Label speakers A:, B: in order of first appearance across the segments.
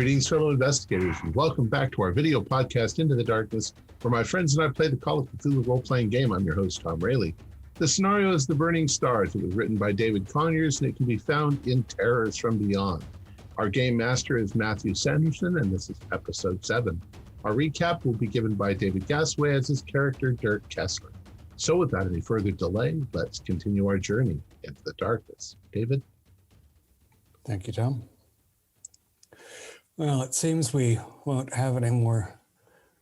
A: Greetings, fellow investigators, and welcome back to our video podcast, Into the Darkness, where my friends and I play the Call of Cthulhu role-playing game. I'm your host, Tom Rayleigh. The scenario is The Burning Stars. It was written by David Conyers, and it can be found in Terrors from Beyond. Our game master is Matthew Sanderson, and this is episode 7. Our recap will be given by David Gasway as his character, Dirk Kessler. So without any further delay, let's continue our journey into the darkness. David?
B: Thank you, Tom. Well, it seems we won't have any more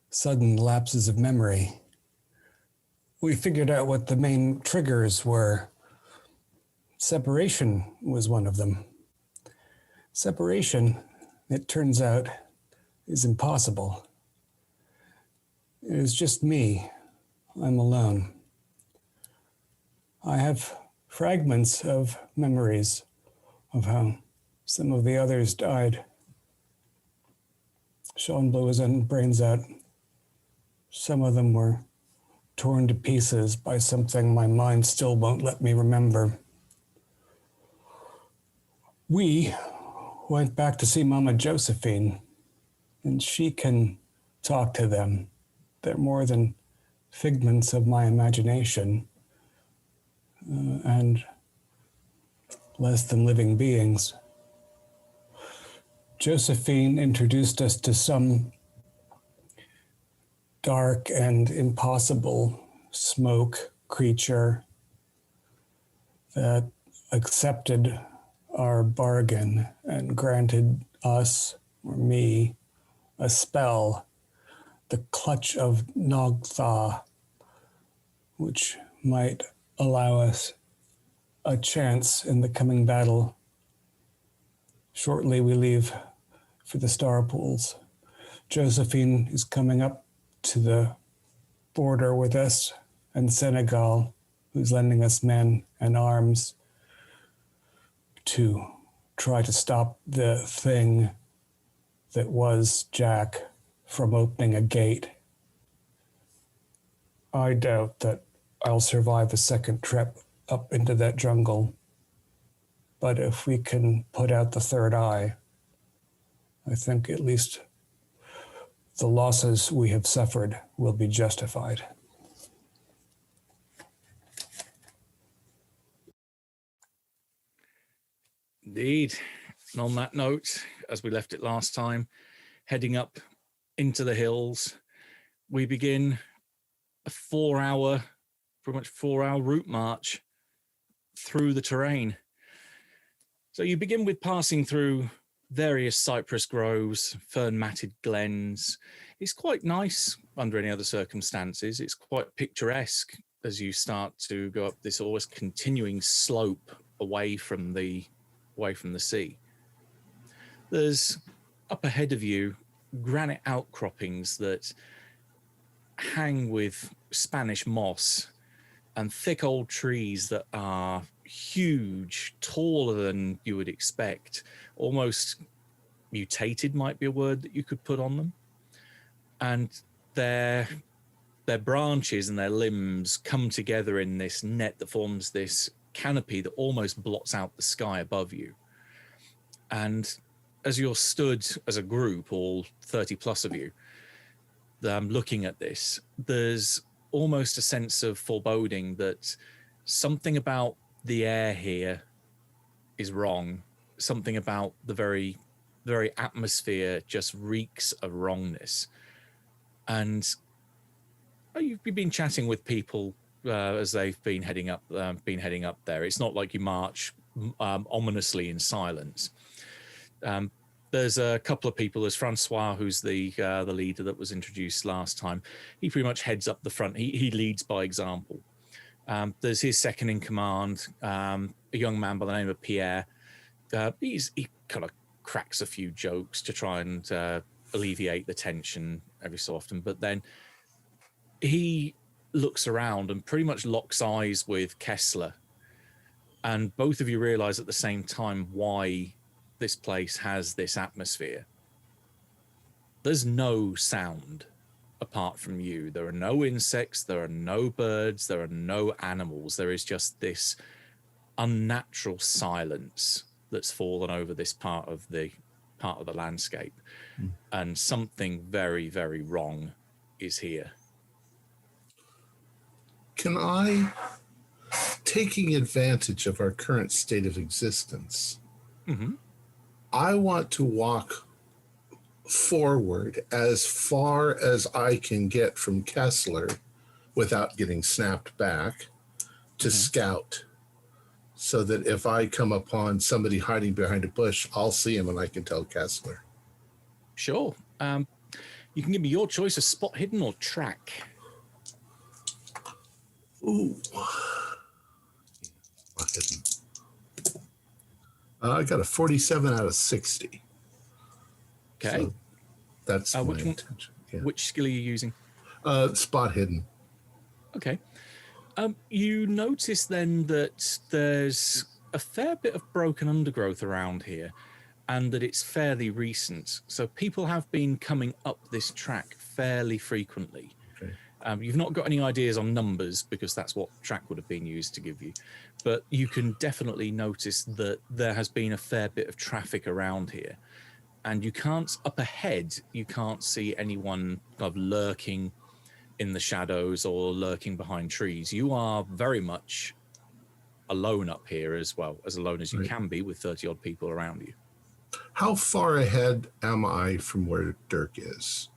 B: sudden lapses of memory. We figured out what the main triggers were. Separation was one of them. Separation, it turns out, is impossible. It is just me. I'm alone. I have fragments of memories of how some of the others died. Sean blew his own brains out. Some of them were torn to pieces by something my mind still won't let me remember. We went back to see Mama Josephine, and she can talk to them. They're more than figments of my imagination, and less than living beings. Josephine introduced us to some dark and impossible smoke creature that accepted our bargain and granted us, or me, a spell, the Clutch of Nogtha, which might allow us a chance in the coming battle. Shortly we leave for the Star Pools. Josephine is coming up to the border with us, and Senegal, who's lending us men and arms to try to stop the thing that was Jack from opening a gate. I doubt that I'll survive a second trip up into that jungle, but if we can put out the third eye, I think at least the losses we have suffered will be justified.
C: Indeed. And on that note, as we left it last time, heading up into the hills, we begin a pretty much 4-hour route march through the terrain. So you begin with passing through various cypress groves, fern-matted glens. It's quite nice under any other circumstances. It's quite picturesque as you start to go up this almost continuing slope away from the sea. There's up ahead of you granite outcroppings that hang with Spanish moss and thick old trees that are huge, taller than you would expect, almost mutated might be a word that you could put on them. And their branches and their limbs come together in this net that forms this canopy that almost blots out the sky above you. And as you're stood as a group, all 30 plus of you, looking at this, there's almost a sense of foreboding that something about the air here is wrong. Something about the very atmosphere just reeks of wrongness. And you've been chatting with people as they've been heading up there. It's not like you march ominously in silence. There's a couple of people. There's Francois, who's the leader that was introduced last time. He pretty much heads up the front. He leads by example. There's his second in command, a young man by the name of Pierre. He kind of cracks a few jokes to try and alleviate the tension every so often, but then he looks around and pretty much locks eyes with Kessler, and both of you realize at the same time why this place has this atmosphere. There's no sound apart from you. There are no insects, there are no birds, there are no animals. There is just this unnatural silence that's fallen over this part of the part of the landscape, and something very, very wrong is here.
A: Can I, taking advantage of our current state of existence, I want to walk forward as far as I can get from Kessler without getting snapped back to scout, so that if I come upon somebody hiding behind a bush, I'll see him and I can tell Kessler.
C: Sure. You can give me your choice of spot hidden or track.
A: Ooh. Spot hidden. I got a 47 out of 60.
C: Okay.
A: So that's my
C: which one,
A: intention. Yeah.
C: which skill are you using?
A: Spot hidden.
C: Okay. You notice then that there's a fair bit of broken undergrowth around here, and that it's fairly recent. So people have been coming up this track fairly frequently.
A: Okay.
C: You've not got any ideas on numbers, because that's what track would have been used to give you. But you can definitely notice that there has been a fair bit of traffic around here. And you can't, up ahead, you can't see anyone kind of lurking in the shadows or lurking behind trees. You are very much alone up here, as well, as alone as you can be with 30 odd people around you.
A: How far ahead am I from where Dirk is?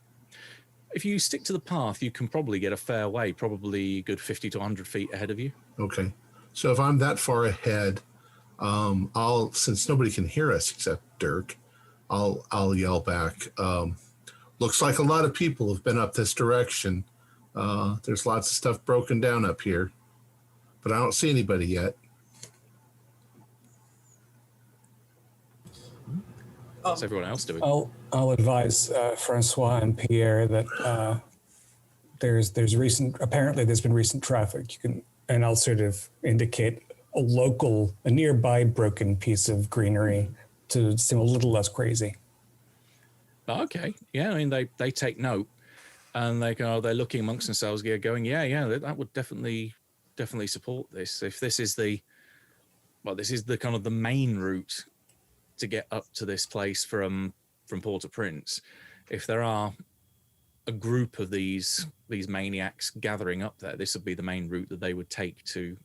C: If you stick to the path, you can probably get a fair way, probably a good 50 to 100 feet ahead of you.
A: Okay. So if I'm that far ahead, since nobody can hear us except Dirk, I'll yell back. Looks like a lot of people have been up this direction. There's lots of stuff broken down up here, but I don't see anybody yet.
C: What's everyone else doing?
B: I'll advise Francois and Pierre that apparently there's been recent traffic. And I'll sort of indicate a nearby broken piece of greenery to seem a little less crazy.
C: Okay. Yeah, I mean, they take note, and they're looking amongst themselves, going, yeah, that would definitely support this. If this is the kind of the main route to get up to this place from Port-au-Prince, if there are a group of these maniacs gathering up there, this would be the main route that they would take to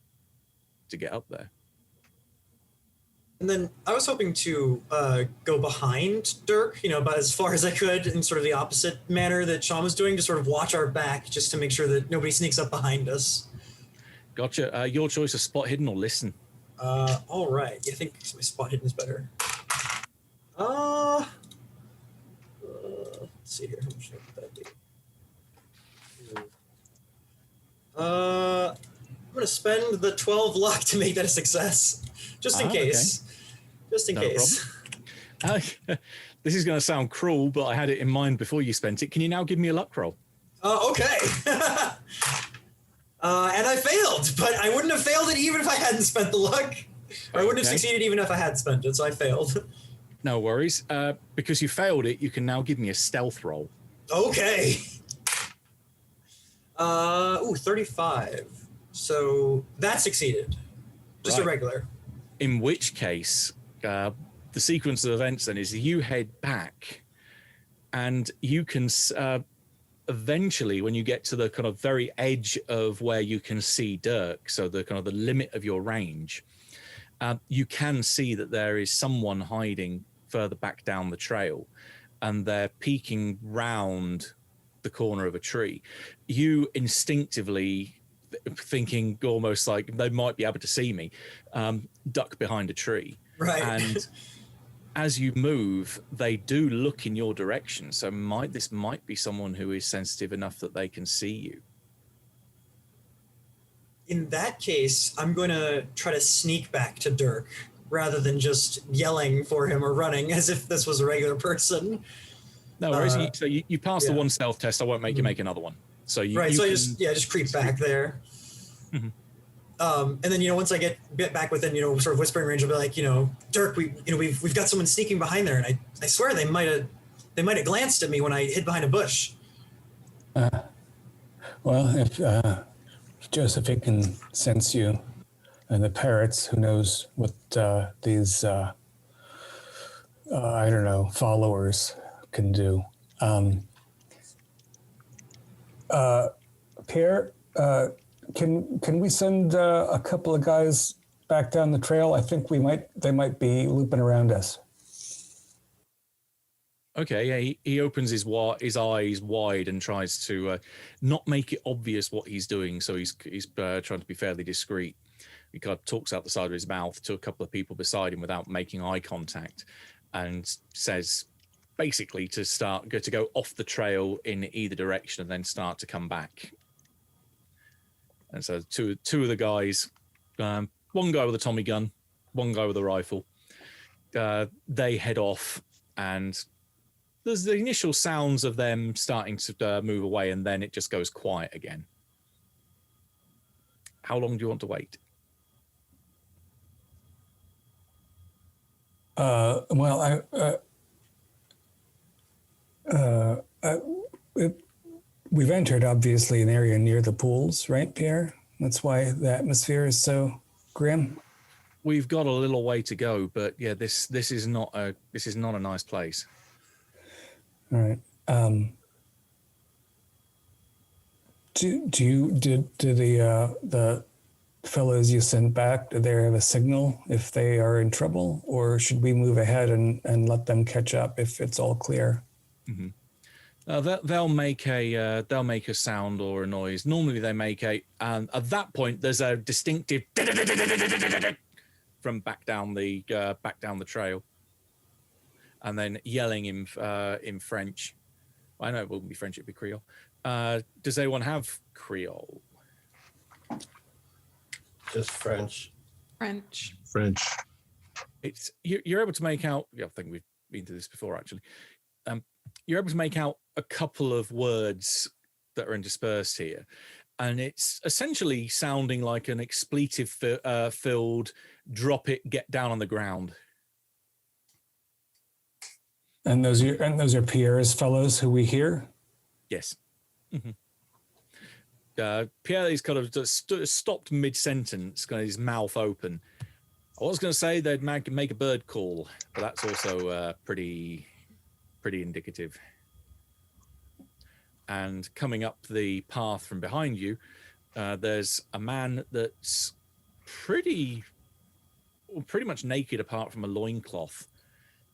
C: get up there.
D: And then I was hoping to go behind Dirk, about as far as I could, in sort of the opposite manner that Sean was doing, to sort of watch our back, just to make sure that nobody sneaks up behind us.
C: Gotcha. Your choice of spot hidden or listen.
D: All right. I think my spot hidden is better. Let's see here. How much would that be? I'm going to spend the 12 luck to make that a success, just in case. Okay. Just in case.
C: This is going to sound cruel, but I had it in mind before you spent it. Can you now give me a luck roll?
D: Okay. And I failed, but I wouldn't have failed it even if I hadn't spent the luck. Or I wouldn't have succeeded even if I had spent it, so I failed.
C: No worries. Because you failed it, you can now give me a stealth roll.
D: Okay. 35. So that succeeded. Just a regular.
C: In which case, the sequence of events then is you head back, and you can eventually, when you get to the kind of very edge of where you can see Dirk, so the kind of the limit of your range, you can see that there is someone hiding further back down the trail, and they're peeking round the corner of a tree. You instinctively, thinking almost like they might be able to see me, duck behind a tree.
D: Right.
C: And as you move, they do look in your direction. So this might be someone who is sensitive enough that they can see you.
D: In that case, I'm going to try to sneak back to Dirk rather than just yelling for him or running as if this was a regular person.
C: No worries. So you passed the one stealth test. I won't make you make another one. So I
D: just creep back there. Mm-hmm. And then, once I get back within, sort of whispering range, I'll be like, Dirk, we've got someone sneaking behind there. And I swear they might have glanced at me when I hid behind a bush.
B: Well, if Josephine can sense you and the parrots, who knows what these I don't know, followers can do. Pierre, can we send a couple of guys back down the trail? I think they might be looping around us.
C: Okay, yeah, he opens his eyes wide and tries to not make it obvious what he's doing. So he's trying to be fairly discreet. He kind of talks out the side of his mouth to a couple of people beside him without making eye contact, and says basically to go off the trail in either direction and then start to come back. And so two of the guys, one guy with a Tommy gun, one guy with a rifle, they head off, and there's the initial sounds of them starting to move away, and then it just goes quiet again. How long do you want to wait?
B: We've entered, obviously, an area near the pools, right, Pierre? That's why the atmosphere is so grim.
C: We've got a little way to go, but yeah, this is not a nice place.
B: All right. Do the fellows you sent back, do they have a signal if they are in trouble, or should we move ahead and let them catch up if it's all clear?
C: Mm-hmm. They'll make a sound or a noise. Normally they make at that point there's a distinctive from back down the trail, and then yelling in French. I know it wouldn't be French; it'd be Creole. Does anyone have Creole?
E: Just French.
A: French.
C: It's you're able to make out. Yeah, I think we've been to this before actually. You're able to make out a couple of words that are interspersed here, and it's essentially sounding like an expletive filled "drop it, get down on the ground."
B: And those are Pierre's fellows who we hear?
C: Yes. Mm-hmm. Pierre is kind of just stopped mid-sentence, kind of his mouth open. I was going to say they'd make a bird call, but that's also pretty indicative. And coming up the path from behind you, there's a man that's pretty much naked apart from a loincloth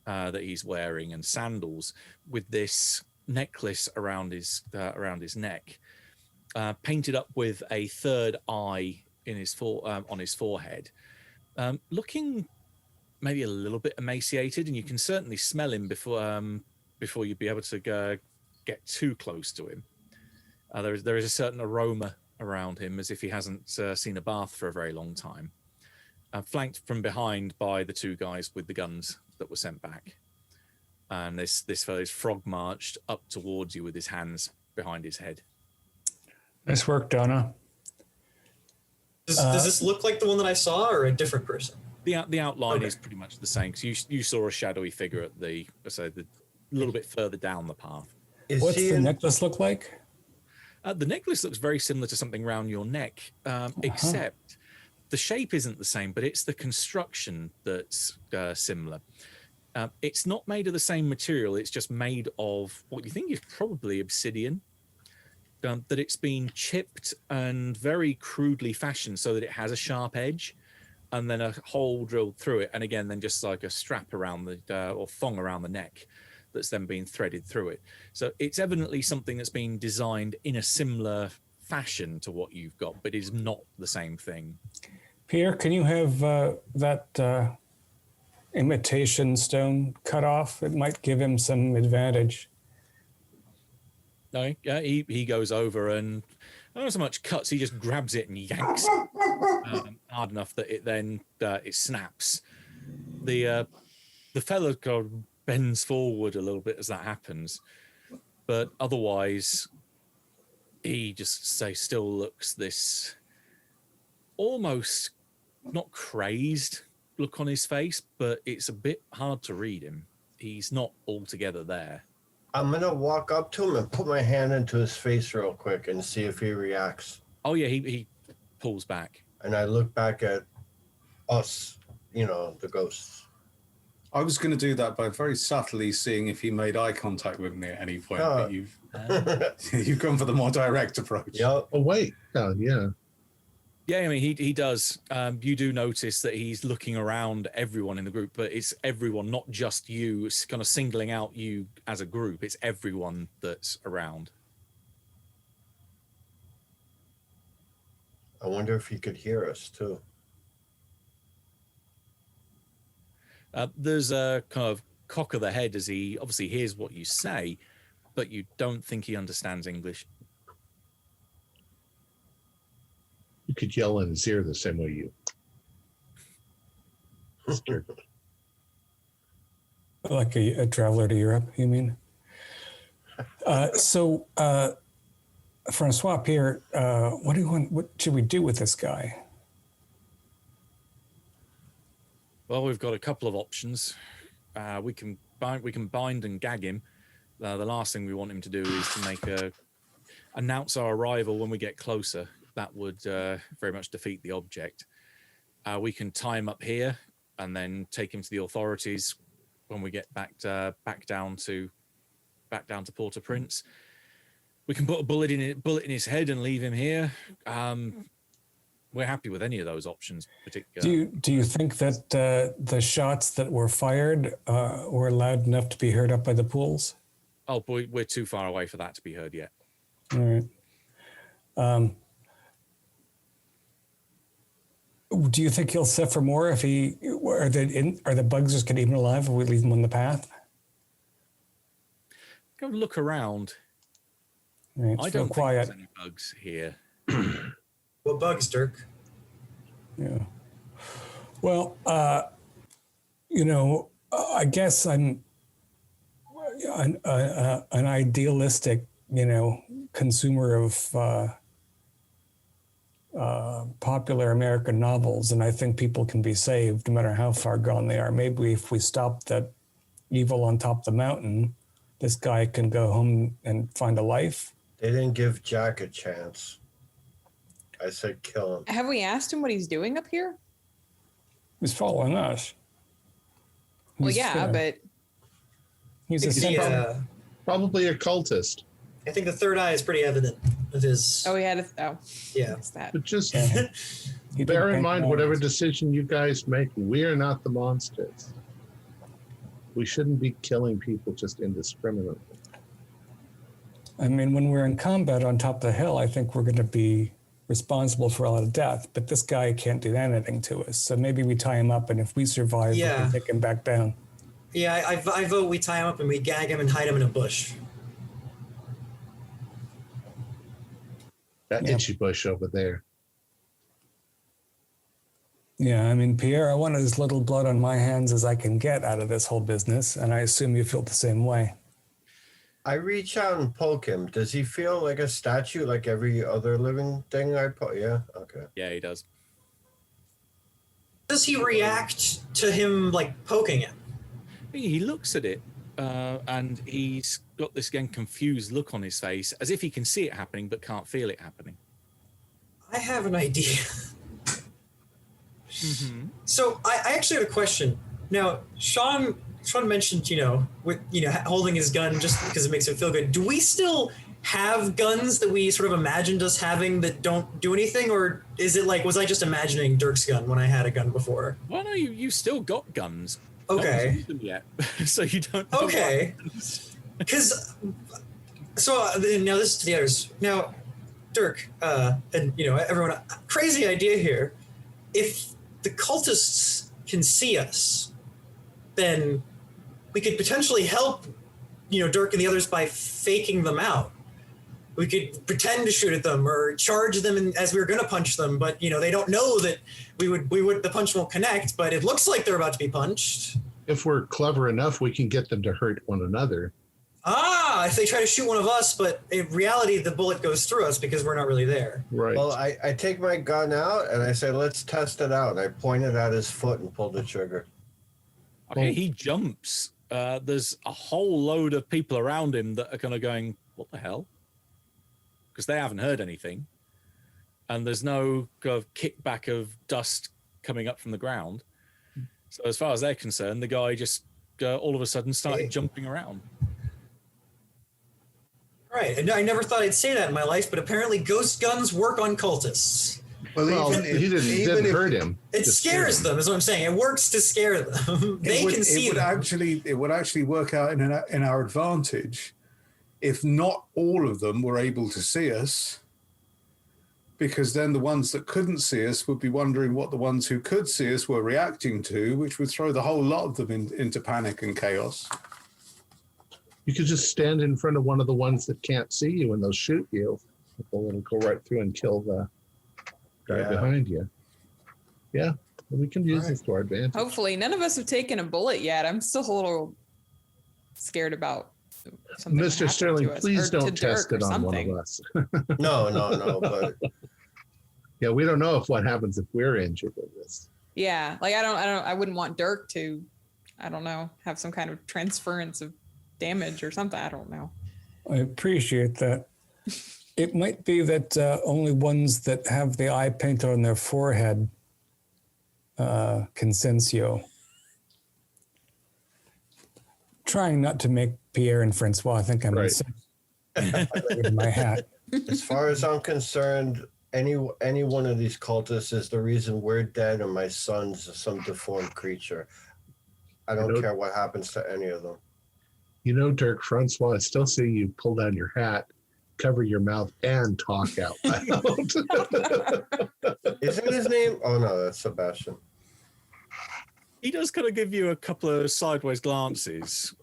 C: that he's wearing and sandals, with this necklace around his neck, painted up with a third eye in on his forehead, looking maybe a little bit emaciated, and you can certainly smell him before you'd be able to get too close to him. There is a certain aroma around him, as if he hasn't seen a bath for a very long time. Flanked from behind by the two guys with the guns that were sent back, and this fellow's frog marched up towards you with his hands behind his head.
B: Nice work, Donna.
D: Does this look like the one that I saw, or a different person?
C: The outline is pretty much the same, because you saw a shadowy figure at the little bit further down the path.
B: What's the necklace look like?
C: The necklace looks very similar to something around your neck, except the shape isn't the same, but it's the construction that's similar. It's not made of the same material. It's just made of what you think is probably obsidian, that it's been chipped and very crudely fashioned so that it has a sharp edge, and then a hole drilled through it, and again then just like a strap around or thong around the neck that's then been threaded through it. So it's evidently something that's been designed in a similar fashion to what you've got, but is not the same thing.
B: Pierre, can you have that imitation stone cut off? It might give him some advantage.
C: No, yeah, he goes over and not so much cuts, he just grabs it and yanks hard enough that it then it snaps. The fellow kind of bends forward a little bit as that happens, but otherwise he just still looks this almost not crazed look on his face, but it's a bit hard to read him. He's not altogether there.
E: I'm going to walk up to him and put my hand into his face real quick and see if he reacts.
C: Oh, yeah, he pulls back.
E: And I look back at us, the ghosts.
F: I was going to do that by very subtly seeing if he made eye contact with me at any point, but you've gone for the more direct approach.
E: Yep.
A: Oh, wait. Oh, yeah.
C: Yeah, I mean, he does. You do notice that he's looking around everyone in the group, but it's everyone, not just you. It's kind of singling out you as a group. It's everyone that's around.
E: I wonder if he could hear us too.
C: There's a kind of cock of the head as he obviously hears what you say, but you don't think he understands English.
A: You could yell in his ear the same way you.
B: Like a traveler to Europe, you mean? So, Francois, Pierre, what do you want? What should we do with this guy?
C: Well, we've got a couple of options. We can bind and gag him. The last thing we want him to do is to announce our arrival when we get closer. That would very much defeat the object. We can tie him up here and then take him to the authorities when we get back down to Port-au-Prince. We can put a bullet in his head and leave him here. We're happy with any of those options.
B: Do you think that the shots that were fired were loud enough to be heard up by the pools?
C: Oh boy, we're too far away for that to be heard yet.
B: All right. Do you think he'll suffer more if are the bugs just going to eat him alive if we leave him on the path?
C: Go look around.
B: Right,
C: I don't think there's any bugs here.
D: What bugs, Dirk?
B: Yeah. Well, I guess I'm an idealistic, consumer of popular American novels, and I think people can be saved no matter how far gone they are. Maybe if we stop that evil on top of the mountain, this guy can go home and find a life.
E: They didn't give Jack a chance. I said kill him.
G: Have we asked him what he's doing up here?
B: He's following us.
G: Well, yeah, but
B: he's a
A: probably a cultist.
D: I think the third eye is pretty evident of his.
G: Oh, he had
D: yeah.
G: That.
A: But just bear in mind, whatever decision you guys make, we're not the monsters. We shouldn't be killing people just indiscriminately.
B: I mean, when we're in combat on top of the hill, I think we're going to be responsible for a lot of death, but this guy can't do anything to us. So maybe we tie him up, and if we survive, we can take him back down.
D: Yeah, I vote we tie him up and we gag him and hide him in a bush.
A: That itchy bush over there.
B: Yeah, I mean, Pierre, I want as little blood on my hands as I can get out of this whole business, and I assume you feel the same way.
E: I reach out and poke him. Does he feel like a statue like every other living thing I poke? Yeah? Okay.
C: Yeah, he does.
D: Does he react to him, like, poking him?
C: He looks at it, and he's got this, again, confused look on his face, as if he can see it happening but can't feel it happening.
D: I have an idea.
C: Mm-hmm.
D: So I actually have a question. Now, Sean mentioned, with holding his gun just because it makes him feel good. Do we still have guns that we sort of imagined us having that don't do anything, or is it like, was I just imagining Dirk's gun when I had a gun before?
C: Well, no, you still got guns.
D: Okay.
C: No one's used them yet, so you don't know.
D: Okay. Because now this is to the others. Now, Dirk, and everyone, crazy idea here. If the cultists can see us, then we could potentially help, Dirk and the others by faking them out. We could pretend to shoot at them or charge them as we were going to punch them, but they don't know that the punch won't connect, but it looks like they're about to be punched.
A: If we're clever enough, we can get them to hurt one another.
D: If they try to shoot one of us, but in reality, the bullet goes through us because we're not really there.
A: Right.
E: Well, I take my gun out and I say, let's test it out. And I pointed at his foot and pulled the trigger.
C: Okay, he jumps. There's a whole load of people around him that are kind of going, what the hell? Because they haven't heard anything. And there's no kind of kickback of dust coming up from the ground. So as far as they're concerned, the guy just all of a sudden started jumping around.
D: Right, and I never thought I'd say that in my life, but apparently ghost guns work on cultists.
A: Well, he didn't hurt him.
D: It scares them, is what I'm saying. It works to scare them. They can see them.
F: It would actually work out in our advantage if not all of them were able to see us, because then the ones that couldn't see us would be wondering what the ones who could see us were reacting to, which would throw the whole lot of them into panic and chaos.
A: You could just stand in front of one of the ones that can't see you and they'll shoot you. They'll go right through and kill the guy behind you. Yeah, we can use this to our advantage.
G: Hopefully, none of us have taken a bullet yet. I'm still a little scared about something.
A: Mr. Sterling, please don't test it on one of us.
E: No, but
A: yeah, we don't know what happens if we're injured in this.
G: Yeah, like I wouldn't want Dirk to, I don't know, have some kind of transference of damage or something. I don't know.
B: I appreciate that. It might be that only ones that have the eye painted on their forehead consensio. Trying not to make Pierre and Francois think I'm in my hat.
E: As far as I'm concerned, any one of these cultists is the reason we're dead and my son's some deformed creature. I don't care what happens to any of them.
A: You know, Dirk, Francois, I still see you pull down your hat, cover your mouth, and talk out loud.
E: Isn't his name? Oh, no, that's Sebastian.
C: He does kind of give you a couple of sideways glances,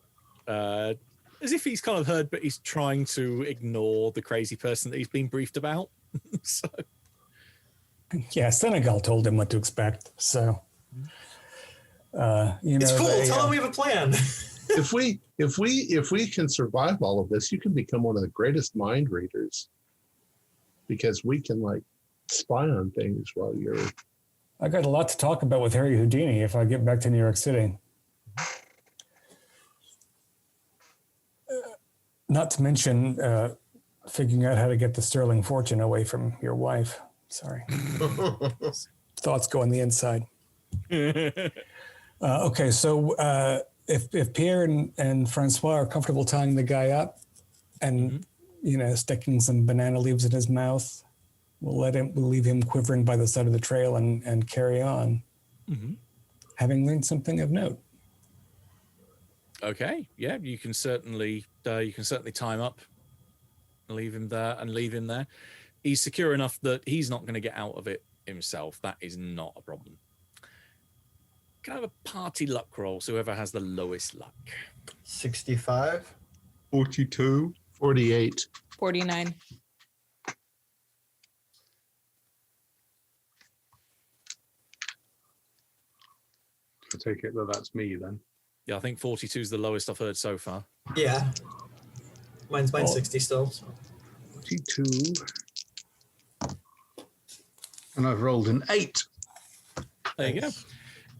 C: as if he's kind of heard, but he's trying to ignore the crazy person that he's been briefed about. So,
B: yeah, Senegal told him what to expect. So,
D: it's cool. Tell him we have a plan.
A: If we can survive all of this, you can become one of the greatest mind readers, because we can like spy on things while you're.
B: I got a lot to talk about with Harry Houdini if I get back to New York City. Not to mention figuring out how to get the sterling fortune away from your wife. Sorry. Thoughts go on the inside. Okay, so if Pierre and Francois are comfortable tying the guy up and, sticking some banana leaves in his mouth, we'll leave him quivering by the side of the trail and carry on, having learned something of note.
C: Okay, yeah, you can certainly tie him up, leave him there. He's secure enough that he's not going to get out of it himself. That is not a problem. Can I have a party luck roll? So whoever has the lowest luck.
E: 65,
A: 42, 48,
G: 49.
F: I take it that's me then.
C: Yeah, I think 42 is the lowest I've heard so far.
D: Yeah. Mine's 60 still. So.
A: 42. And I've rolled an 8.
C: There you go.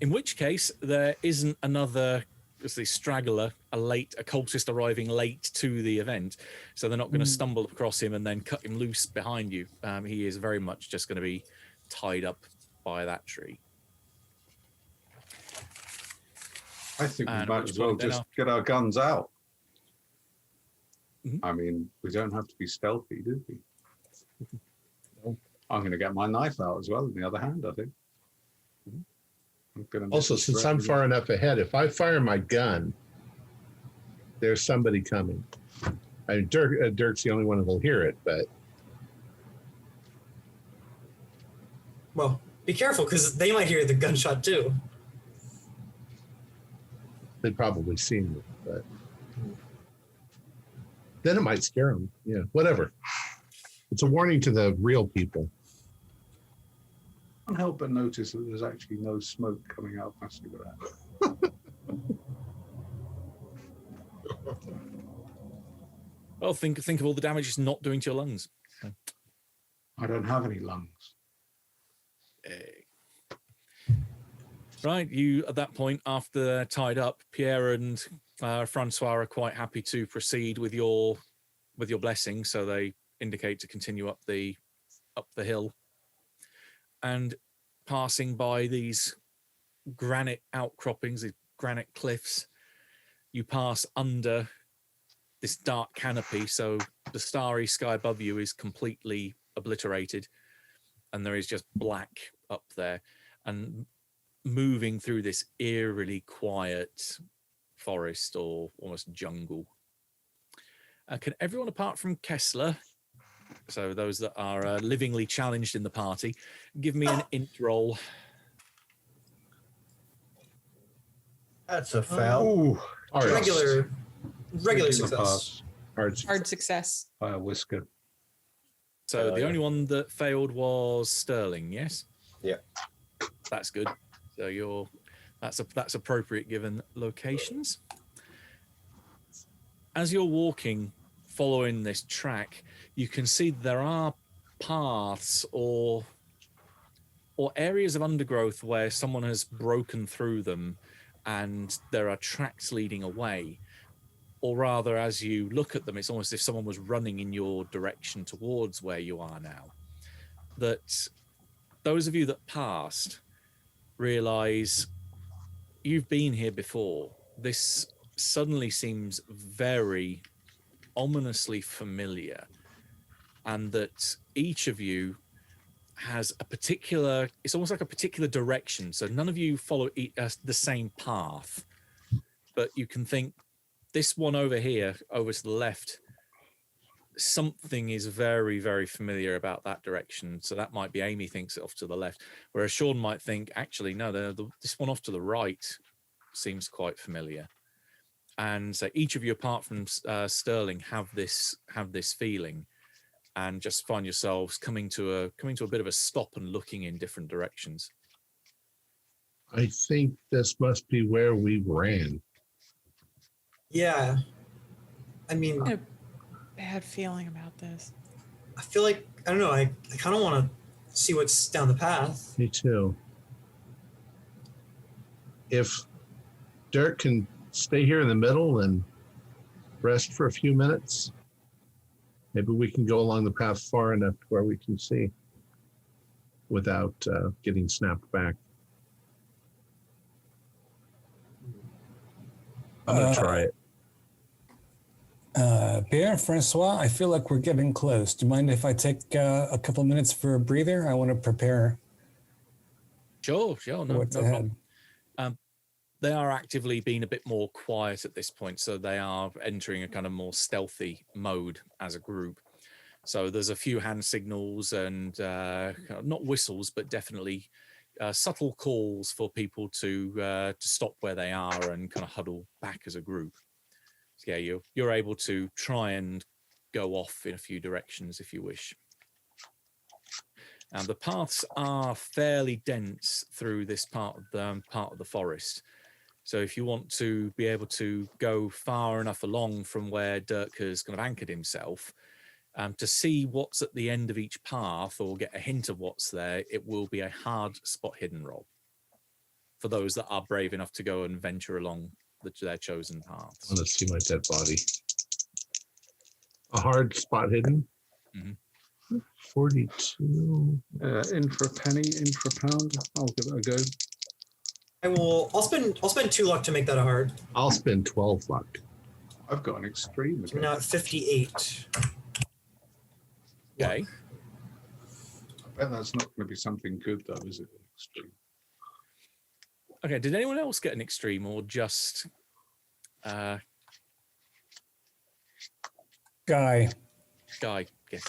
C: In which case, there isn't another straggler, a cultist arriving late to the event. So they're not going to stumble across him and then cut him loose behind you. He is very much just going to be tied up by that tree.
F: I think we might as well just get our guns out. I mean, we don't have to be stealthy, do we? I'm going to get my knife out as well in the other hand, I think.
A: Also, since I'm far enough ahead, if I fire my gun, there's somebody coming. I mean, Dirk's the only one who will hear it, but...
D: Well, be careful, because they might hear the gunshot, too.
A: They'd probably see me, but... Then it might scare them. Yeah, whatever. It's a warning to the real people.
F: I can't help but notice that there's actually no smoke coming out of my cigarette.
C: Well, think of all the damage it's not doing to your lungs.
F: I don't have any lungs.
C: Right, you at that point, after they're tied up, Pierre and Francois are quite happy to proceed with your blessing, so they indicate to continue up the hill. And passing by these granite outcroppings, these granite cliffs. You pass under this dark canopy, so the starry sky above you is completely obliterated, and there is just black up there. And moving through this eerily quiet forest or almost jungle. Can everyone apart from Kessler, so those that are livingly challenged in the party, give me an int roll?
E: That's a fail.
F: Ooh,
A: Arts.
D: Regular success.
F: pass.
A: Arts.
G: Hard success.
F: By a whisker.
C: So the only one that failed was Sterling, yes?
E: Yeah.
C: That's good. So that's appropriate given locations. As you're walking, following this track, you can see there are paths or areas of undergrowth where someone has broken through them and there are tracks leading away. Or rather, as you look at them, it's almost as if someone was running in your direction towards where you are now. That those of you that passed realize you've been here before. This suddenly seems very ominously familiar, and that each of you has a particular, it's almost like a particular direction. So none of you follow the same path, but you can think, this one over here, over to the left, something is very, very familiar about that direction. So that might be Amy thinks it off to the left, whereas Sean might think, actually, no, this one off to the right seems quite familiar. And so each of you, apart from Sterling, have this feeling, and just find yourselves coming to a bit of a stop and looking in different directions.
A: I think this must be where we ran.
D: Yeah. I mean,
G: I have a bad feeling about this.
D: I feel like, I don't know, I kind of want to see what's down the path.
A: Me too. If Dirk can stay here in the middle and rest for a few minutes, maybe we can go along the path far enough to where we can see without getting snapped back. I'm going to try it.
B: Pierre, Francois, I feel like we're getting close. Do you mind if I take a couple minutes for a breather? I want to prepare.
C: Sure, no
B: what's ahead.
C: problem. They are actively being a bit more quiet at this point, so they are entering a kind of more stealthy mode as a group. So there's a few hand signals and not whistles, but definitely subtle calls for people to stop where they are and kind of huddle back as a group. So yeah, you're able to try and go off in a few directions if you wish. And the paths are fairly dense through this part of the forest. So if you want to be able to go far enough along from where Dirk has kind of anchored himself, to see what's at the end of each path or get a hint of what's there, it will be a hard spot hidden roll for those that are brave enough to go and venture along their chosen paths.
A: I want to see my dead body. A hard spot hidden.
C: Mm-hmm.
A: 42.
F: In for a penny, in for a pound. I'll give it a go.
D: I'll spend 2 luck to make that a hard.
A: I'll spend 12 luck.
F: I've got an extreme.
D: So now at 58.
C: Okay.
F: I bet that's not going to be something good, though, is it? Extreme.
C: Okay, did anyone else get an extreme or just...
B: Guy.
C: Guy, yes.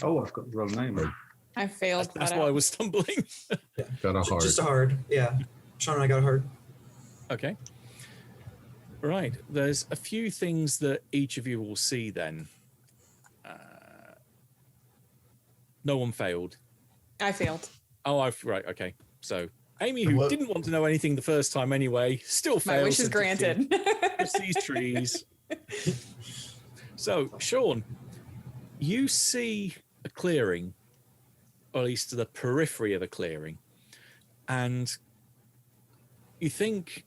F: Oh, I've got the wrong name.
G: I failed.
C: That's why I was stumbling.
D: Yeah.
A: Got a hard.
D: Just a hard. Yeah. Sean and I got a hard.
C: Okay. Right. There's a few things that each of you will see then. No one failed.
G: I failed.
C: Oh, right. Okay. So Amy, who didn't want to know anything the first time anyway, still failed.
G: My wish is granted.
C: Just these trees. So, Sean, you see a clearing, or at least the periphery of a clearing, and you think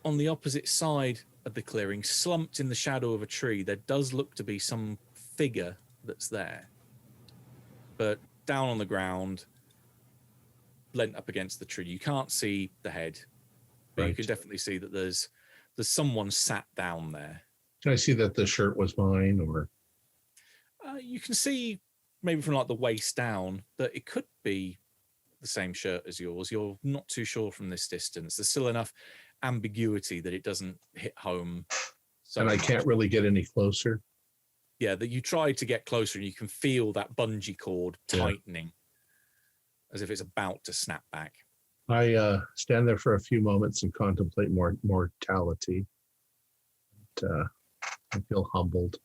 C: on the opposite side of the clearing, slumped in the shadow of a tree, there does look to be some figure that's there. But down on the ground, lent up against the tree. You can't see the head, but you can definitely see that there's someone sat down there.
A: Can I see that the shirt was mine, or?
C: You can see maybe from like the waist down that it could be the same shirt as yours. You're not too sure from this distance. There's still enough ambiguity that it doesn't hit home. So
A: and I
C: much.
A: Can't really get any closer.
C: Yeah, that you try to get closer and you can feel that bungee cord tightening as if it's about to snap back.
A: I stand there for a few moments and contemplate mortality. I feel humbled,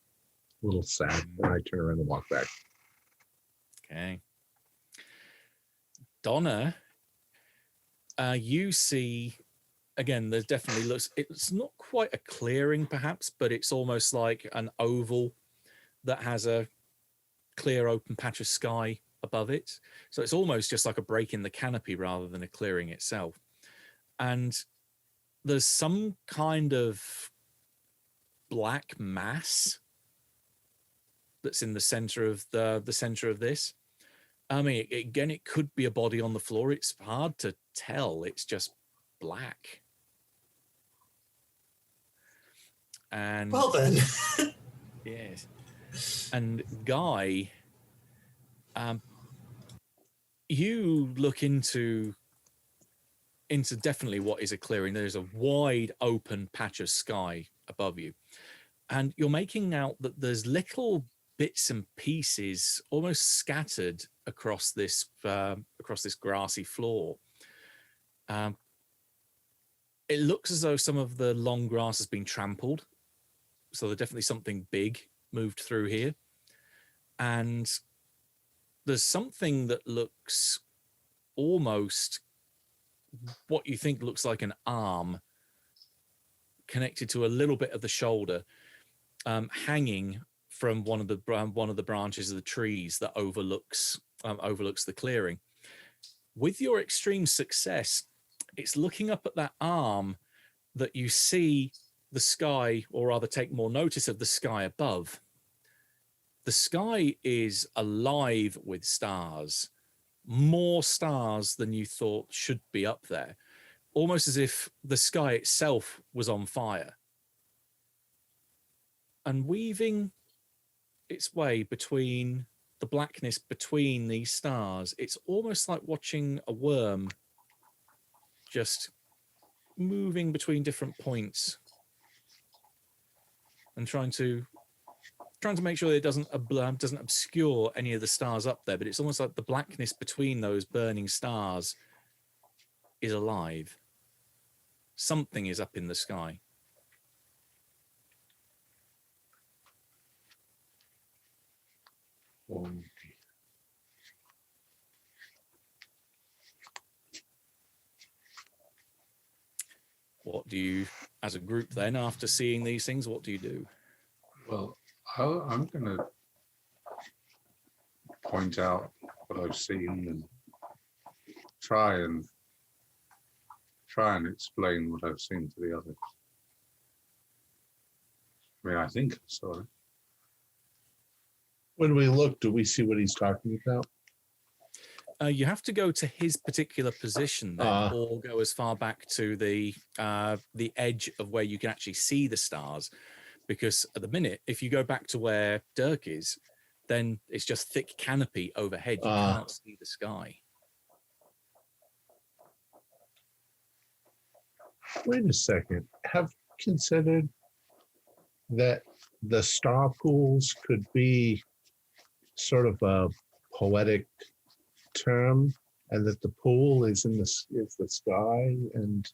A: a little sad, and I turn around and walk back.
C: Okay. Donna, you see, again, there's definitely looks, it's not quite a clearing perhaps, but it's almost like an oval that has a clear open patch of sky above it. So it's almost just like a break in the canopy rather than a clearing itself. And there's some kind of black mass that's in the center of the center of this. I mean, again, it could be a body on the floor. It's hard to tell. It's just black. And
D: Well then.
C: yes. And Guy, you look into definitely what is a clearing. There's a wide open patch of sky above you, and you're making out that there's little bits and pieces almost scattered across this grassy floor. It looks as though some of the long grass has been trampled, so there's definitely something big moved through here. And there's something that looks almost what you think looks like an arm connected to a little bit of the shoulder, hanging from one of the branches of the trees that overlooks the clearing. With your extreme success, it's looking up at that arm that you see the sky, or rather take more notice of the sky above. The sky is alive with stars, more stars than you thought should be up there, almost as if the sky itself was on fire. And weaving its way between the blackness between these stars, it's almost like watching a worm just moving between different points and trying to make sure that it doesn't obscure any of the stars up there, but it's almost like the blackness between those burning stars is alive. Something is up in the sky. What do you, as a group then, after seeing these things, what do you do?
F: Well, I'm going to point out what I've seen and try and explain what I've seen to the others. I mean, I think I saw it.
A: When we look, do we see what he's talking about?
C: You have to go to his particular position then, or go as far back to the edge of where you can actually see the stars. Because at the minute, if you go back to where Dirk is, then it's just thick canopy overhead. You can't see the sky.
A: Wait a second. Have you considered that the star pools could be sort of a poetic term, and that the pool is the sky? And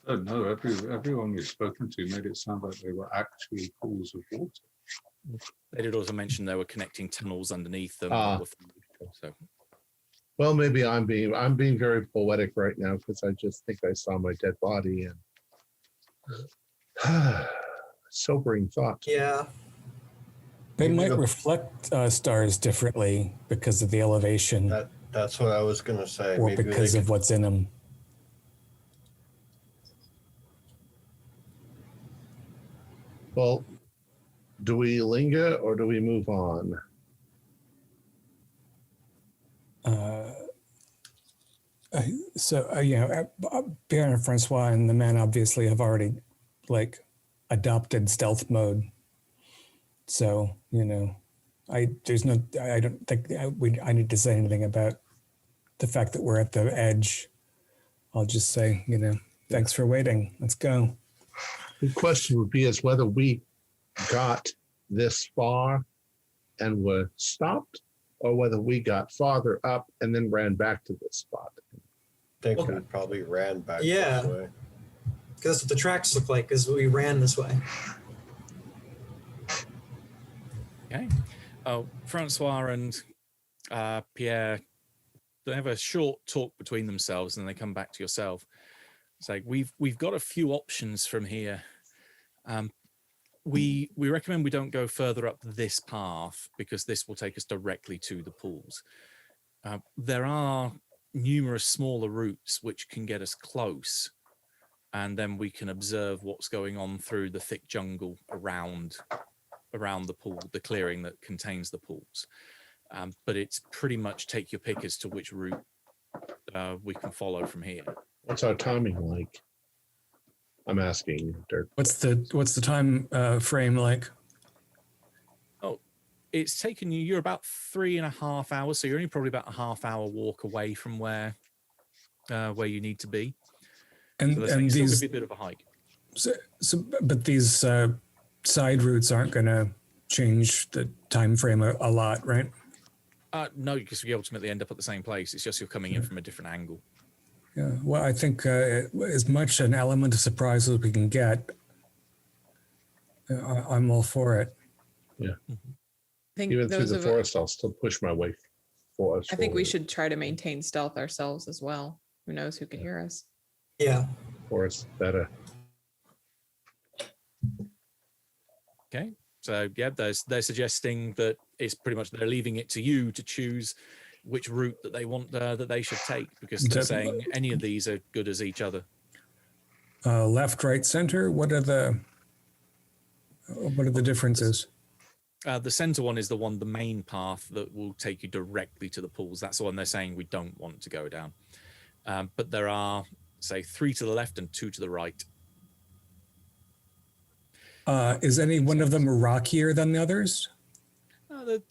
F: I don't know. Everyone we've spoken to made it sound like they were actually pools of water.
C: They did also mention there were connecting tunnels underneath them. So,
A: well, maybe I'm being very poetic right now because I just think I saw my dead body, and sobering thought.
D: Yeah.
B: They might reflect stars differently because of the elevation,
E: That's what I was going to say.
B: or
E: Maybe
B: because of what's in them.
A: Well, do we linger or do we move on?
B: Pierre and Francois and the man obviously have already adopted stealth mode. So, I don't think I need to say anything about the fact that we're at the edge. I'll just say, thanks for waiting. Let's go.
A: The question would be is whether we got this far and were stopped, or whether we got farther up and then ran back to this spot.
E: I think we probably ran back
D: Yeah.
E: this way.
D: Because that's what the tracks look like, is we ran this way.
C: Okay. Francois and Pierre, they have a short talk between themselves, and they come back to yourself. It's like, we've got a few options from here. We recommend we don't go further up this path because this will take us directly to the pools. There are numerous smaller routes which can get us close, and then we can observe what's going on through the thick jungle around the pool, the clearing that contains the pools. But it's pretty much take your pick as to which route we can follow from here.
A: What's our timing like? I'm asking, Dirk.
B: What's the time frame like?
C: Oh, it's taken you. You're about 3.5 hours, so you're only probably about a half-hour walk away from where you need to be.
B: And
C: so
B: and
C: still
B: these
C: could be a bit of a hike.
B: But these side routes aren't going to change the time frame a lot, right?
C: No, because we ultimately end up at the same place. It's just you're coming in from a different angle.
B: Yeah. Well, I think as much an element of surprise as we can get, I'm all for it.
A: Yeah.
G: I think
A: Even through
G: those
A: the
G: of
A: forest, I'll still push my way for us.
G: I think we should try to maintain stealth ourselves as well. Who knows who can hear us?
D: Yeah.
A: Forest better.
C: Okay. So yeah, they're suggesting that it's pretty much they're leaving it to you to choose which route that they want that they should take, because they're saying any of these are good as each other.
B: Left, right, center. What are the differences?
C: The center one is the main path that will take you directly to the pools. That's the one they're saying we don't want to go down. But there are, say, 3 to the left and 2 to the right.
B: Is any one of them rockier than the others?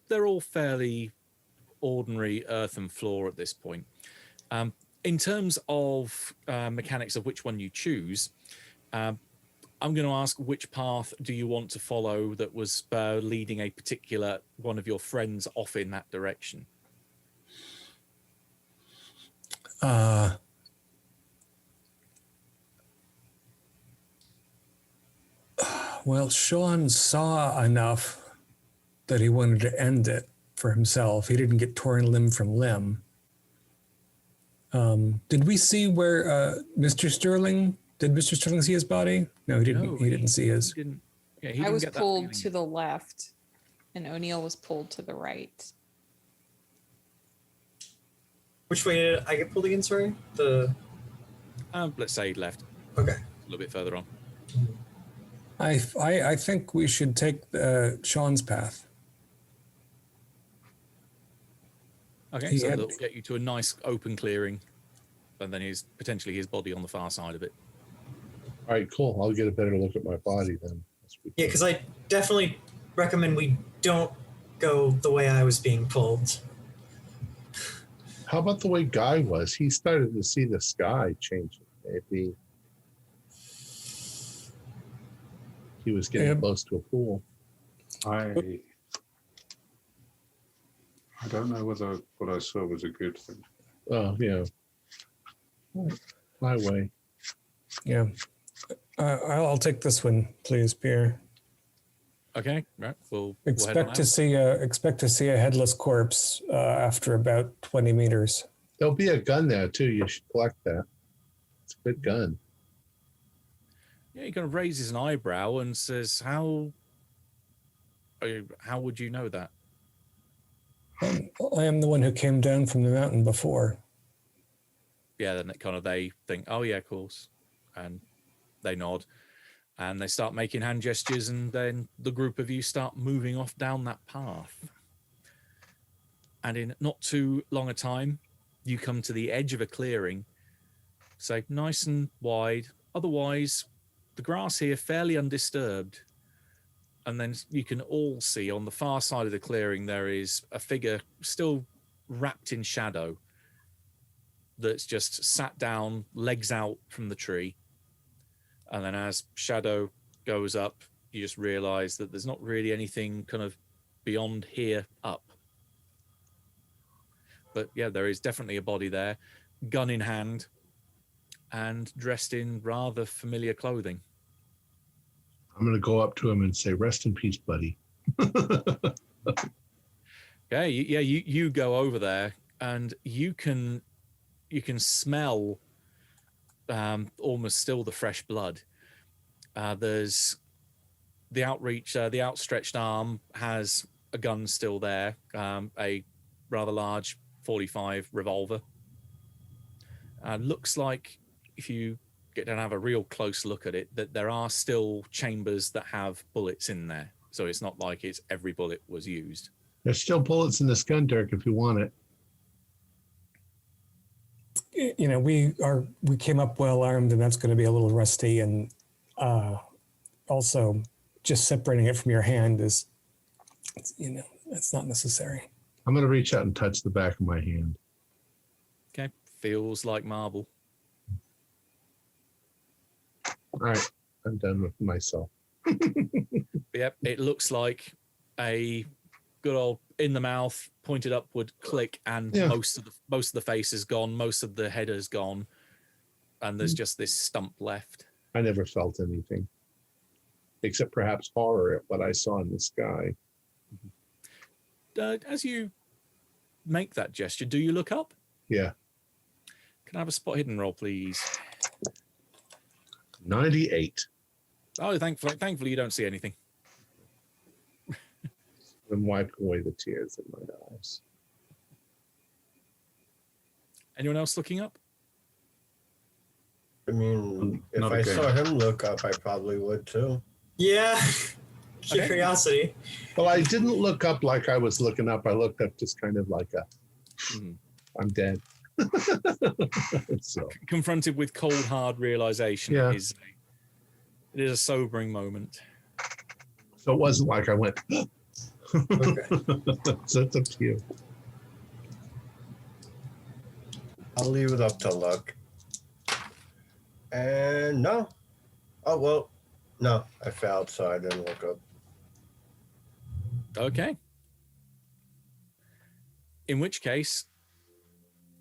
C: They're all fairly ordinary earthen floor at this point. In terms of mechanics of which one you choose, I'm going to ask, which path do you want to follow that was leading a particular one of your friends off in that direction?
B: Well, Sean saw enough that he wanted to end it for himself. He didn't get torn limb from limb. Did we see where Mr. Sterling? Did Mr. Sterling see his body? No, he didn't.
C: No,
B: he didn't see his.
C: He didn't
G: I was
C: get that
G: pulled
C: feeling.
G: to the left, and O'Neill was pulled to the right.
D: Which way did I get pulled again? Sorry.
C: Let's say left.
D: Okay.
C: A little bit further on.
B: I think we should take Sean's path.
C: Okay, so that'll get you to a nice open clearing, and then potentially his body on the far side of it.
A: All right, cool. I'll get a better look at my body then.
D: Yeah, because I definitely recommend we don't go the way I was being pulled.
A: How about the way Guy was? He started to see the sky changing. Maybe he was getting close to a pool.
F: I don't know whether what I saw was a good thing.
A: Oh, yeah. My way.
B: Yeah. I'll take this one, please, Pierre.
C: Okay, right. We'll
B: Expect to see a headless corpse after about 20 meters.
A: There'll be a gun there too. You should collect that. It's a good gun.
C: Yeah, he kind of raises an eyebrow and says, "How would you know that?"
B: I am the one who came down from the mountain before.
C: Yeah, then they think, "Oh yeah, of course," and they nod. And they start making hand gestures, and then the group of you start moving off down that path. And in not too long a time, you come to the edge of a clearing, say nice and wide. Otherwise, the grass here fairly undisturbed. And then you can all see on the far side of the clearing, there is a figure still wrapped in shadow that's just sat down, legs out from the tree. And then as shadow goes up, you just realize that there's not really anything kind of beyond here up. But yeah, there is definitely a body there, gun in hand, and dressed in rather familiar clothing.
A: I'm going to go up to him and say, "Rest in peace, buddy."
C: You go over there, and you can smell almost still the fresh blood. There's the outstretched arm has a gun still there, a rather large 45 revolver. Looks like, if you get down and have a real close look at it, that there are still chambers that have bullets in there. So it's not like it's every bullet was used.
A: There's still bullets in this gun, Dirk, if you want it.
B: You know, we came up well armed, and that's going to be a little rusty. And also, just separating it from your hand is, you know, that's not necessary.
A: I'm going to reach out and touch the back of my hand.
C: Okay, feels like marble.
A: All right, I'm done with myself.
C: Yep, it looks like a good old in the mouth, pointed upward click, and most of the face is gone, most of the head is gone, and there's just this stump left.
A: I never felt anything, except perhaps horror at what I saw in the sky.
C: As you make that gesture, do you look up?
A: Yeah.
C: Can I have a spot hidden roll, please?
A: 98.
C: Oh, thankfully you don't see anything.
A: And wipe away the tears in my eyes.
C: Anyone else looking up?
E: I mean, if
F: Not
E: I
F: again.
E: saw him look up, I probably would too.
D: Yeah.
C: Okay.
D: Curiosity.
A: Well, I didn't look up like I was looking up. I looked up just kind of like I'm dead. So
C: Confronted with cold, hard realization,
A: Yeah.
C: it is a sobering moment.
A: So it wasn't like I went,
D: Okay.
A: so it's up to you.
E: I'll leave it up to luck. And no. Oh, well, no, I failed, so I didn't look up.
C: Okay. In which case,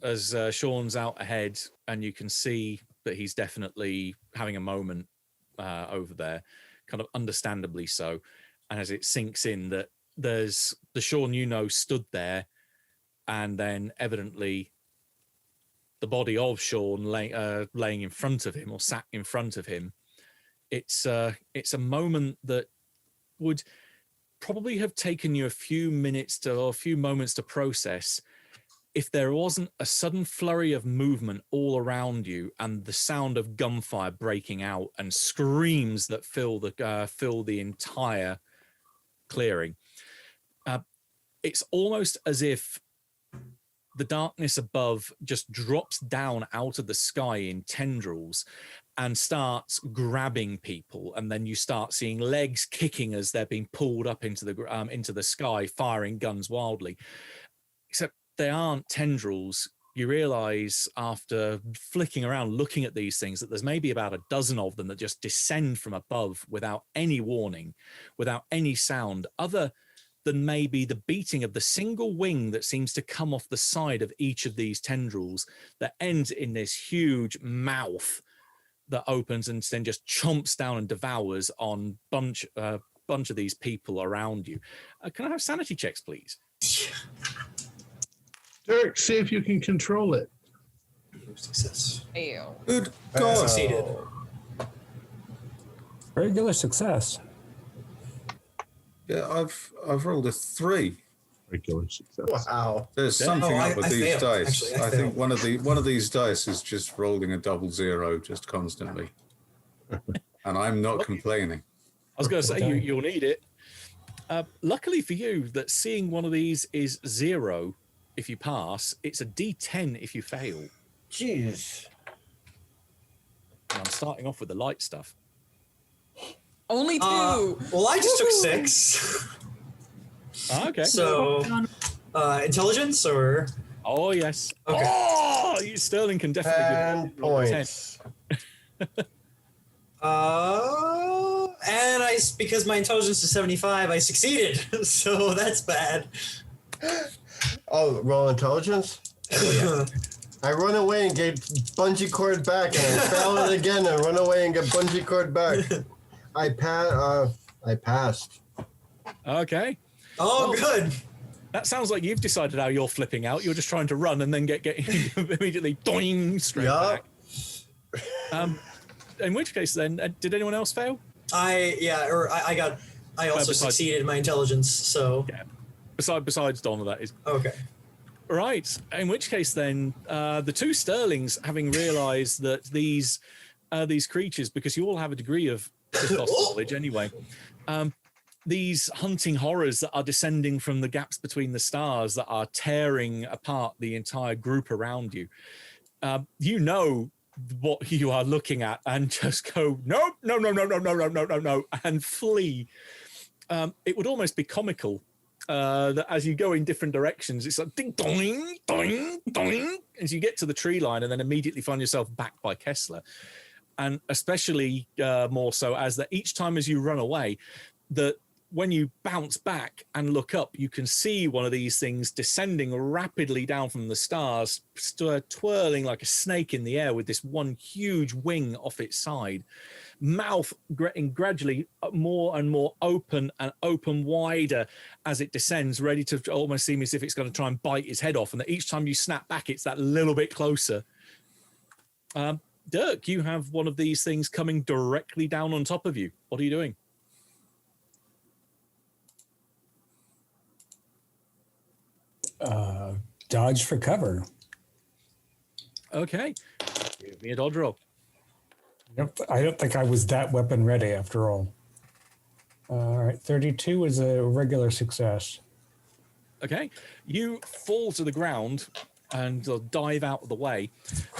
C: as Sean's out ahead, and you can see that he's definitely having a moment over there, kind of understandably so. And as it sinks in that there's the Sean you know stood there, and then evidently the body of Sean laying in front of him, or sat in front of him. It's a moment that would probably have taken you a few moments to process if there wasn't a sudden flurry of movement all around you and the sound of gunfire breaking out and screams that fill the entire clearing. It's almost as if the darkness above just drops down out of the sky in tendrils and starts grabbing people, and then you start seeing legs kicking as they're being pulled up into the sky, firing guns wildly. Except they aren't tendrils. You realize after flicking around, looking at these things, that there's maybe about a dozen of them that just descend from above without any warning, without any sound, other than maybe the beating of the single wing that seems to come off the side of each of these tendrils that ends in this huge mouth that opens and then just chomps down and devours on bunch of these people around you. Can I have sanity checks, please?
A: Dirk, see if you can control it.
D: Success.
G: Ew.
F: Good
D: I
F: God.
D: succeeded.
B: Regular success.
F: Yeah, I've rolled a 3.
A: Regular success.
E: Wow.
F: There's something
D: Oh,
F: up with
D: I
F: these
D: failed.
F: dice.
D: Actually, I
F: I think
D: failed.
F: one of these dice is just rolling a 00 just constantly, and I'm not complaining.
C: I was going to say
B: Okay.
C: you'll need it. Luckily for you, that seeing one of these is 0 if you pass. It's a D10 if you fail.
E: Jeez.
C: And I'm starting off with the light stuff.
G: Only 2.
D: Well, I just took
G: Woohoo!
D: 6.
C: Okay.
D: So, intelligence or?
C: Oh, yes.
D: Okay.
C: Oh, Sterling can definitely
E: 10
C: give roll a 10.
E: points.
D: And because my intelligence is 75, I succeeded. So that's bad.
E: Oh, roll intelligence? I run away and get bungee cord back, and I fail it again and run away and get bungee cord back. I passed.
C: Okay.
D: Oh,
C: Well,
D: good.
C: That sounds like you've decided how you're flipping out. You're just trying to run and then get immediately doing straight
E: Yup.
C: back. In which case, then, did anyone else fail?
D: I also succeeded in my intelligence, so.
C: Yeah. Besides Donna, that is.
D: Okay.
C: Right. In which case, then, the 2 Sterlings, having realised that these creatures, because you all have a degree of mythos knowledge anyway, these hunting horrors that are descending from the gaps between the stars that are tearing apart the entire group around you, you know what you are looking at and just go, nope, no, and flee. It would almost be comical that as you go in different directions, it's like ding, doing, doing, doing, as you get to the tree line and then immediately find yourself back by Kessler. And especially more so as that each time as you run away, that when you bounce back and look up, you can see one of these things descending rapidly down from the stars, twirling like a snake in the air with this one huge wing off its side, mouth getting gradually more and more open and open wider as it descends, ready to almost seem as if it's going to try and bite its head off. And that each time you snap back, it's that little bit closer. Dirk, you have one of these things coming directly down on top of you. What are you doing?
B: Dodge for cover.
C: Okay. Give me a dodge roll.
B: Yep, I don't think I was that weapon ready after all. All right, 32 is a regular success.
C: Okay. You fall to the ground and dive out of the way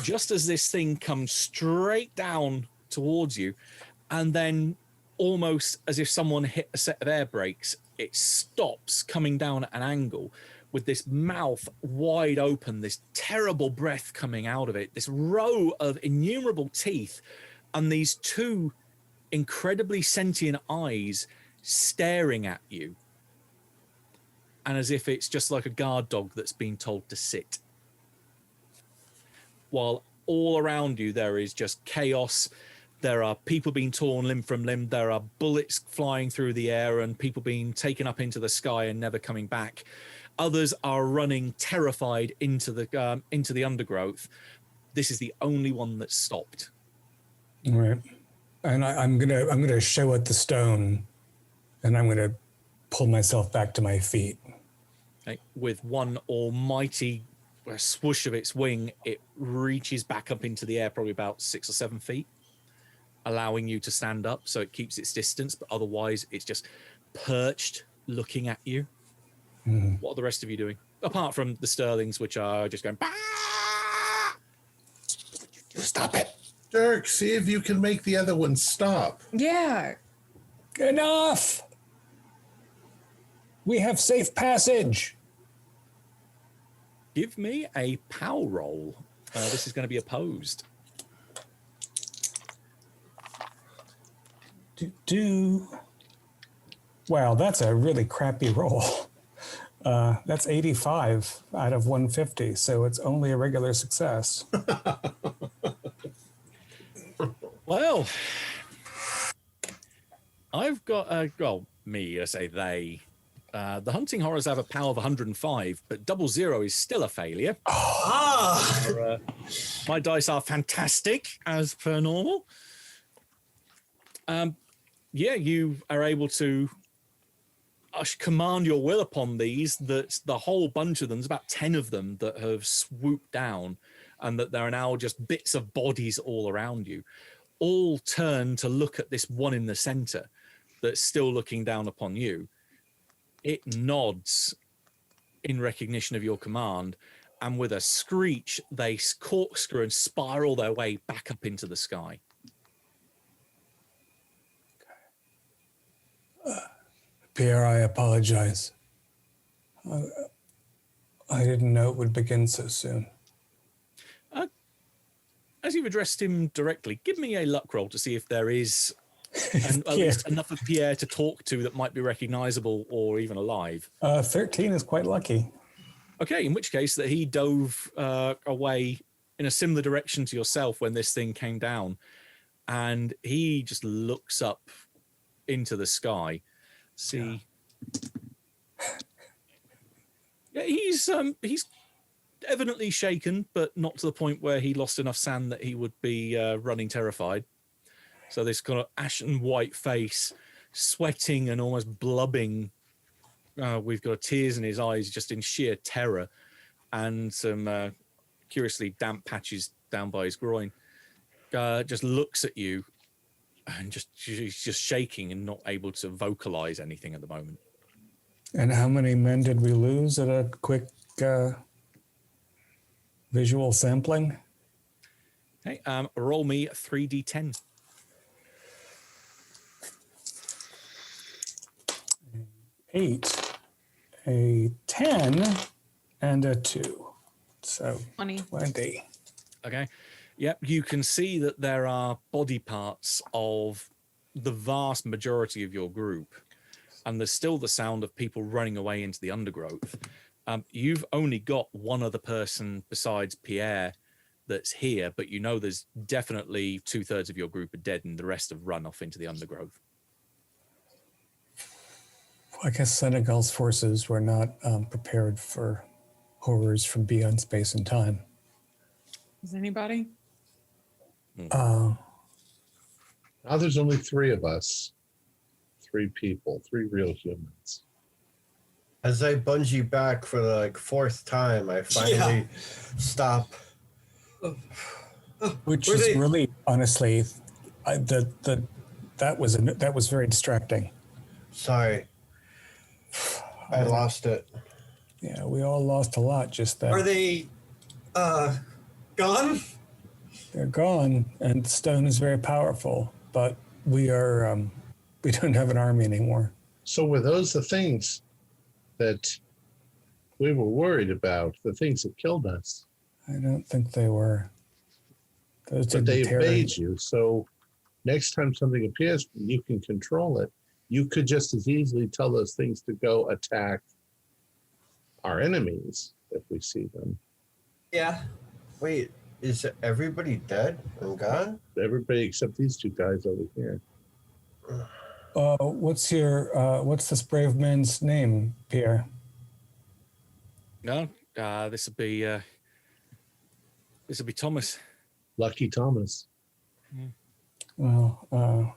C: just as this thing comes straight down towards you, and then almost as if someone hit a set of air brakes, it stops coming down at an angle with this mouth wide open, this terrible breath coming out of it, this row of innumerable teeth, and these 2 incredibly sentient eyes staring at you. And as if it's just like a guard dog that's been told to sit. While all around you, there is just chaos. There are people being torn limb from limb. There are bullets flying through the air and people being taken up into the sky and never coming back. Others are running terrified into the undergrowth. This is the only one that's stopped.
B: All right. And I'm gonna show it the stone, and I'm gonna pull myself back to my feet.
C: Okay. With one almighty swoosh of its wing, it reaches back up into the air, probably about 6 or 7 feet, allowing you to stand up, so it keeps its distance, but otherwise it's just perched looking at you. Mm-hmm. What are the rest of you doing? Apart from the Sterlings, which are just going, bah!
A: Stop it. Dirk, see if you can make the other one stop.
G: Yeah.
B: Enough! We have safe passage.
C: Give me a POW roll. This is going to be opposed.
B: Wow, that's a really crappy roll. That's 85 out of 150, so it's only a regular success.
C: Well, I've got I say they. The hunting horrors have a POW of 105, but 00 is still a failure. My dice are fantastic, as per normal. You are able to command your will upon these, that the whole bunch of them, there's about 10 of them that have swooped down, and that there are now just bits of bodies all around you, all turn to look at this one in the center that's still looking down upon you. It nods in recognition of your command, and with a screech, they corkscrew and spiral their way back up into the sky.
B: Pierre, I apologize. I didn't know it would begin so soon.
C: As you've addressed him directly, give me a luck roll to see if there is at least enough of Pierre to talk to that might be recognizable or even alive.
B: 13 is quite lucky.
C: Okay, in which case that he dove away in a similar direction to yourself when this thing came down, and he just looks up into the sky. See, yeah, he's evidently shaken, but not to the point where he lost enough sand that he would be running terrified. So this kind of ashen white face, sweating and almost blubbing. We've got tears in his eyes just in sheer terror, and some curiously damp patches down by his groin. Just looks at you and he's just shaking and not able to vocalize anything at the moment.
B: And how many men did we lose at a quick visual sampling?
C: Okay, roll me 3d10.
B: 8, a 10, and a 2. So 20.
C: Okay. Yep, you can see that there are body parts of the vast majority of your group, and there's still the sound of people running away into the undergrowth. You've only got one other person besides Pierre that's here, but you know there's definitely 2/3 of your group are dead and the rest have run off into the undergrowth.
B: I guess Senegal's forces were not prepared for horrors from beyond space and time.
G: Is anybody?
A: Now there's only 3 of us. 3 people, 3 real humans.
E: As I bungee back for the 4th time, I finally stop.
B: Which is really, honestly, that was very distracting.
E: Sorry. I lost it.
B: Yeah, we all lost a lot just then.
D: Are they gone?
B: They're gone, and stone is very powerful, but we don't have an army anymore.
A: So were those the things that we were worried about, the things that killed us?
B: I don't think they were.
A: But they evade you, so next time something appears, you can control it. You could just as easily tell those things to go attack our enemies if we see them.
D: Yeah.
E: Wait, is everybody dead and gone?
A: Everybody except these 2 guys over here.
B: What's this brave man's name, Pierre?
C: No, this will be Thomas.
A: Lucky Thomas.
B: Well,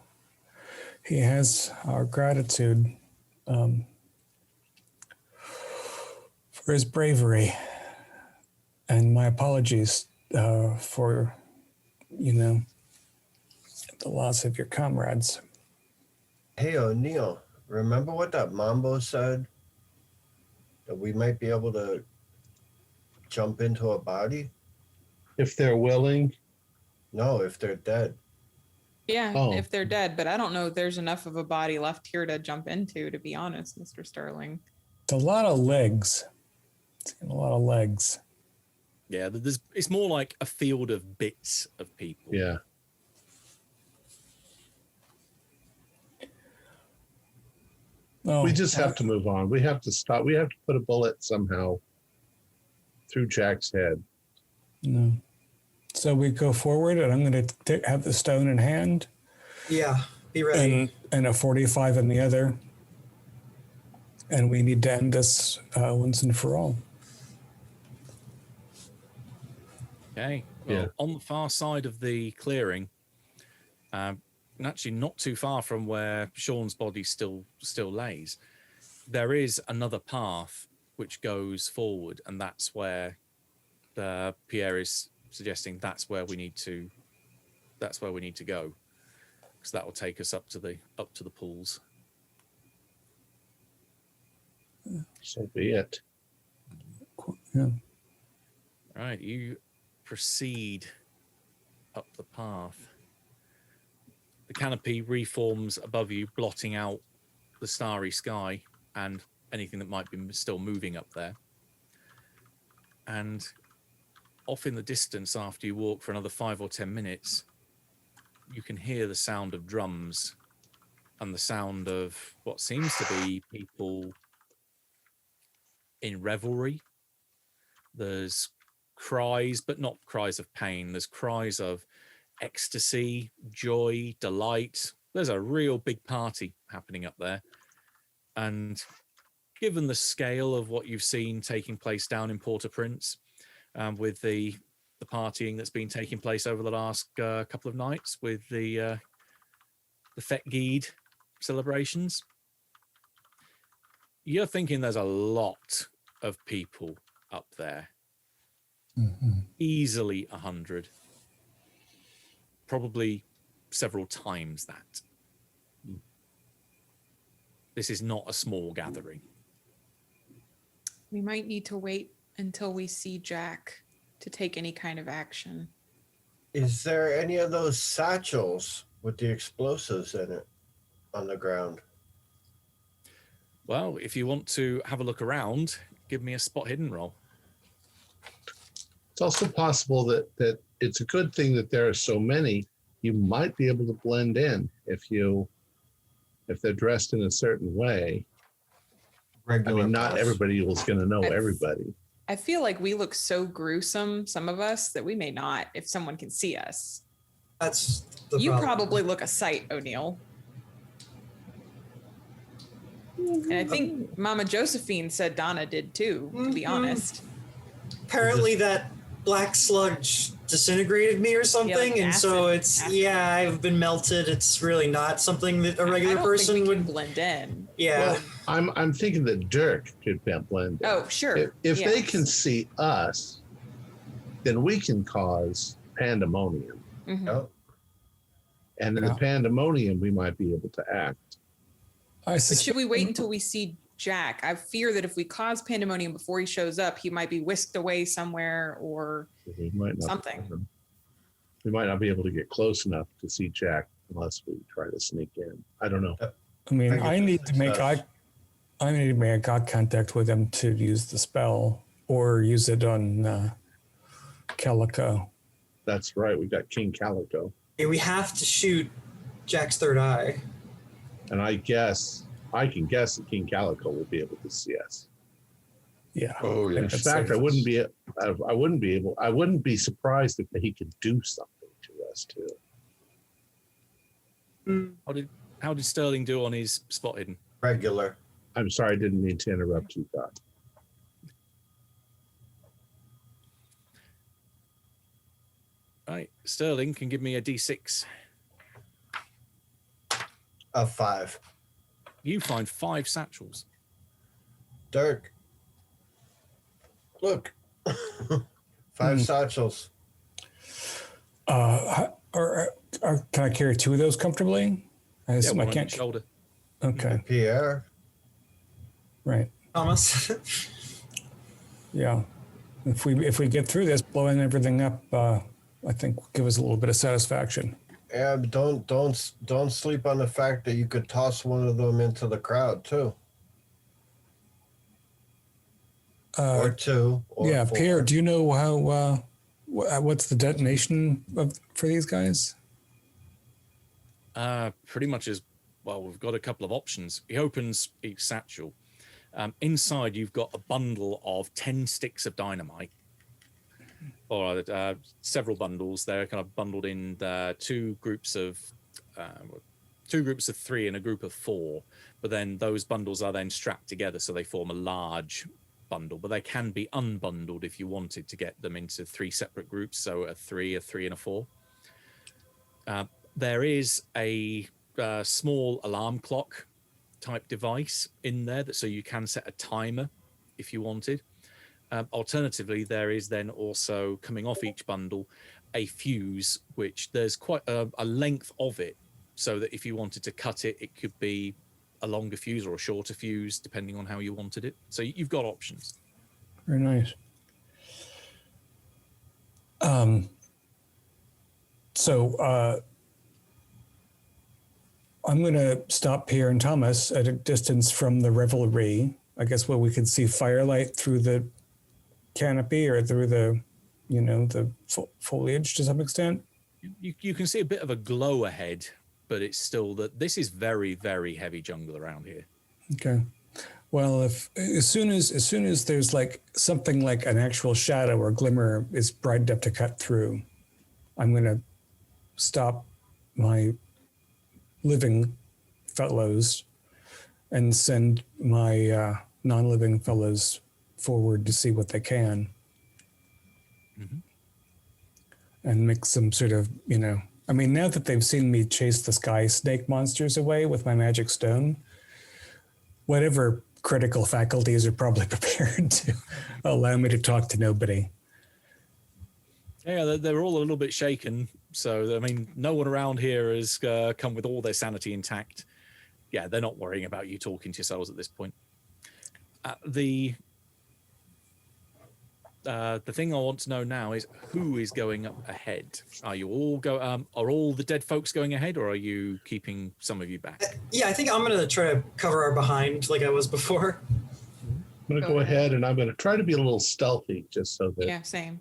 B: he has our gratitude for his bravery, and my apologies for, the loss of your comrades.
E: Hey, O'Neill, remember what that Mambo said? That we might be able to jump into a body?
A: If they're willing.
E: No, if they're dead.
G: Yeah, if they're dead, but I don't know if there's enough of a body left here to jump into, to be honest, Mr. Sterling.
B: It's a lot of legs. A lot of legs.
C: Yeah, it's more like a field of bits of people.
A: Yeah.
B: Oh,
A: we just have to move on. We have to stop. We have to put a bullet somehow through Jack's head.
B: No. So we go forward, and I'm going to have the stone in hand.
D: Yeah, be ready.
B: And a 45 in the other. And we need to end this once and for all.
C: Okay. Well, on the far side of the clearing, and actually not too far from where Sean's body still lays, there is another path which goes forward, and that's where Pierre is suggesting that's where we need to go, because that will take us up to the pools.
A: So be it.
B: Yeah.
C: All right, you proceed up the path. The canopy reforms above you, blotting out the starry sky and anything that might be still moving up there. And off in the distance, after you walk for another 5 or 10 minutes, you can hear the sound of drums and the sound of what seems to be people in revelry. There's cries, but not cries of pain. There's cries of ecstasy, joy, delight. There's a real big party happening up there. And given the scale of what you've seen taking place down in Port-au-Prince, with the partying that's been taking place over the last couple of nights with the Fête Guide celebrations, you're thinking there's a lot of people up there. Easily 100. Probably several times that. This is not a small gathering.
G: We might need to wait until we see Jack to take any kind of action.
E: Is there any of those satchels with the explosives in it on the ground?
C: Well, if you want to have a look around, give me a spot hidden roll.
A: It's also possible that it's a good thing that there are so many. You might be able to blend in if they're dressed in a certain way.
E: Regular
A: not
E: pass.
A: everybody is going to know everybody.
G: I feel like we look so gruesome, some of us, that we may not if someone can see us.
D: That's the
G: You
D: problem.
G: probably look a sight, O'Neill. And I think Mama Josephine said Donna did too, to be honest.
D: Apparently that black sludge disintegrated me or something,
G: like
D: and so
G: acid.
D: it's
G: Acid.
D: I've been melted. It's really not something that a regular
G: I don't
D: person
G: think we
D: would
G: can blend in.
D: Yeah.
A: Well, I'm thinking that Dirk could blend in.
G: Oh, sure.
A: If they
G: Yes.
A: can see us, then we can cause pandemonium.
G: Mhm.
E: Yep.
A: And in the pandemonium, we might be able to act.
G: But should we wait until we see Jack? I fear that if we cause pandemonium before he shows up, he might be whisked away somewhere or
A: We might not,
G: something.
A: We might not be able to get close enough to see Jack unless we try to sneak in. I don't know.
B: I mean,
E: I
B: I
E: get
B: need to make eye contact with him to use the spell or use it on Calico.
A: That's right. We got King Calico.
D: Yeah, we have to shoot Jack's third eye.
A: And I can guess that King Calico will be able to see us.
B: Yeah.
F: Oh, yeah.
A: In fact, I wouldn't be surprised if he could do something to us too.
C: How did Sterling do on his spot hidden?
E: Regular.
A: I'm sorry, I didn't mean to interrupt you, God.
C: Right, Sterling can give me a D6.
E: A 5.
C: You find 5 satchels.
E: Dirk. Look. 5 satchels.
B: Can I carry 2 of those comfortably? I assume
C: one
B: I
C: on your
B: can't.
C: shoulder.
B: Okay.
E: Pierre.
B: Right.
D: Almost.
B: Yeah. If we get through this, blowing everything up, I think will give us a little bit of satisfaction.
E: Yeah, but don't sleep on the fact that you could toss one of them into the crowd too. Or 2. Or
B: yeah,
E: 4.
B: Pierre, do you know how? What's the detonation for these guys?
C: Pretty much as well. We've got a couple of options. He opens each satchel. Inside, you've got a bundle of 10 sticks of dynamite, or several bundles. They're kind of bundled in 2 groups of 3 and a group of 4. But then those bundles are then strapped together, so they form a large bundle. But they can be unbundled if you wanted to get them into 3 separate groups, so a 3, and a 4. There is a small alarm clock type device in there, so you can set a timer if you wanted. Alternatively, there is then also coming off each bundle a fuse, which there's quite a length of it, so that if you wanted to cut it, it could be a longer fuse or a shorter fuse, depending on how you wanted it. So you've got options.
B: Very nice. So I'm going to stop Pierre and Thomas at a distance from the revelry, I guess, where we can see firelight through the canopy or through the, the foliage to some extent.
C: You can see a bit of a glow ahead, but it's still that this is very, very heavy jungle around here.
B: Okay. Well, as soon as there's like something like an actual shadow or glimmer is bright enough to cut through, I'm going to stop my living fellows and send my non-living fellows forward to see what they can. Mm-hmm. And make some sort of, I mean, now that they've seen me chase the sky snake monsters away with my magic stone, whatever critical faculties are probably prepared to allow me to talk to nobody.
C: Yeah, they're all a little bit shaken. So, I mean, no one around here has come with all their sanity intact. Yeah, they're not worrying about you talking to yourselves at this point. The thing I want to know now is who is going up ahead. Are you all are all the dead folks going ahead, or are you keeping some of you back?
D: Yeah, I think I'm going to try to cover our behind like I was before.
A: I'm going to go ahead and I'm going to try to be a little stealthy just so that...
G: Yeah, same.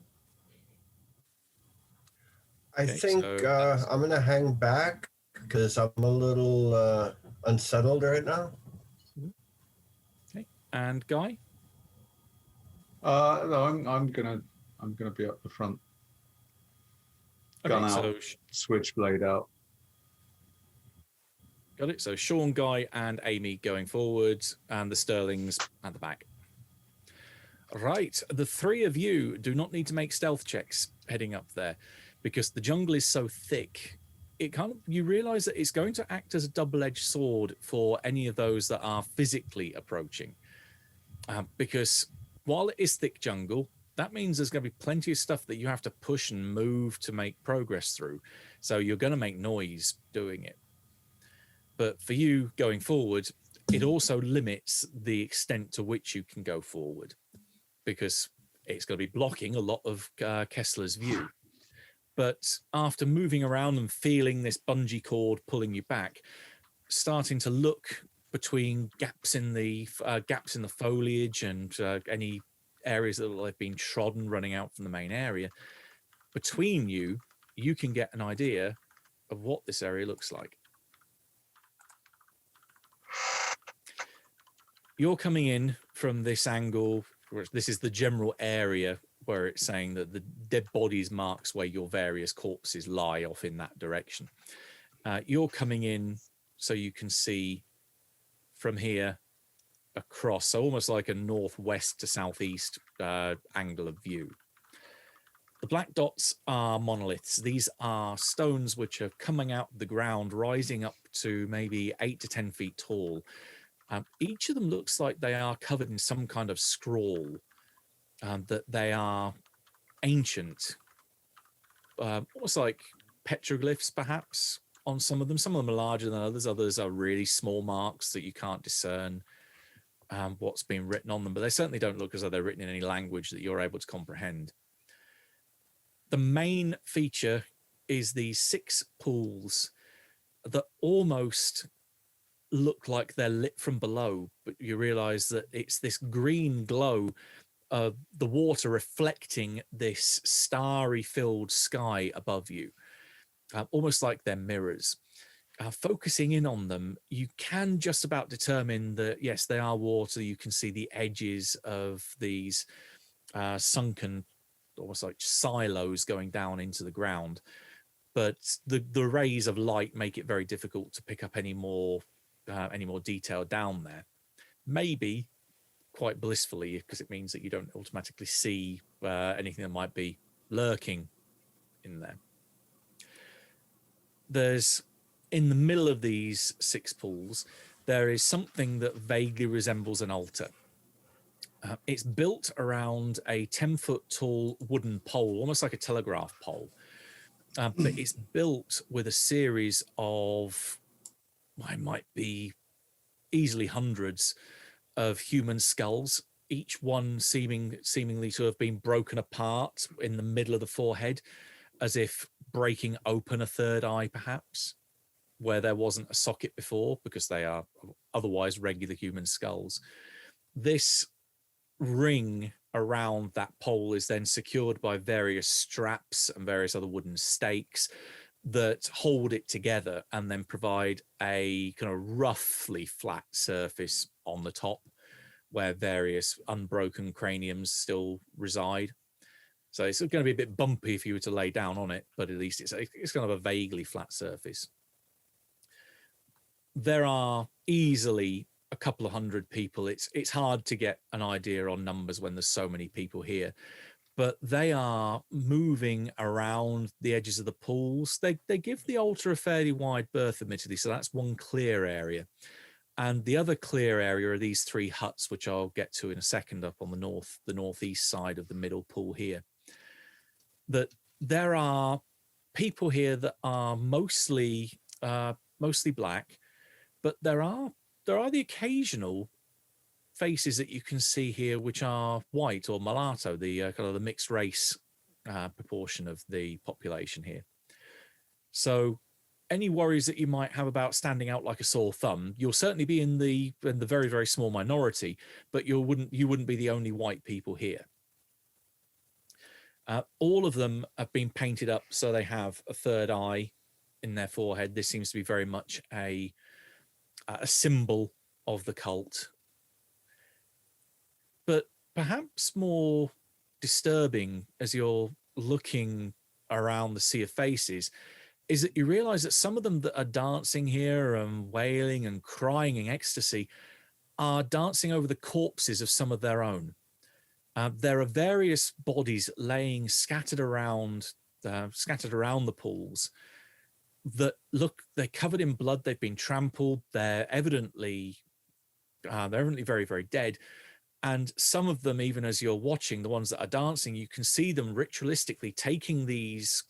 E: I think I'm going to hang back because I'm a little unsettled right now.
C: Okay. And Guy?
F: No, I'm gonna be up the front. Gun out, switchblade out.
C: Got it. So Sean, Guy, and Amy going forward, and the Sterlings at the back. Right. The three of you do not need to make stealth checks heading up there, because the jungle is so thick. You realize that it's going to act as a double-edged sword for any of those that are physically approaching, because while it is thick jungle, that means there's going to be plenty of stuff that you have to push and move to make progress through. So you're going to make noise doing it. But for you going forward, it also limits the extent to which you can go forward, because it's going to be blocking a lot of Kessler's view. But after moving around and feeling this bungee cord pulling you back, starting to look between gaps in the foliage and any areas that have been trodden running out from the main area, between you can get an idea of what this area looks like. You're coming in from this angle. This is the general area where it's saying that the dead bodies marks where your various corpses lie off in that direction. You're coming in so you can see from here across, so almost like a northwest to southeast angle of view. The black dots are monoliths. These are stones which are coming out of the ground, rising up to maybe 8 to 10 feet tall. Each of them looks like they are covered in some kind of scroll, that they are ancient, almost like petroglyphs perhaps on some of them. Some of them are larger than others. Others are really small marks that you can't discern what's been written on them, but they certainly don't look as though they're written in any language that you're able to comprehend. The main feature is these 6 pools that almost look like they're lit from below, but you realize that it's this green glow of the water reflecting this starry filled sky above you, almost like they're mirrors. Focusing in on them, you can just about determine that, yes, they are water. You can see the edges of these sunken, almost like silos going down into the ground. But the rays of light make it very difficult to pick up any more detail down there. Maybe quite blissfully, because it means that you don't automatically see anything that might be lurking in there. There's, in the middle of these 6 pools, there is something that vaguely resembles an altar. It's built around a 10-foot tall wooden pole, almost like a telegraph pole. But it's built with a series of, I might be easily hundreds of human skulls each one seemingly to have been broken apart in the middle of the forehead, as if breaking open a third eye, perhaps, where there wasn't a socket before, because they are otherwise regular human skulls. This ring around that pole is then secured by various straps and various other wooden stakes that hold it together and then provide a kind of roughly flat surface on the top where various unbroken craniums still reside. So it's going to be a bit bumpy if you were to lay down on it, but at least it's kind of a vaguely flat surface. There are easily a couple of hundred people. It's hard to get an idea on numbers when there's so many people here, but they are moving around the edges of the pools. They give the altar a fairly wide berth, admittedly, so that's one clear area. And the other clear area are these three huts, which I'll get to in a second, up on the northeast side of the middle pool here. That there are people here that are mostly black, but there are the occasional faces that you can see here which are white or mulatto, the kind of the mixed race proportion of the population here. So any worries that you might have about standing out like a sore thumb, you'll certainly be in the very, very small minority, but you wouldn't be the only white people here. All of them have been painted up so they have a third eye in their forehead. This seems to be very much a symbol of the cult. But perhaps more disturbing as you're looking around the sea of faces is that you realize that some of them that are dancing here and wailing and crying in ecstasy are dancing over the corpses of some of their own. There are various bodies laying scattered around the pools that look, they're covered in blood, they've been trampled, they're evidently very, very dead. And some of them, even as you're watching, the ones that are dancing, you can see them ritualistically taking these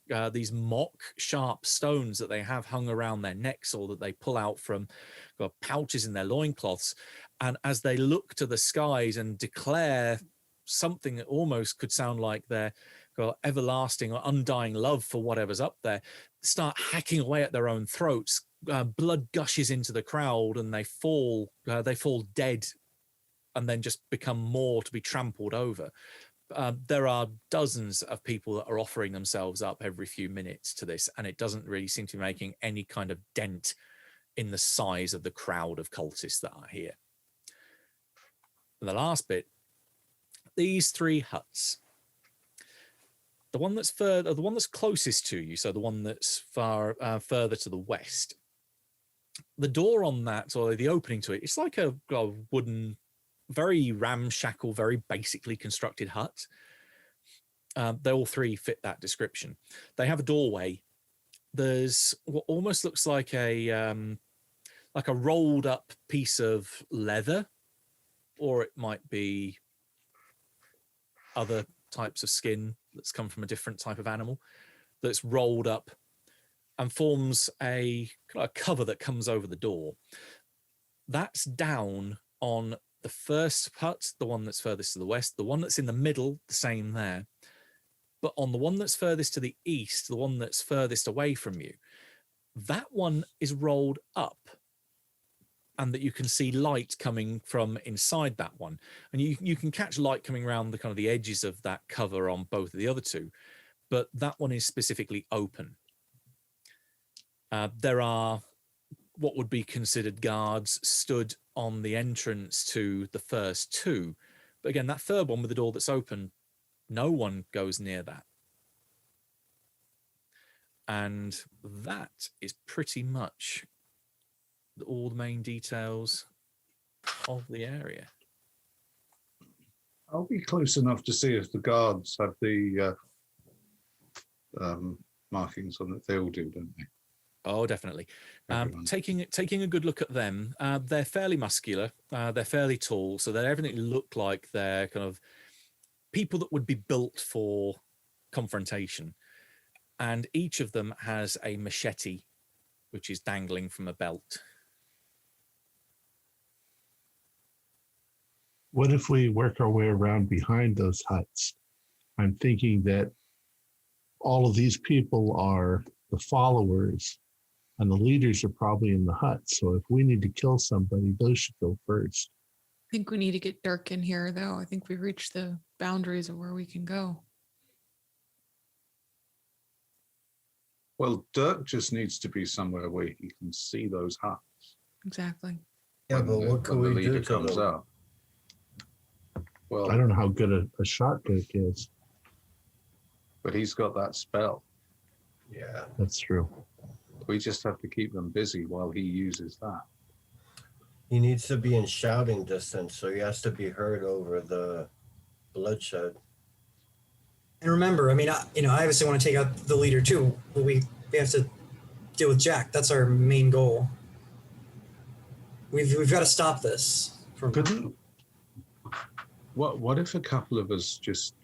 C: mock sharp stones that they have hung around their necks or that they pull out from pouches in their loincloths. And as they look to the skies and declare something that almost could sound like their everlasting or undying love for whatever's up there, start hacking away at their own throats. Blood gushes into the crowd and they fall dead, and then just become more to be trampled over. There are dozens of people that are offering themselves up every few minutes to this, and it doesn't really seem to be making any kind of dent in the size of the crowd of cultists that are here. And the last bit, these three huts. The one that's closest to you, so the one that's further to the west, the door on that, or the opening to it, it's like a wooden, very ramshackle, very basically constructed hut. They all three fit that description. They have a doorway. There's what almost looks like a rolled up piece of leather, or it might be other types of skin that's come from a different type of animal, that's rolled up and forms a cover that comes over the door. That's down on the first hut, the one that's furthest to the west. The one that's in the middle, the same there. But on the one that's furthest to the east, the one that's furthest away from you, that one is rolled up, and that you can see light coming from inside that one. And you can catch light coming around the kind of the edges of that cover on both of the other two, but that one is specifically open. There are what would be considered guards stood on the entrance to the first two. But again, that third one with the door that's open, no one goes near that. And that is pretty much all the main details of the area.
F: I'll be close enough to see if the guards have the markings on it. They all do, don't they?
C: Oh, definitely. Taking a good look at them, they're fairly muscular. They're fairly tall, so they evidently look like they're kind of people that would be built for confrontation. And each of them has a machete, which is dangling from a belt.
A: What if we work our way around behind those huts? I'm thinking that all of these people are the followers and the leaders are probably in the hut. So if we need to kill somebody, those should go first.
G: I think we need to get Dirk in here, though. I think we've reached the boundaries of where we can go.
F: Well, Dirk just needs to be somewhere where he can see those huts.
G: Exactly.
E: Yeah, but what can
F: when the
E: we do
F: leader
E: to
F: comes
E: them?
F: out. Well,
A: I don't know how good a shot Dirk is.
F: but he's got that spell.
E: Yeah.
A: That's true.
F: We just have to keep them busy while he uses that.
E: He needs to be in shouting distance, so he has to be heard over the bloodshed.
D: And remember, I mean, I obviously want to take out the leader too, but we have to deal with Jack. That's our main goal. We've got to stop this.
F: Couldn't. What if a couple of us just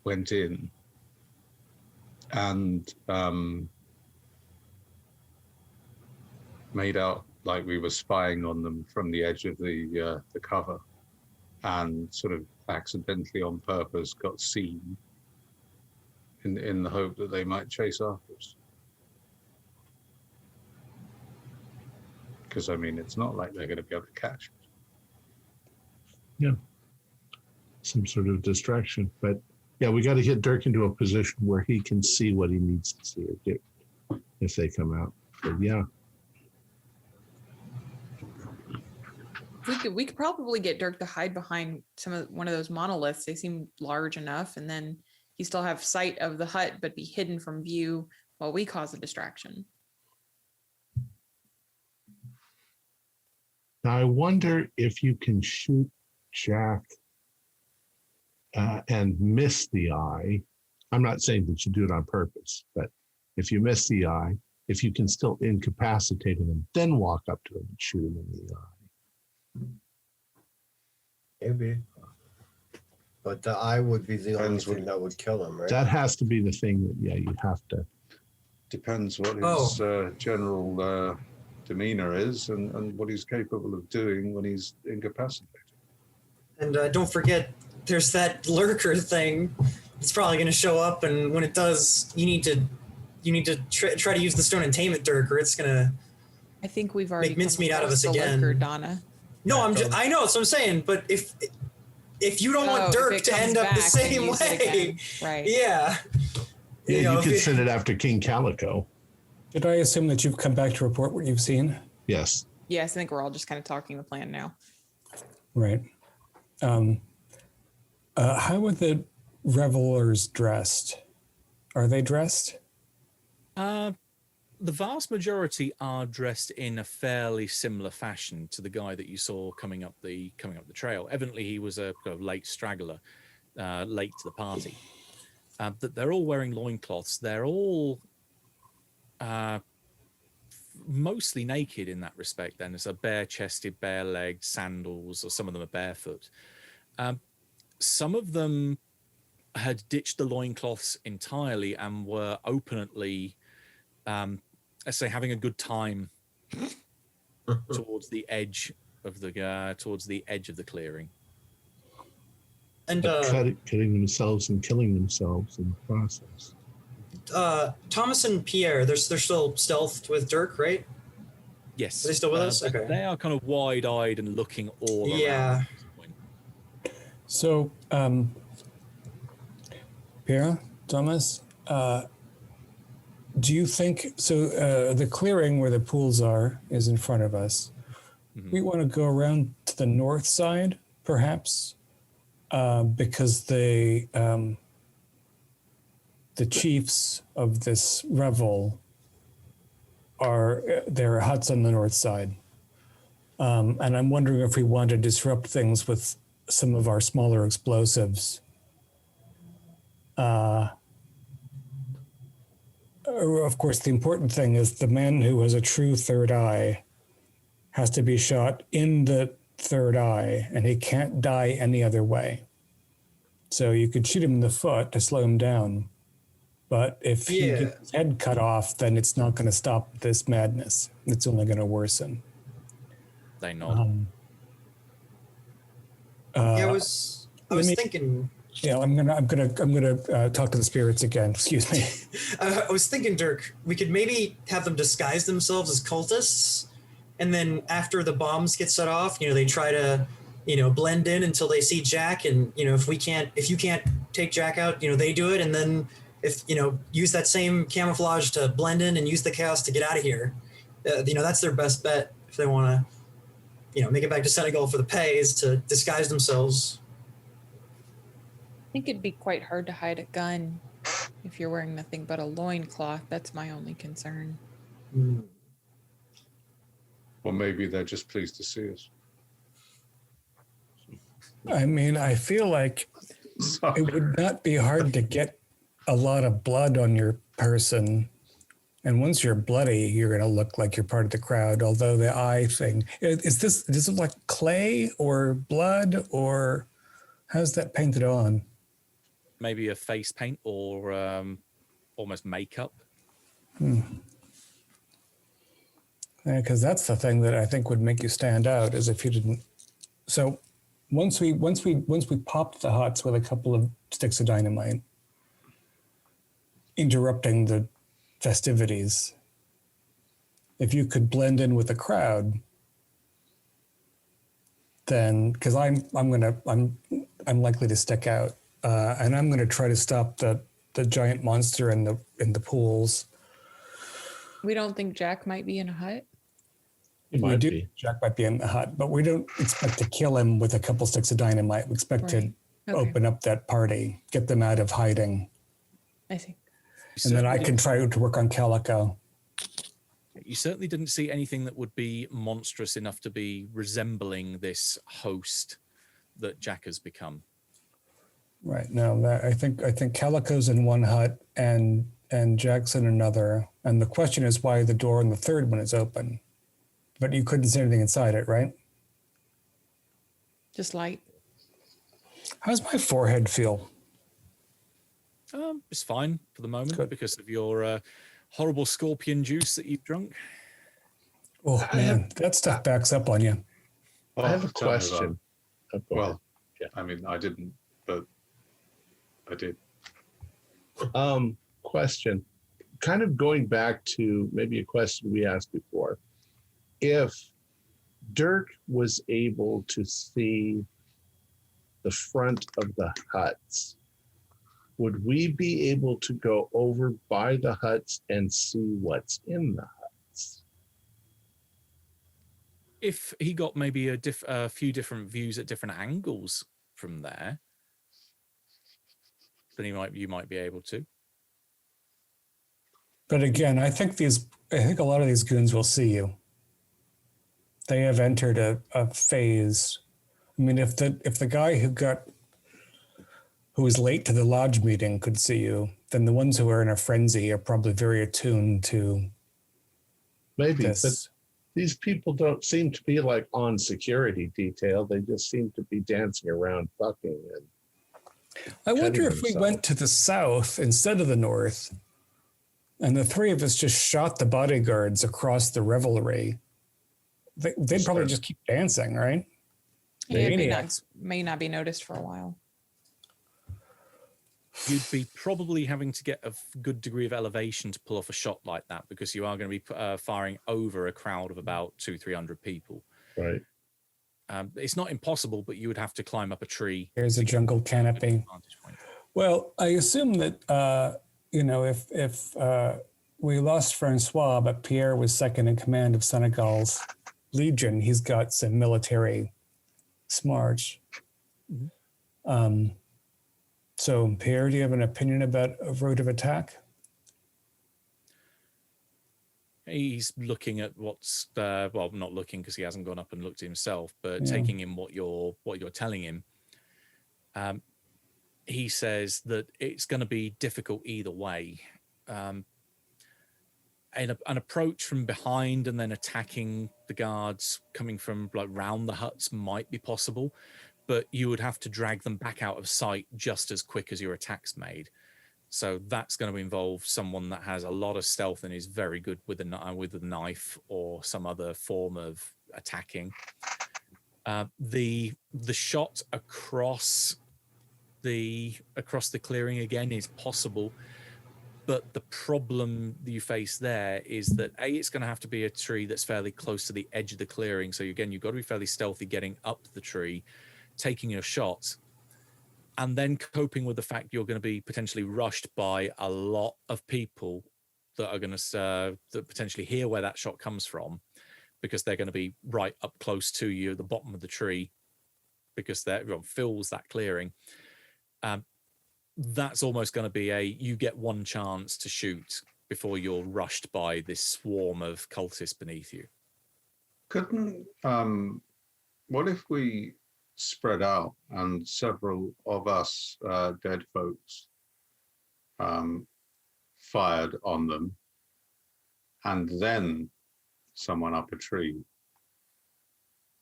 F: went in and made out like we were spying on them from the edge of the cover, and sort of accidentally on purpose got seen in the hope that they might chase after us? Because I mean, it's not like they're going to be able to catch us.
A: Yeah. Some sort of distraction. But yeah, we got to get Dirk into a position where he can see what he needs to see or get if they come out. But yeah.
G: We could probably get Dirk to hide behind one of those monoliths. They seem large enough, and then he still have sight of the hut, but be hidden from view while we cause a distraction.
A: Now I wonder if you can shoot Jack and miss the eye. I'm not saying that you do it on purpose, but if you miss the eye, if you can still incapacitate him and then walk up to him and shoot him in the eye.
E: Maybe. But the eye would be the only thing that would kill him, right?
A: That has to be the thing that, yeah, you have to.
F: Depends what his general demeanor is and what he's capable of doing when he's incapacitated.
D: And don't forget, there's that lurker thing. It's probably going to show up, and when it does, you need to try to use the stone and tame it, Dirk, or it's going to.
G: I think we've already
D: make mincemeat out of us
G: the
D: again.
G: lurker, Donna.
D: No, I know, that's what I'm saying. But if you don't want Dirk to end up the same way,
G: right?
D: Yeah.
A: Yeah, you could send it after King Calico.
B: Did I assume that you've come back to report what you've seen?
A: Yes.
G: Yes, I think we're all just kind of talking the plan now.
B: Right. How are the revelers dressed? Are they dressed?
C: The vast majority are dressed in a fairly similar fashion to the guy that you saw coming up the trail. Evidently, he was a kind of late straggler, late to the party. That they're all wearing loincloths. They're all mostly naked in that respect. Then it's a bare-chested, bare-legged sandals, or some of them are barefoot. Some of them had ditched the loincloths entirely and were openly, let's say, having a good time towards the edge of the clearing,
D: and
A: cutting themselves and killing themselves in the process.
D: Thomas and Pierre, they're still stealthed with Dirk, right?
C: Yes.
D: Are they still with us? Okay.
C: They are kind of wide-eyed and looking all around.
D: Yeah.
B: So, Pierre, Thomas, do you think, the clearing where the pools are is in front of us. Mm-hmm. We want to go around to the north side, perhaps, because the chiefs of this revel there are huts on the north side. And I'm wondering if we want to disrupt things with some of our smaller explosives. Of course, the important thing is the man who has a true third eye has to be shot in the third eye, and he can't die any other way. So you could shoot him in the foot to slow him down. But if he gets his head cut off, then it's not going to stop this madness. It's only going to worsen.
C: They know.
D: I was thinking.
B: Yeah, I'm gonna talk to the spirits again. Excuse me.
D: I was thinking, Dirk, we could maybe have them disguise themselves as cultists, and then after the bombs get set off, they try to, blend in until they see Jack, and if you can't take Jack out, they do it, and then if use that same camouflage to blend in and use the chaos to get out of here. That's their best bet if they want to, make it back to Senegal for the pay is to disguise themselves.
G: I think it'd be quite hard to hide a gun if you're wearing nothing but a loincloth. That's my only concern.
F: Or maybe they're just pleased to see us.
B: I mean, I feel like it would not be hard to get a lot of blood on your person. And once you're bloody, you're going to look like you're part of the crowd. Although the eye thing, is it like clay or blood, or how's that painted on?
C: Maybe a face paint or almost makeup.
B: Because that's the thing that I think would make you stand out, is if you didn't. So once we popped the huts with a couple of sticks of dynamite, interrupting the festivities, if you could blend in with the crowd, then because I'm likely to stick out, and I'm going to try to stop the giant monster in the pools.
G: We don't think Jack might be in a hut.
A: Might be.
B: Jack might be in the hut, but we don't expect to kill him with a couple sticks of dynamite. We expect to open up that party, get them out of hiding.
G: I see.
B: And then I can try to work on Calico.
C: You certainly didn't see anything that would be monstrous enough to be resembling this host that Jack has become.
B: Right. No, I think Calico's in one hut and Jack's in another. And the question is why the door in the third one is open. But you couldn't see anything inside it, right?
G: Just light.
B: How's my forehead feel?
C: It's fine for the moment.
B: Good.
C: Because of your horrible scorpion juice that you've drunk.
B: Oh, man, that stuff backs up on you.
A: I have a
F: tell me
A: question.
F: that.
A: Oh, go
F: Well,
A: ahead.
F: I mean, I didn't, but I did.
A: Question. Kind of going back to maybe a question we asked before. If Dirk was able to see the front of the huts, would we be able to go over by the huts and see what's in the huts?
C: If he got maybe a few different views at different angles from there, then you might be able to.
B: But again, I think a lot of these goons will see you. They have entered a phase. I mean, if the guy who was late to the lodge meeting could see you, then the ones who are in a frenzy are probably very attuned to
A: Maybe,
B: this.
A: but these people don't seem to be like on security detail. They just seem to be dancing around fucking. And
B: I wonder if we
A: themselves.
B: went to the south instead of the north, and the three of us just shot the bodyguards across the revelry. They'd probably just keep dancing, right?
G: Yeah, it
B: Maniacs.
G: may not be noticed for a while.
C: You'd be probably having to get a good degree of elevation to pull off a shot like that, because you are going to be firing over a crowd of about 200-300 people.
A: right.
C: It's not impossible, but you would have to climb up a tree.
B: There's a jungle canopy.
C: Vantage point.
B: Well, I assume that if we lost Francois, but Pierre was second in command of Senegal's Legion, he's got some military smarts.
C: Mm-hmm.
B: So, Pierre, do you have an opinion about a route of attack?
C: He's looking at what's well, not looking because he hasn't gone up and looked himself, but
B: Yeah.
C: taking in what you're telling him. He says that it's going to be difficult either way. An approach from behind and then attacking the guards coming from like round the huts might be possible, but you would have to drag them back out of sight just as quick as your attack's made. So that's going to involve someone that has a lot of stealth and is very good with a knife or some other form of attacking. The shot across the clearing again is possible, but the problem you face there is that it's going to have to be a tree that's fairly close to the edge of the clearing. So again, you've got to be fairly stealthy getting up the tree, taking your shot, and then coping with the fact you're going to be potentially rushed by a lot of people that are going to that potentially hear where that shot comes from, because they're going to be right up close to you at the bottom of the tree, because everyone fills that clearing. That's almost going to be you get one chance to shoot before you're rushed by this swarm of cultists beneath you.
F: Couldn't, what if we spread out and several of us dead folks fired on them, and then someone up a tree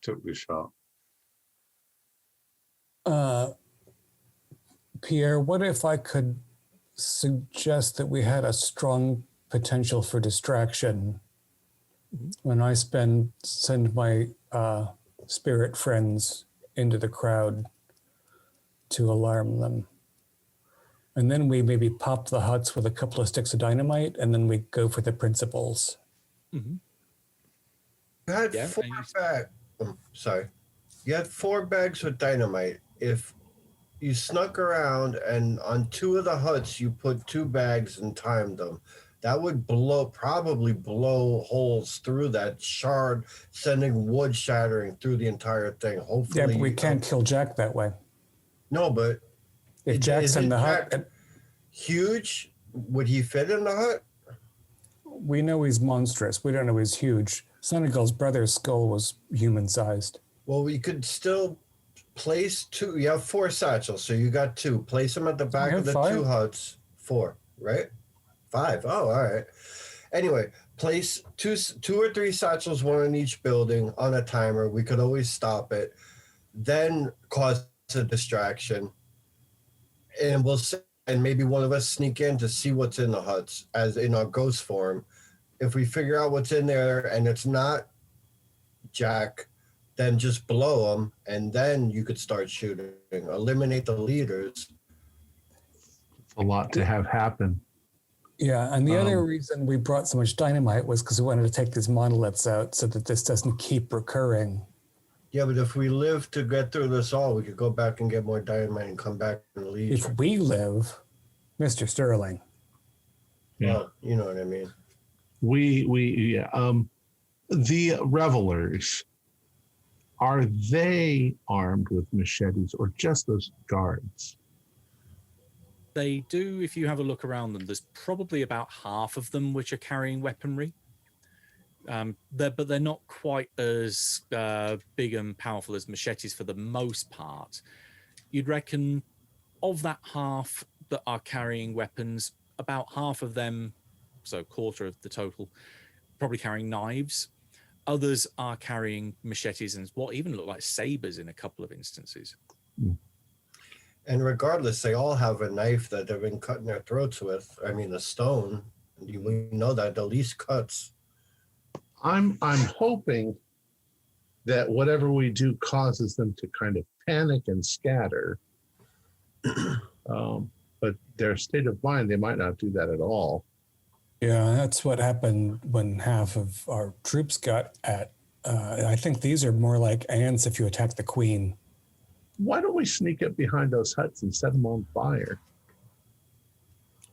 F: took the shot?
B: Pierre, what if I could suggest that we had a strong potential for distraction when I send my spirit friends into the crowd to alarm them? And then we maybe pop the huts with a couple of sticks of dynamite, and then we go for the principals.
E: You had You had 4 bags with dynamite. If you snuck around and on 2 of the huts you put 2 bags and timed them, that would probably blow holes through that shard, sending wood shattering through the entire thing. Hopefully,
B: yeah, but we can't kill Jack that way.
E: No, but
B: if Jack's in the hut,
E: huge, would he fit in the hut?
B: We know he's monstrous. We don't know he's huge. Senegal's brother's skull was human-sized.
E: Well, we could still place 2. You have 4 satchels, so you got 2. Place them at the back of the 5. 2 huts. 4, right? 5. Oh, all right. Anyway, place 2 or 3 satchels, 1 in each building on a timer. We could always stop it. Then cause a distraction. And maybe one of us sneak in to see what's in the huts as in our ghost form. If we figure out what's in there and it's not Jack, then just blow them, and then you could start shooting. Eliminate the leaders.
A: A lot to have happen.
B: Yeah, and the other reason we brought so much dynamite was because we wanted to take these monoliths out so that this doesn't keep recurring.
E: Yeah, but if we live to get through this all, we could go back and get more dynamite and come back and lead.
B: If we live, Mr. Sterling.
A: Yeah.
E: Well, you know what I mean.
A: The revelers, are they armed with machetes or just those guards?
C: They do, if you have a look around them, there's probably about half of them which are carrying weaponry. But they're not quite as big and powerful as machetes for the most part. You'd reckon of that half that are carrying weapons, about half of them, so a quarter of the total, probably carrying knives. Others are carrying machetes and what even look like sabers in a couple of instances.
E: And regardless, they all have a knife that they've been cutting their throats with. I mean, a stone. We know that the least cuts.
A: I'm hoping that whatever we do causes them to kind of panic and scatter. But their state of mind, they might not do that at all.
B: Yeah, that's what happened when half of our troops got at. I think these are more like ants if you attack the queen.
A: Why don't we sneak up behind those huts and set them on fire?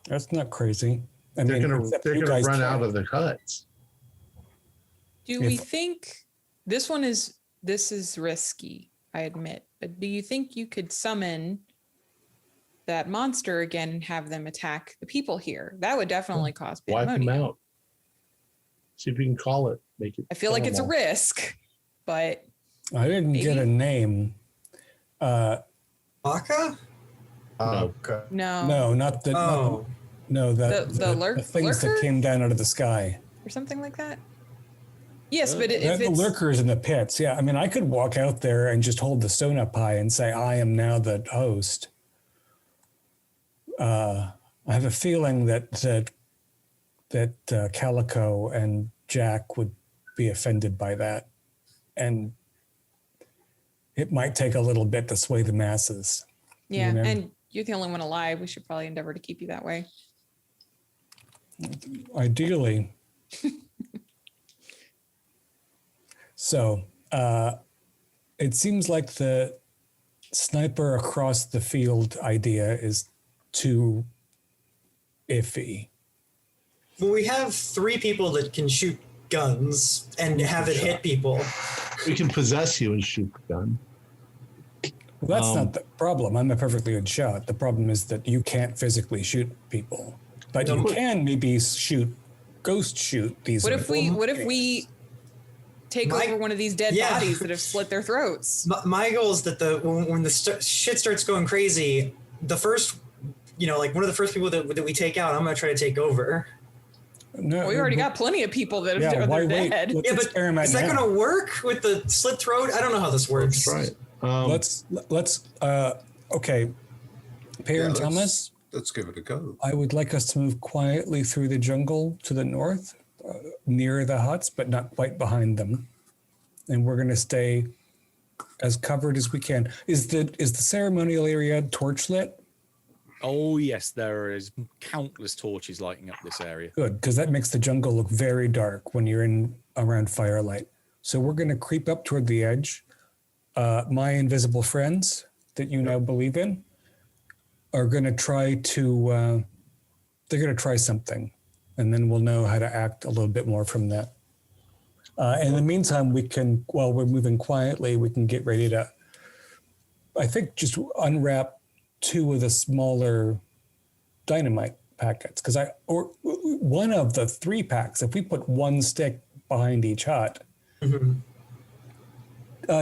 B: That's not crazy.
A: They're going to run out of the huts.
G: Do we think this is risky, I admit, but do you think you could summon that monster again and have them attack the people here? That would definitely cause pandemonium.
A: Wipe them out. See if you can call it. Make it.
G: I feel like it's a risk, but
B: I didn't get a name.
E: Aka?
A: No.
B: No, not the.
G: Oh.
B: No, the things
G: lurker?
B: that came down out of the sky.
G: Or something like that? Yes, but if
B: the
G: it's...
B: lurkers in the pits, yeah. I mean, I could walk out there and just hold the stone up high and say, I am now the host. I have a feeling that Calico and Jack would be offended by that. And it might take a little bit to sway the masses.
G: Yeah,
B: You know?
G: and you're the only one alive. We should probably endeavor to keep you that way.
B: Ideally. So it seems like the sniper across the field idea is too iffy.
D: Well, we have 3 people that can shoot guns and have it hit people.
A: We can possess you and shoot the gun.
B: Well, that's not the problem. I'm a perfectly good shot. The problem is that you can't physically shoot people, but you can maybe ghost shoot these.
G: What if we take over one of these dead bodies that have slit their throats?
D: My goal is that when the shit starts going crazy, the first, like one of the first people that we take out, I'm going to try to take over.
B: No,
G: we already got plenty of people that are
B: why
G: dead.
B: wait?
D: Yeah, but is that going to work with the slit throat? I don't know how this works.
A: That's right.
B: Let's okay. Pear and Thomas,
F: let's give it a go.
B: I would like us to move quietly through the jungle to the north, near the huts, but not quite behind them. And we're going to stay as covered as we can. Is the ceremonial area torchlit?
C: Oh yes, there is countless torches lighting up this area.
B: Good, because that makes the jungle look very dark when you're in around firelight. So we're going to creep up toward the edge. My invisible friends that you now believe in are going to try to. They're going to try something, and then we'll know how to act a little bit more from that. In the meantime, we can, while we're moving quietly, we can get ready to, I think, just unwrap 2 of the smaller dynamite packets. Because or one of the 3 packs, if we put 1 stick behind each hut,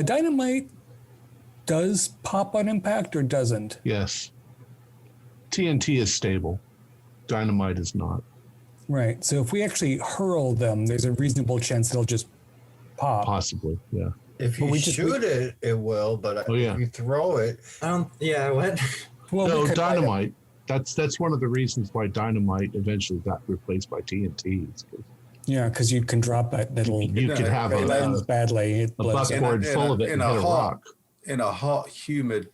B: dynamite does pop on impact or doesn't?
A: Yes. TNT is stable. Dynamite is not.
B: Right. So if we actually hurl them, there's a reasonable chance it'll just pop.
A: Possibly, yeah.
E: If you shoot it, it will. But if you throw it,
D: what?
B: Well,
A: no, dynamite. That's one of the reasons why dynamite eventually got replaced by TNT.
B: Yeah, because you can drop it.
A: You could have
B: a badly.
A: A buckboard full of it and hit a rock.
F: In a hot, humid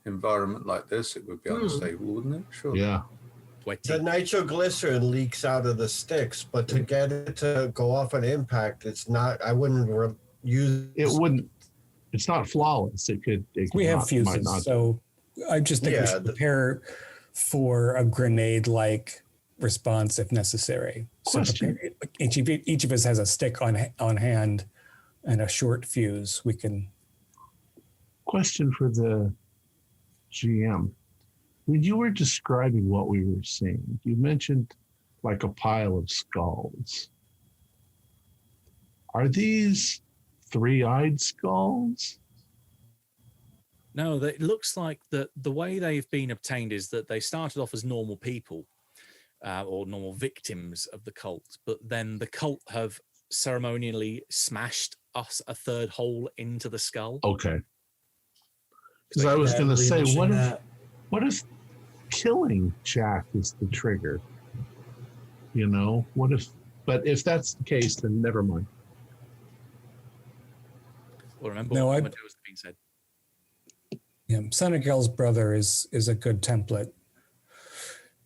F: environment like this, it would be unstable, wouldn't it? Sure.
A: Yeah.
E: The nitroglycerin leaks out of the sticks, but to get it to go off an impact, it's not. I wouldn't use.
A: It wouldn't. It's not flawless. It could.
B: We have fuses, so I just think we should prepare for a grenade-like response if necessary. So each of us has a stick on hand and a short fuse. We can.
A: Question for the GM. When you were describing what we were seeing, you mentioned like a pile of skulls. Are these 3-eyed skulls?
C: No, it looks like the way they've been obtained is that they started off as normal people or normal victims of the cult, but then the cult have ceremonially smashed us a 3rd hole into the skull.
A: Okay. Because I was going to say, what if killing Jack is the trigger? But if that's the case, then never mind.
C: Well, remember what was being said.
B: Yeah, Senegal's brother is a good template,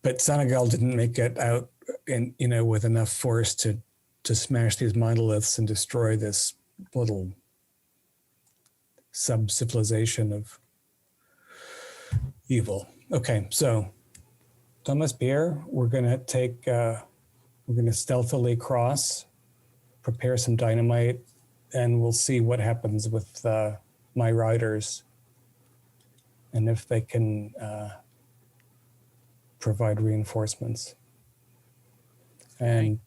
B: but Senegal didn't make it out with enough force to smash these monoliths and destroy this little sub-civilization of evil. Okay, so Thomas, Pierre, we're gonna stealthily cross, prepare some dynamite, and we'll see what happens with my riders, and if they can provide reinforcements. And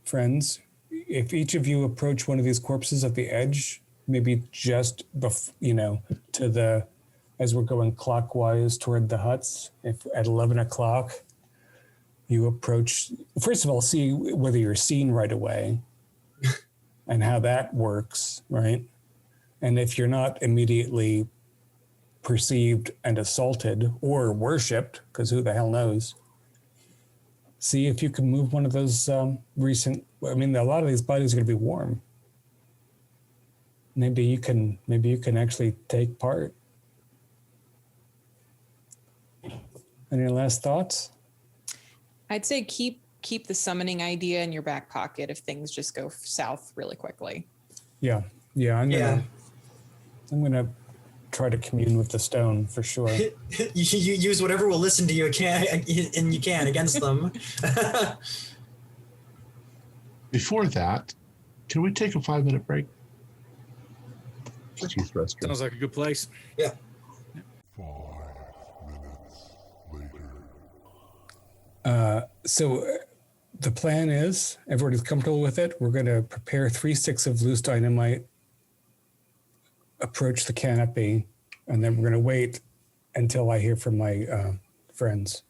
B: friends, if each of you approach one of these corpses at the edge, maybe just as we're going clockwise toward the huts, if at 11 o'clock you approach, first of all, see whether you're seen right away and how that works, right? And if you're not immediately perceived and assaulted or worshipped, because who the hell knows, see if you can move one of those a lot of these bodies are going to be warm. maybe you can actually take part. Any last thoughts?
G: I'd say keep the summoning idea in your back pocket if things just go south really quickly.
B: Yeah. I'm gonna try to commune with the stone for sure.
D: You use whatever will listen to you and you can against them.
A: Before that, can we take a 5-minute break? Just use the restroom.
C: Sounds like a good place.
D: Yeah.
H: 5 minutes later.
B: So the plan is, everybody's comfortable with it. We're going to prepare 3 sticks of loose dynamite, approach the canopy, and then we're going to wait until I hear from my friends.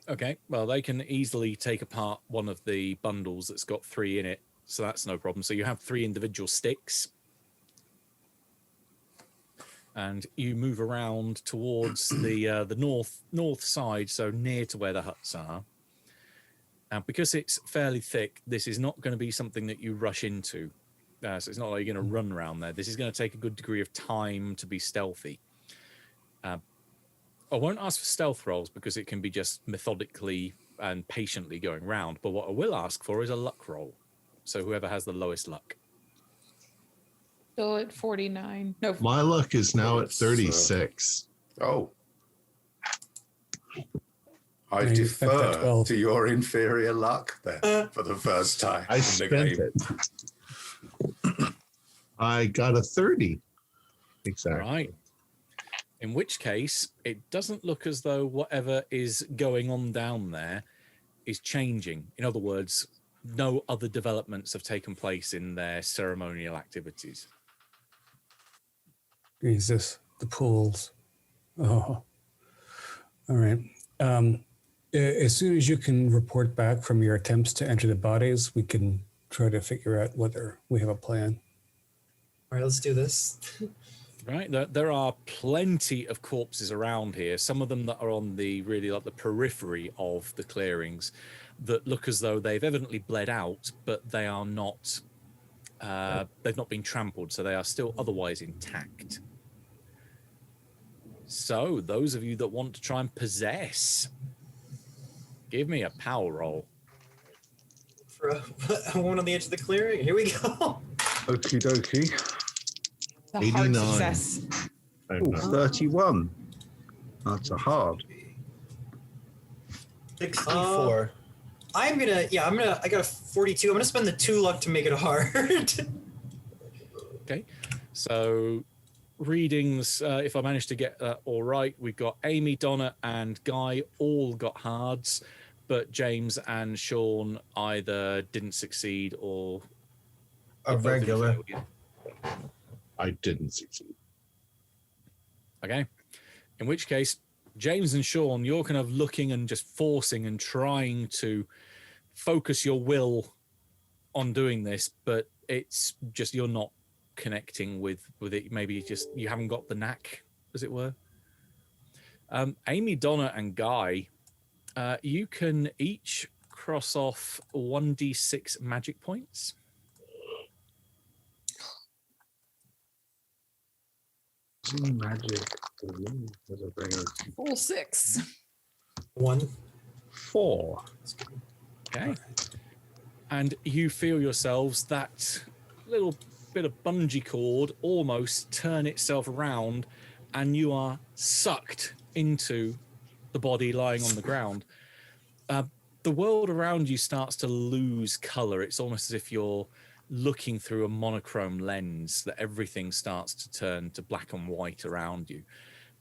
C: Okay, well, they can easily take apart one of the bundles that's got 3 in it, so that's no problem. So you have 3 individual sticks, and you move around towards the north side, so near to where the huts are. And because it's fairly thick, this is not going to be something that you rush into. So it's not like you're going to run around there. This is going to take a good degree of time to be stealthy. I won't ask for stealth rolls because it can be just methodically and patiently going round. But what I will ask for is a luck roll. So whoever has the lowest luck.
G: Still at 49. No.
A: My luck is now at 36.
F: Oh. I
B: Maybe expect that
F: defer
B: 12.
F: to your inferior luck then for the first time
A: I
F: in the
A: spent
F: game.
A: it. I got a 30. Exactly.
C: Right. In which case, it doesn't look as though whatever is going on down there is changing. In other words, no other developments have taken place in their ceremonial activities.
B: Jesus, the pools. Oh, all right. As soon as you can report back from your attempts to enter the bodies, we can try to figure out whether we have a plan.
D: All right, let's do this.
C: Right, there are plenty of corpses around here. Some of them that are on the periphery of the clearings, that look as though they've evidently bled out, but they are not. They've not been trampled, so they are still otherwise intact. So, those of you that want to try and possess, give me a power roll.
D: For one on the edge of the clearing. Here we go.
F: Okie dokie.
G: The hard
A: 89.
G: success.
F: Ooh, 31. That's a hard.
D: 64. I got a 42. I'm gonna spend the 2 luck to make it hard.
C: Okay, so readings, if I manage to get that all right, we've got Amy, Donna, and Guy all got hards, but James and Sean either didn't succeed or
E: A regular.
A: I didn't succeed.
C: Okay, in which case, James and Sean, you're kind of looking and just forcing and trying to focus your will on doing this, but it's just you're not connecting with it. Maybe just you haven't got the knack, as it were. Amy, Donna, and Guy, you can each cross off 1d6 magic points.
F: Magic.
G: Full 6.
D: 1.
F: 4.
C: Okay. And you feel yourselves that little bit of bungee cord almost turn itself around, and you are sucked into the body lying on the ground. The world around you starts to lose color. It's almost as if you're looking through a monochrome lens, that everything starts to turn to black and white around you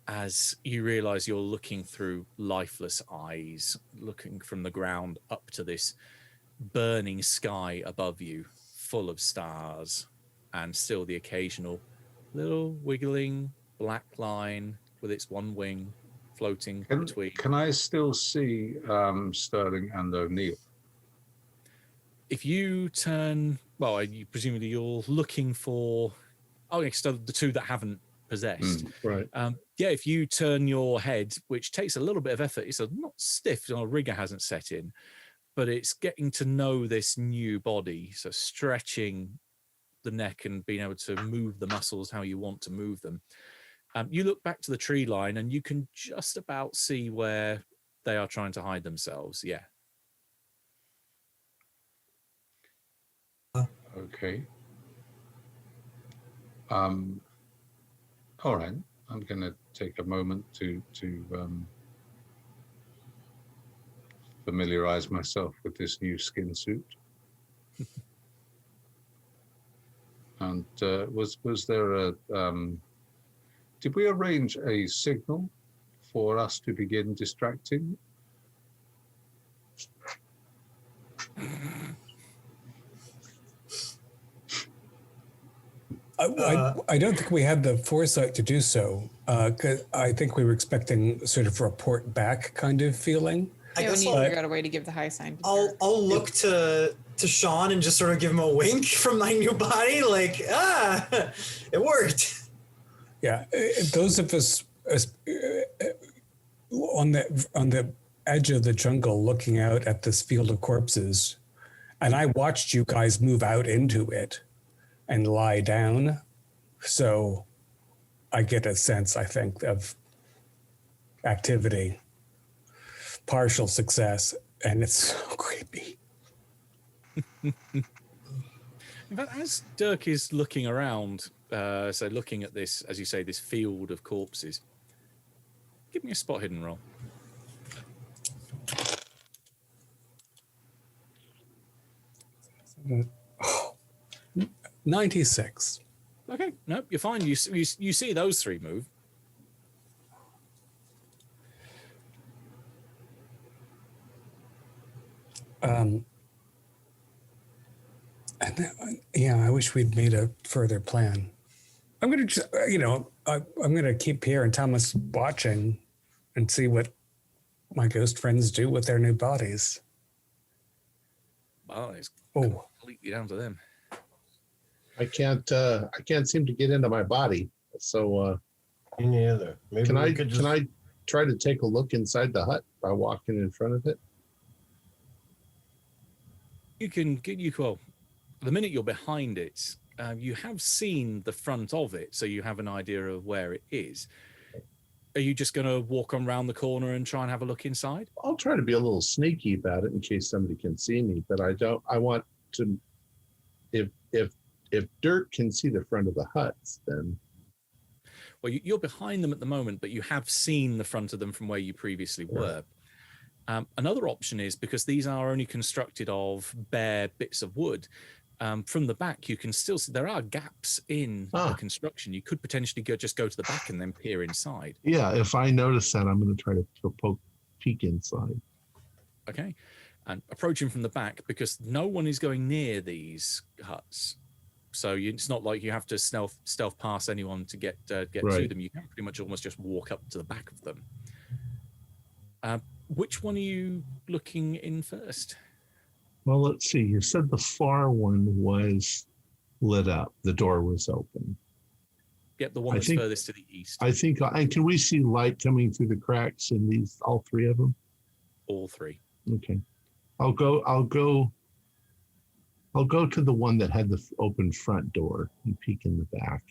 C: as you realize you're looking through lifeless eyes, looking from the ground up to this burning sky above you, full of stars, and still the occasional little wiggling black line with its one wing floating between.
F: Can I still see Sterling and O'Neill?
C: If you turn, well, presumably you're looking for, so the 2 that haven't possessed.
A: Right.
C: Yeah, if you turn your head, which takes a little bit of effort, it's not stiff, a rigor hasn't set in, but it's getting to know this new body, so stretching the neck and being able to move the muscles how you want to move them. You look back to the tree line and you can just about see where they are trying to hide themselves. Yeah.
I: Okay. All right. I'm going to take a moment to familiarize myself with this new skin suit. And was there a did we arrange a signal for us to begin distracting?
B: I don't think we had the foresight to do so, because I think we were expecting sort of report back kind of feeling.
D: I
G: Yeah, we
D: guess
G: need to figure out a way to give the high sign. To Dirk.
D: I'll look to Sean and just sort of give him a wink from my new body, like, it worked.
B: Yeah, those of us on the edge of the jungle looking out at this field of corpses, and I watched you guys move out into it and lie down, so I get a sense, I think, of activity, partial success, and it's so creepy.
C: In fact, as Dirk is looking around, so looking at this, as you say, this field of corpses, give me a spot hidden roll.
B: Oh, 96.
C: Okay, no, you're fine. You see those three move.
B: Yeah, I wish we'd made a further plan. I'm going to just, I'm going to keep Pierre and Thomas watching and see what my ghost friends do with their new bodies.
C: Well, it's
B: Oh,
C: completely down to them.
A: I can't seem to get into my body. So
E: Me neither. Maybe
A: can
E: we could just...
A: can I try to take a look inside the hut by walking in front of it?
C: You can get well. The minute you're behind it, you have seen the front of it, so you have an idea of where it is. Are you just going to walk around the corner and try and have a look inside?
A: I'll try to be a little sneaky about it in case somebody can see me, but I want to, if Dirk can see the front of the huts, then.
C: Well, you're behind them at the moment, but you have seen the front of them from where you previously were. Another option is, because these are only constructed of bare bits of wood, from the back, you can still see there are gaps in the construction. You could potentially go to the back and then peer inside.
A: Yeah, if I notice that, I'm going to try to peek inside.
C: Okay, and approaching from the back, because no one is going near these huts. So it's not like you have to stealth past anyone to get right to them. You can pretty much almost just walk up to the back of them. Which one are you looking in first?
A: Well, let's see. You said the far one was lit up. The door was open.
C: Yep, the one that's furthest to the east.
A: I think, and can we see light coming through the cracks in these, all three of them?
C: All three.
A: Okay. I'll go to the one that had the open front door and peek in the back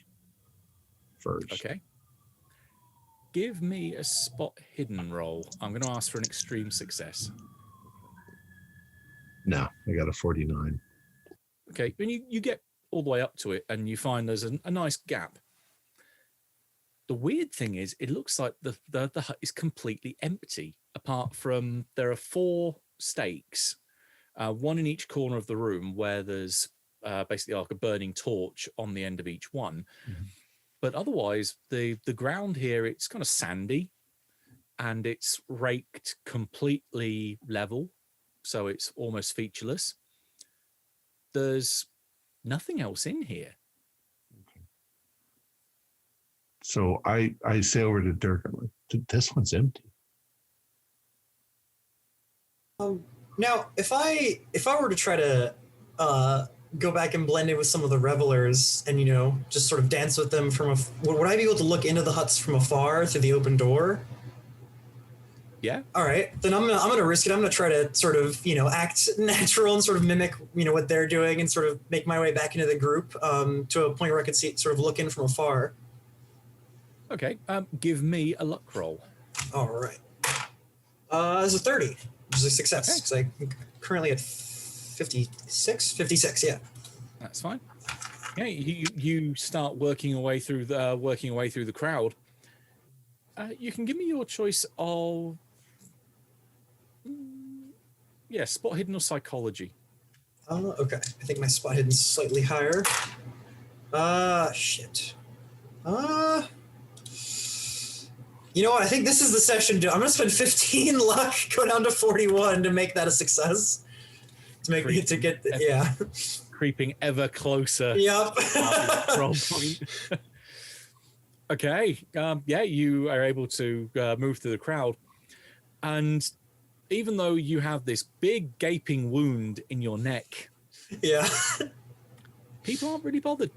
A: first.
C: Okay. Give me a spot hidden roll. I'm going to ask for an extreme success.
A: No, I got a 49.
C: Okay, when you get all the way up to it and you find there's a nice gap. The weird thing is, it looks like the hut is completely empty, apart from there are 4 stakes, one in each corner of the room, where there's basically like a burning torch on the end of each one. Mm-hmm. But otherwise, the ground here, it's kind of sandy, and it's raked completely level, so it's almost featureless. There's nothing else in here.
A: Okay. So I say over to Dirk, I'm like, this one's empty.
D: Now, if I were to try to go back and blend in with some of the revelers and, just sort of dance with them would I be able to look into the huts from afar through the open door?
C: Yeah.
D: All right, then I'm gonna risk it. I'm gonna try to sort of act natural and sort of mimic what they're doing and sort of make my way back into the group to a point where I can see sort of look in from afar.
C: Okay. Give me a luck roll.
D: All right. It's a 30, which is a success
C: Okay.
D: because I'm currently at 56. Yeah.
C: That's fine. Yeah, you start working your way through the crowd. You can give me your choice of spot hidden or psychology.
D: Okay. I think my spot hidden's slightly higher. Shit. You know what? I think this is the session. I'm gonna spend 15 luck, go down to 41 to make that a success.
C: Creeping ever closer.
D: Yep.
C: Roll point. Okay. You are able to move through the crowd, and even though you have this big gaping wound in your neck,
D: yeah,
C: people aren't really bothered.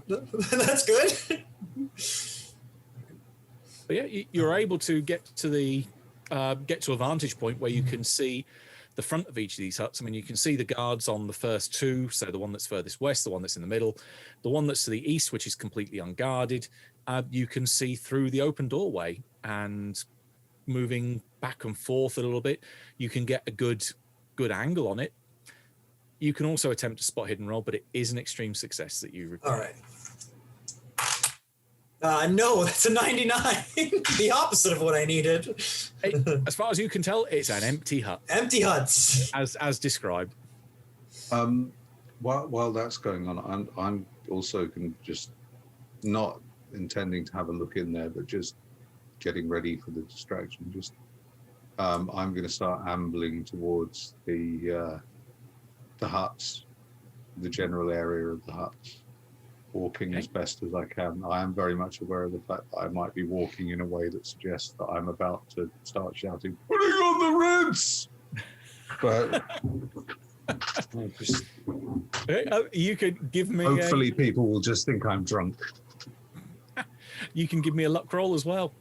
D: That's good.
C: But yeah, you're able to get to a vantage point where you can see the front of each of these huts. I mean, you can see the guards on the first two, so the one that's furthest west, the one that's in the middle, the one that's to the east, which is completely unguarded. You can see through the open doorway, and moving back and forth a little bit, you can get a good angle on it. You can also attempt a spot hidden roll, but it is an extreme success that you require.
D: All right. No, that's a 99. The opposite of what I needed.
C: As far as you can tell, it's an empty hut.
D: Empty huts.
C: As described.
I: While that's going on, I'm also just not intending to have a look in there, but just getting ready for the distraction. Just I'm going to start ambling towards the huts, the general area of the huts, walking as best as I can. I am very much aware of the fact that I might be walking in a way that suggests that I'm about to start shouting, "Putting on the ribs!" But
C: you could give me.
I: Hopefully, people will just think I'm drunk.
C: You can give me a luck roll as well.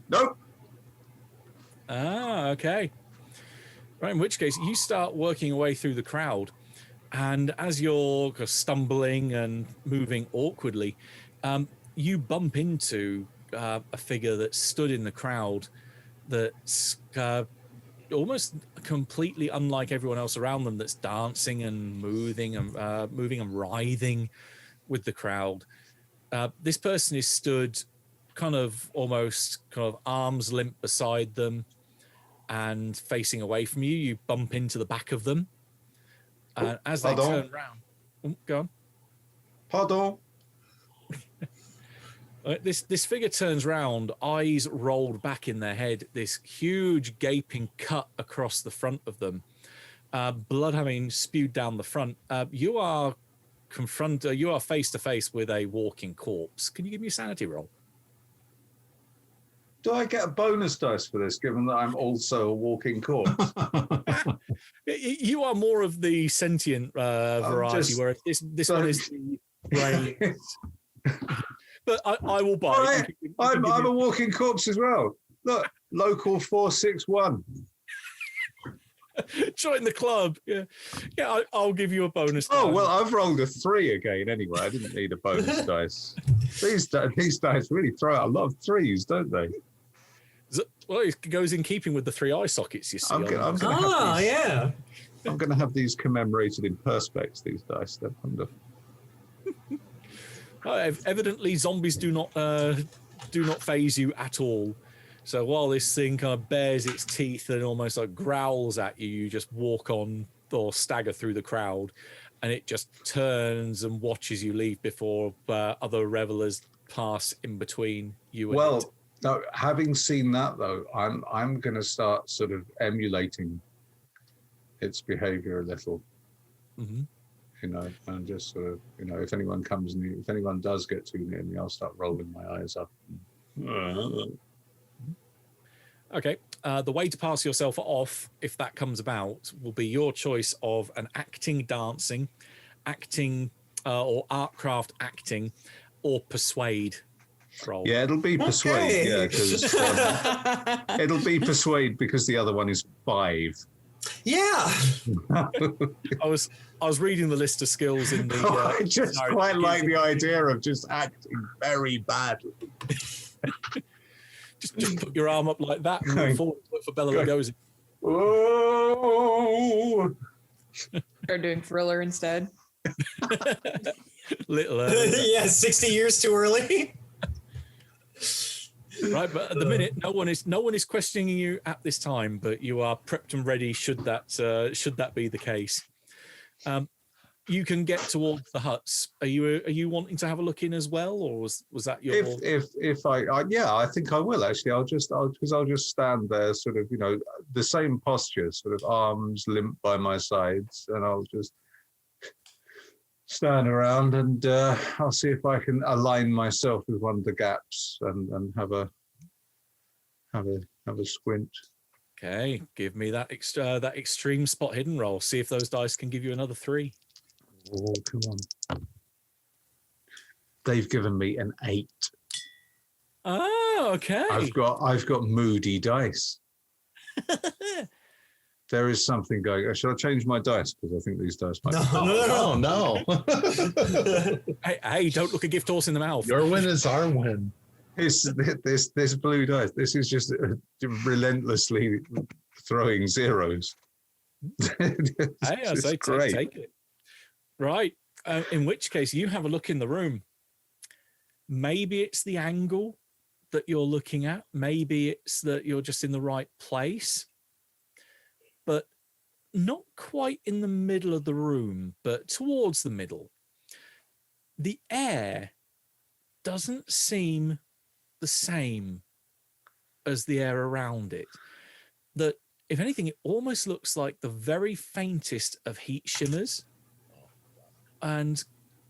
I: Nope.
C: Okay. Right, in which case, you start working your way through the crowd. And as you're stumbling and moving awkwardly, you bump into a figure that stood in the crowd that's almost completely unlike everyone else around them, that's dancing and moving and writhing with the crowd. This person is stood almost arms limp beside them and facing away from you. You bump into the back of them. As they turn around, go on.
I: Pardon.
C: This figure turns round, eyes rolled back in their head, this huge gaping cut across the front of them, blood having spewed down the front. You are face to face with a walking corpse. Can you give me a sanity roll?
I: Do I get a bonus dice for this, given that I'm also a walking corpse?
C: You are more of the sentient variety, whereas this one is the brain. But I will buy.
I: Right. I'm a walking corpse as well. Look, local 461.
C: Join the club. Yeah. I'll give you a bonus.
I: Oh well, I've rolled a 3 again. Anyway, I didn't need a bonus dice. These dice really throw out a lot of 3s, don't they?
C: Well, it goes in keeping with the 3 eye sockets you see.
I: I'm going to have these commemorated in perspex. These dice, they're wonderful.
C: Evidently, zombies do not phase you at all. So while this thing kind of bares its teeth and almost like growls at you, you just walk on or stagger through the crowd, and it just turns and watches you leave before other revelers pass in between you and it.
I: Now, having seen that though, I'm going to start sort of emulating its behavior a little.
C: Mm-hmm.
I: And just sort of, if anyone comes near, if anyone does get too near me, I'll start rolling my eyes up.
C: Okay. The way to pass yourself off, if that comes about, will be your choice of an acting, dancing, acting, or artcraft acting, or persuade. roll.
I: Yeah, it'll be persuade.
D: Okay.
I: Yeah, because it'll be persuade because the other one is 5.
D: Yeah.
C: I was reading the list of skills in the.
I: I just
C: sorry,
I: quite like the idea of just acting very badly.
C: just put your arm up like that and move forward for Bela Lugosi.
I: Oh,
G: Start doing Thriller instead.
C: Little early.
D: Yeah, 60 years too early.
C: Right, but at the minute, no one is questioning you at this time, but you are prepped and ready should that be the case. You can get towards the huts. Are you wanting to have a look in as well, or was that your?
I: if I yeah, I think I will actually. I'll just stand there, sort of, the same posture, sort of arms limp by my sides, and I'll just stand around and I'll see if I can align myself with one of the gaps and have a squint.
C: Okay, give me that extreme spot hidden roll. See if those dice can give you another 3.
I: Oh, come on! They've given me an 8.
C: Oh, okay.
I: I've got moody dice. There is something going. Should I change my dice? Because I think these dice might.
A: No.
C: Hey, don't look a gift horse in the mouth.
A: Your win is our win.
I: This blue dice. This is just relentlessly throwing zeros.
C: Hey, I say take it. Right. In which case, you have a look in the room. Maybe it's the angle that you're looking at. Maybe it's that you're just in the right place, but not quite in the middle of the room, but towards the middle. The air doesn't seem the same as the air around it. That, if anything, it almost looks like the very faintest of heat shimmers. And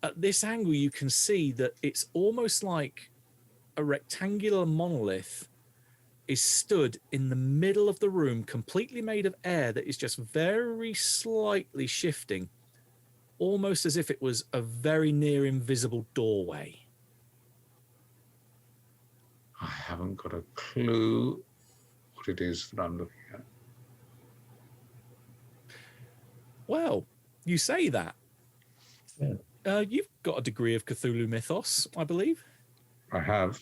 C: at this angle, you can see that it's almost like a rectangular monolith is stood in the middle of the room, completely made of air that is just very slightly shifting, almost as if it was a very near invisible doorway.
I: I haven't got a clue what it is that I'm looking at.
C: Well, you say that.
A: Yeah.
C: You've got a degree of Cthulhu mythos, I believe.
I: I have.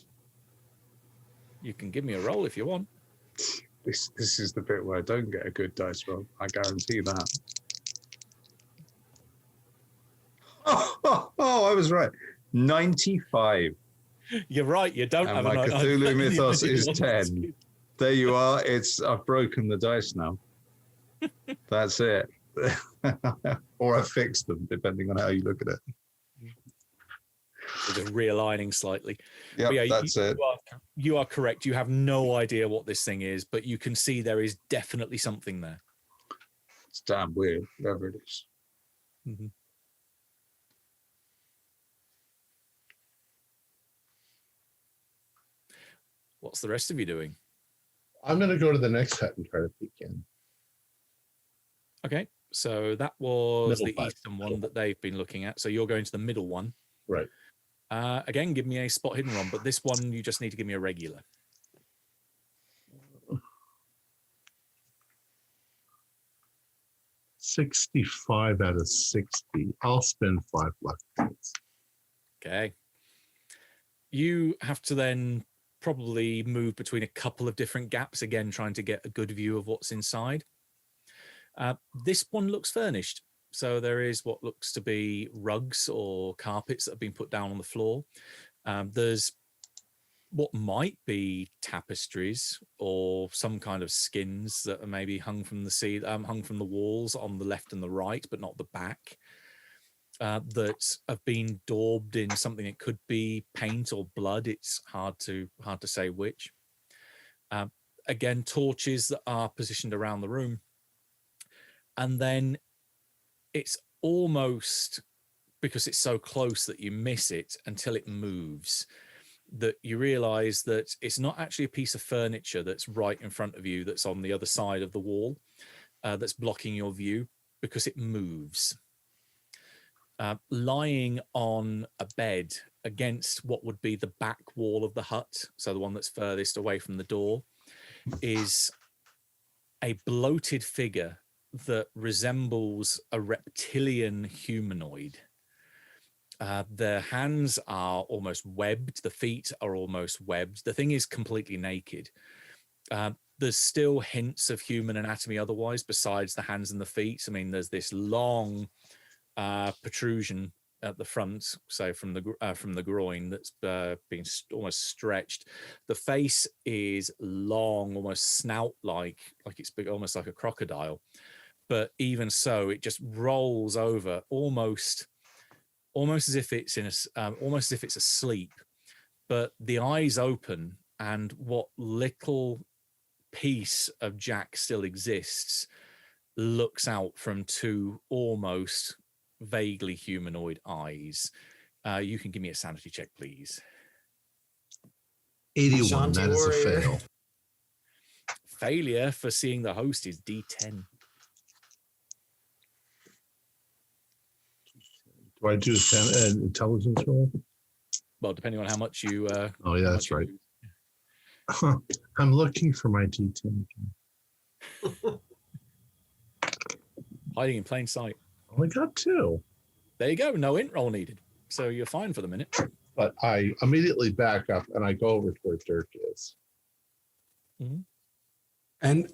C: You can give me a roll if you want.
I: This is the bit where I don't get a good dice roll. I guarantee that. Oh, I was right. 95.
C: You're right. You don't
I: And
C: have
I: my
C: a
I: Cthulhu mythos is 10. There you are. I've broken the dice now. That's it. Or I fixed them, depending on how you look at it.
C: They're realigning slightly.
I: Yeah, that's it.
C: You are correct. You have no idea what this thing is, but you can see there is definitely something there.
I: It's damn weird, whatever it is.
C: Mm-hmm. What's the rest of you doing?
A: I'm going to go to the next hut and try to peek in.
C: Okay, so that was
A: Middle
C: the
A: part.
C: eastern one that they've been looking at. So you're going to the middle one.
A: Right.
C: Again, give me a spot hidden one, but this one you just need to give me a regular.
A: 65 out of 60. I'll spend 5 luck points.
C: Okay. You have to then probably move between a couple of different gaps, again, trying to get a good view of what's inside. This one looks furnished. So there is what looks to be rugs or carpets that have been put down on the floor. There's what might be tapestries or some kind of skins that are maybe hung from the walls on the left and the right, but not the back. That have been daubed in something. It could be paint or blood. It's hard to say which. Again, torches that are positioned around the room. And then it's almost, because it's so close that you miss it until it moves, that you realize that it's not actually a piece of furniture that's right in front of you, that's on the other side of the wall, that's blocking your view, because it moves. Lying on a bed against what would be the back wall of the hut, so the one that's furthest away from the door, is a bloated figure that resembles a reptilian humanoid. Their hands are almost webbed. The feet are almost webbed. The thing is completely naked. There's still hints of human anatomy otherwise, besides the hands and the feet. I mean, there's this long protrusion at the front, so from the groin, that's been almost stretched. The face is long, almost snout-like it's big, almost like a crocodile. But even so, it just rolls over, almost as if it's almost as if it's asleep. But the eyes open, and what little piece of Jack still exists looks out from two almost vaguely humanoid eyes. You can give me a sanity check, please.
A: 81.
D: Shanti
A: That is a
D: warrior.
A: fail.
C: Failure for seeing the host is D10.
A: Do I do an intelligence roll?
C: Well, depending on how much you.
A: Oh, yeah, that's right. I'm looking for my D10.
C: Hiding in plain sight.
A: Oh, I got 2.
C: There you go. No int roll needed. So you're fine for the minute.
A: But I immediately back up and I go over to where Dirk is.
C: Mm-hmm.
B: And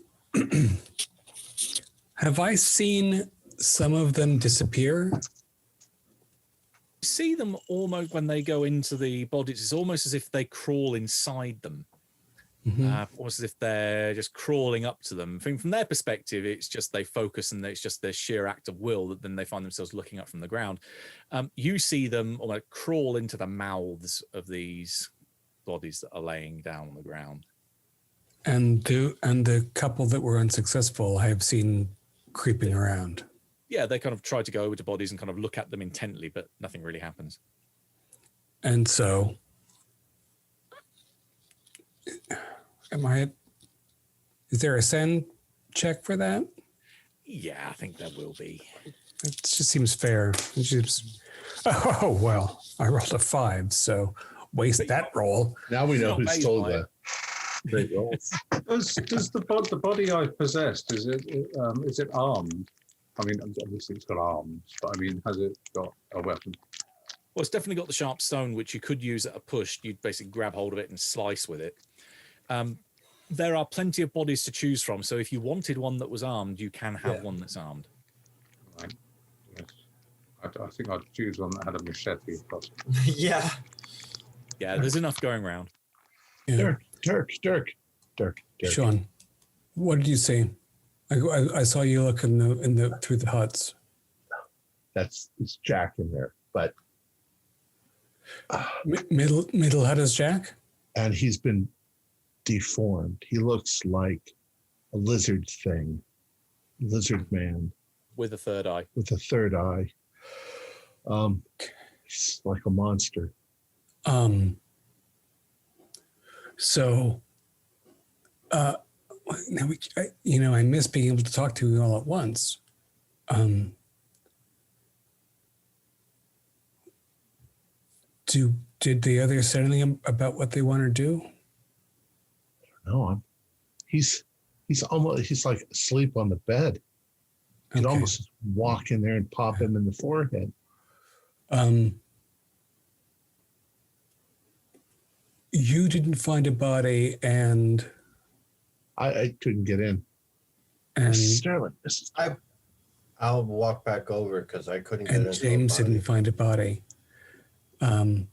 B: have I seen some of them disappear?
C: See them almost when they go into the bodies. It's almost as if they crawl inside them. Almost as if they're just crawling up to them. From their perspective, it's just they focus and it's just their sheer act of will that then they find themselves looking up from the ground. You see them almost crawl into the mouths of these bodies that are laying down on the ground.
B: And the couple that were unsuccessful, I have seen creeping around.
C: Yeah, they kind of try to go over to bodies and kind of look at them intently, but nothing really happens.
B: And so, is there a send check for that?
C: Yeah, I think there will be.
B: It just seems fair. Oh, well, I rolled a 5, so waste that roll.
A: Now we know who stole the great rolls.
I: Does the body I've possessed, is it armed? I mean, obviously it's got arms, but I mean, has it got a weapon?
C: Well, it's definitely got the sharp stone, which you could use at a push. You'd basically grab hold of it and slice with it. There are plenty of bodies to choose from, so if you wanted one that was armed, you can have one that's armed.
I: Right. Yes. I think I'd choose one that had a machete if possible.
D: Yeah.
C: Yeah, there's enough going around.
B: Yeah.
A: Dirk.
B: Sean, what did you see? I saw you look through the huts.
A: It's Jack in there, but
B: middle hut is Jack,
A: and he's been deformed. He looks like a lizard thing, lizard man
C: with a third eye.
A: He's like a monster.
B: So, now I miss being able to talk to you all at once. Did the others say anything about what they want to do?
A: No, he's like asleep on the bed. You could almost walk in there and pop him in the forehead.
B: You didn't find a body, and
A: I couldn't get in.
B: And
A: Sterling,
E: I'll walk back over because I couldn't get
B: and
E: in.
B: James didn't find a body.
A: Jack's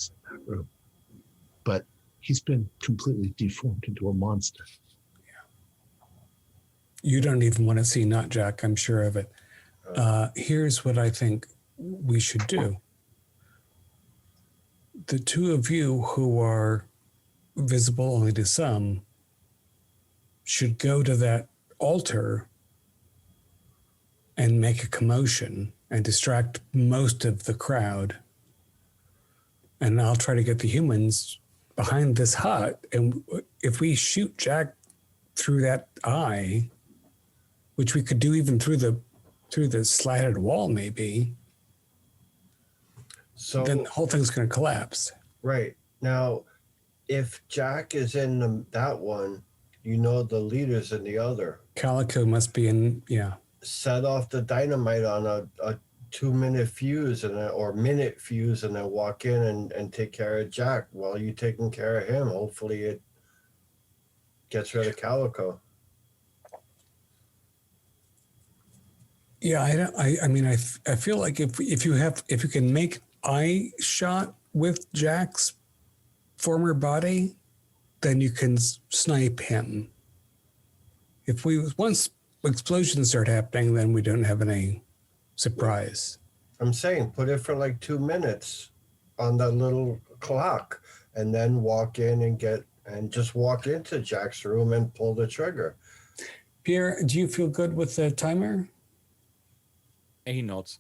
A: in that room, but he's been completely deformed into a monster.
B: You don't even want to see not Jack, I'm sure of it. Here's what I think we should do. The two of you who are visible only to some should go to that altar and make a commotion and distract most of the crowd. And I'll try to get the humans behind this hut. And if we shoot Jack through that eye, which we could do even through the slatted wall, maybe.
E: So
B: then the whole thing's going to collapse.
E: right now, if Jack is in that one, you know the leader's in the other.
B: Calico must be in, yeah.
E: Set off the dynamite on a 2-minute fuse or minute fuse, and then walk in and take care of Jack while you're taking care of him. Hopefully it gets rid of Calico.
B: Yeah, I mean, I feel like if you can make eye shot with Jack's former body, then you can snipe him. If once explosions start happening, then we don't have any surprise.
E: I'm saying put it for like 2 minutes on that little clock, and then walk in and just walk into Jack's room and pull the trigger.
B: Pierre, do you feel good with the timer?
C: He nods.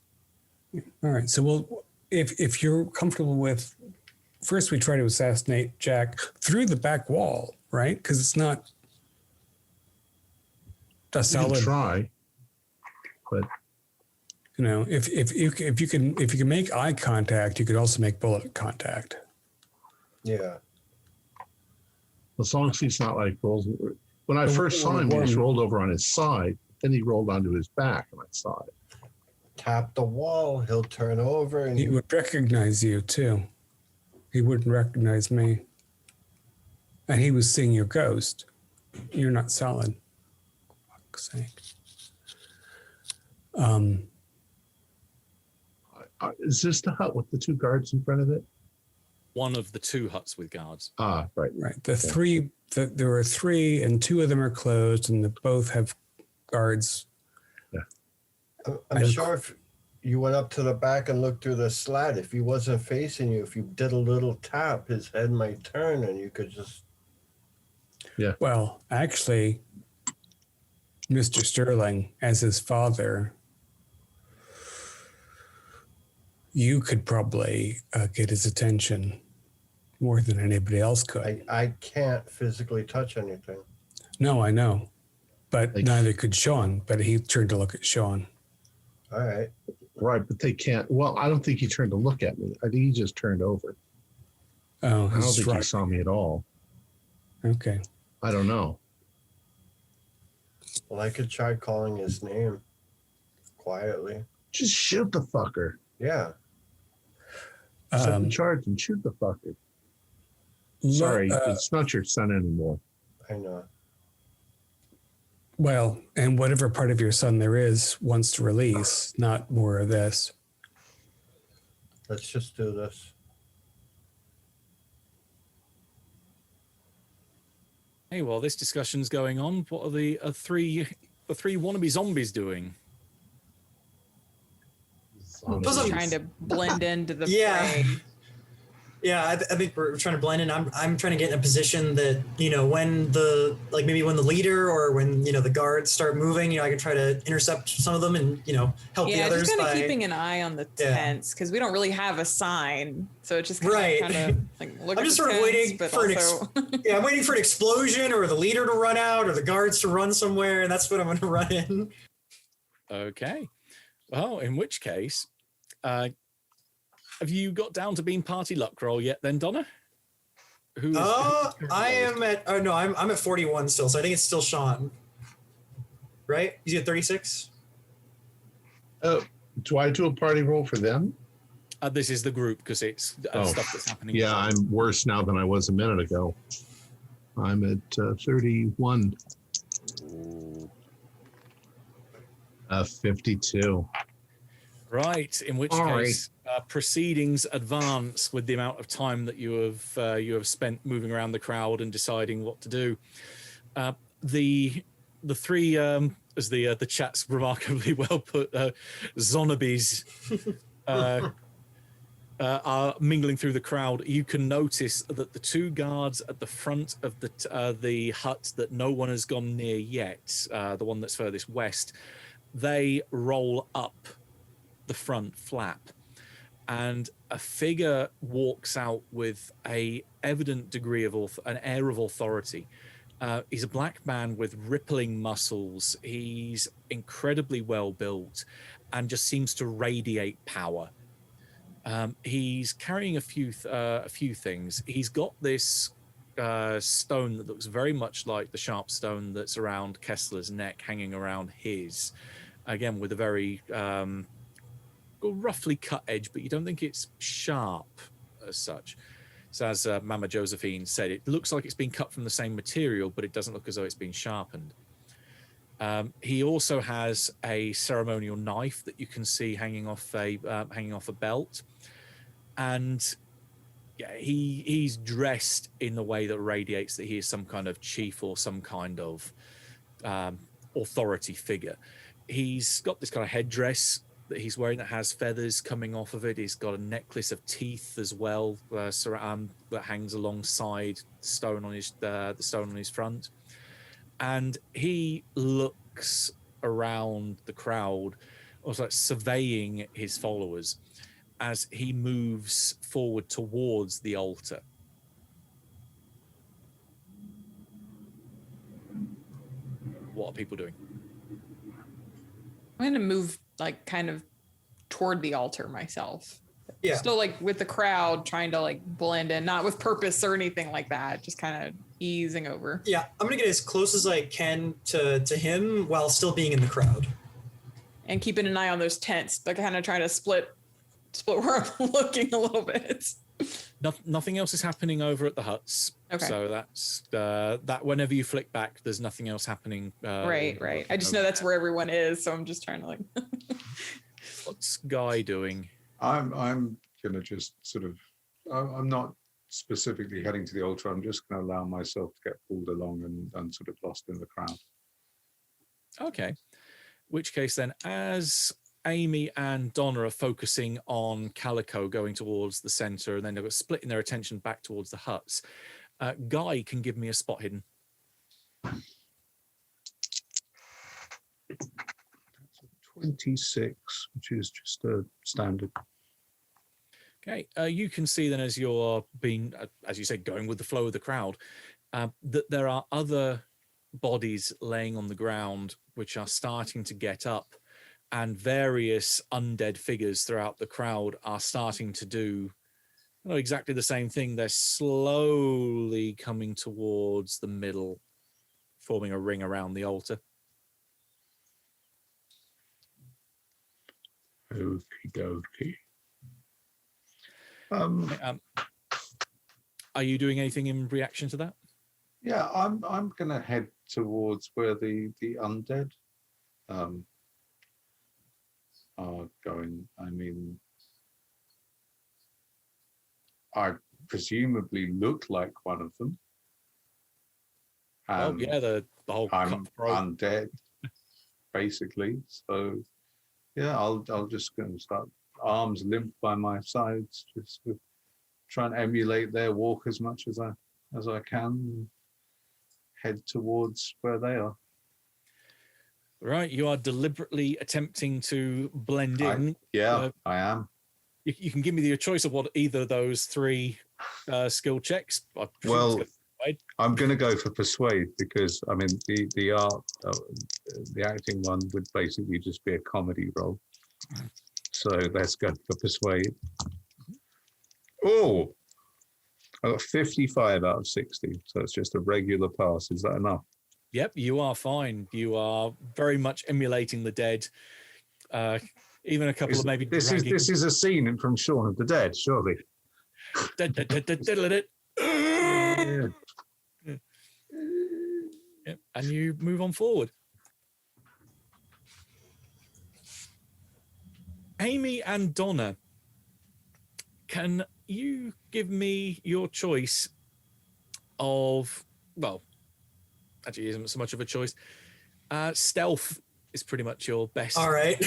B: All right. So if you're comfortable with, first we try to assassinate Jack through the back wall, right? Because it's not a
A: You can
B: solid.
A: try, but
B: You know, if you can make eye contact, you could also make bullet contact.
E: Yeah.
A: as long as he's not like rolls. When I first saw him, he was rolled over on his side. Then he rolled onto his back, and I saw it.
E: Tap the wall, he'll turn over, and
B: He would recognize you too. He wouldn't recognize me. And he was seeing your ghost. You're not solid. For fuck's sake.
A: Is this the hut with the 2 guards in front of it?
C: One of the 2 huts with guards.
A: Ah, right.
B: Right. There are 3, and 2 of them are closed, and they both have guards.
E: I'm sure if you went up to the back and looked through the slat, if he wasn't facing you, if you did a little tap, his head might turn and you could just...
A: Yeah.
B: Well, actually, Mr. Sterling, as his father, you could probably get his attention more than anybody else could.
E: I can't physically touch anything.
B: No, I know. But
A: Like-
B: neither could Sean, but he turned to look at Sean.
E: All right.
A: Right, but they can't. Well, I don't think he turned to look at me. I think he just turned over.
B: Oh,
A: I don't
B: he's
A: think he
B: right.
A: saw me at all.
B: Okay.
A: I don't know.
E: Well, I could try calling his name quietly.
A: Just shoot the fucker.
E: Yeah.
A: Set the charge and shoot the fucker. Sorry, it's not your son anymore.
E: I know.
B: Well, and whatever part of your son there is wants to release, not more of this.
E: Let's just do this.
C: Hey, while this discussion's going on, what are the three wannabe zombies doing?
D: Plus,
G: Trying to blend into the
D: Yeah.
G: fray.
D: Yeah, I think we're trying to blend in. I'm trying to get in a position that, when the leader or when, the guards start moving, I can try to intercept some of them and, help the
G: Yeah,
D: others
G: just kind of
D: by...
G: keeping an eye on the
D: Yeah.
G: tents because we don't really have a sign, so it's just kind
D: Right.
G: of like look
D: I'm
G: at
D: just
G: the
D: sort of
G: tents,
D: waiting
G: but
D: for
G: also
D: Yeah, I'm waiting for an explosion or the leader to run out or the guards to run somewhere, and that's what I'm going to run in.
C: Okay. Well, in which case, have you got down to being party luck roll yet then, Donna?
D: I am at... Oh, no, I'm at 41 still, so I think it's still Sean. Right? He's at 36?
A: Do I do a party roll for them?
C: This is the group because it's stuff that's happening.
A: Yeah, I'm worse now than I was a minute ago. I'm at 31. 52.
C: Right, in which
A: All
C: case proceedings advance with the amount of time that you have spent moving around the crowd and deciding what to do. The 3, as the chat's remarkably well put, zombies are mingling through the crowd. You can notice that the 2 guards at the front of the hut that no one has gone near yet, the one that's furthest west, they roll up the front flap, and a figure walks out with a evident degree of an air of authority. He's a black man with rippling muscles. He's incredibly well built and just seems to radiate power. He's carrying a few things. He's got this stone that looks very much like the sharp stone that's around Kessler's neck, hanging around his. Again, with a very roughly cut edge, but you don't think it's sharp as such. So as Mama Josephine said, it looks like it's been cut from the same material, but it doesn't look as though it's been sharpened. He also has a ceremonial knife that you can see hanging off a belt, and yeah, he's dressed in the way that radiates that he is some kind of chief or some kind of authority figure. He's got this kind of headdress that he's wearing that has feathers coming off of it. He's got a necklace of teeth as well that hangs alongside the stone on his front. And he looks around the crowd, also like surveying his followers as he moves forward towards the altar. What are people doing?
G: I'm going to move like kind of toward the altar myself.
D: Yeah.
G: Still like with the crowd, trying to like blend in, not with purpose or anything like that. Just kind of easing over.
D: Yeah, I'm going to get as close as I can to him while still being in the crowd.
G: And keeping an eye on those tents, but kind of trying to split where I'm looking a little bit.
C: Nothing else is happening over at the huts.
G: Okay.
C: So that's that. Whenever you flick back, there's nothing else happening.
G: Right. I just know that's where everyone is, so I'm just trying to like.
C: What's Guy doing?
I: I'm gonna just sort of. I'm not specifically heading to the altar. I'm just going to allow myself to get pulled along and sort of lost in the crowd.
C: Okay. Which case then, as Amy and Donna are focusing on Calico going towards the center, and then they're splitting their attention back towards the huts, Guy can give me a spot hidden.
I: That's a 26, which is just a standard.
C: Okay, you can see then as you're being, as you said, going with the flow of the crowd, that there are other bodies laying on the ground which are starting to get up, and various undead figures throughout the crowd are starting to do not exactly the same thing. They're slowly coming towards the middle, forming a ring around the altar.
I: Okie dokie.
C: Are you doing anything in reaction to that?
I: Yeah, I'm gonna head towards where the undead are going. I mean, I presumably look like one of them.
C: Oh yeah, the whole
I: I'm undead, basically. So yeah, I'll just gonna start arms limp by my sides, just try and emulate their walk as much as I can. Head towards where they are.
C: Right, you are deliberately attempting to blend in.
I: I am.
C: You can give me the choice of what either of those three skill checks.
I: Well, I'm going to go for persuade because I mean the art, the acting one would basically just be a comedy role. So let's go for persuade. Oh, I got 55 out of 60, so it's just a regular pass. Is that enough?
C: Yep, you are fine. You are very much emulating the dead. Even a couple of maybe.
I: This is a scene from Shaun of the Dead, surely.
C: Yep, and you move on forward. Amy and Donna, can you give me your choice of, well, actually isn't so much of a choice. Stealth is pretty much your best.
D: All right.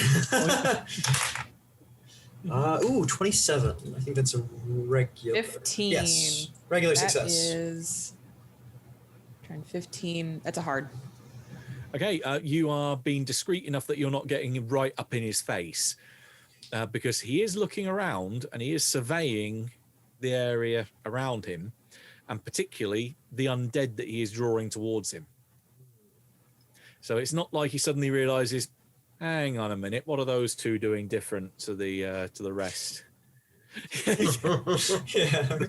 D: 27. I think that's a regular.
G: 15.
D: Yes, regular success.
G: Is trying 15. That's a hard.
C: Okay, you are being discreet enough that you're not getting right up in his face, because he is looking around and he is surveying the area around him, and particularly the undead that he is drawing towards him. So it's not like he suddenly realizes, hang on a minute, what are those two doing different to the rest?
D: Yeah.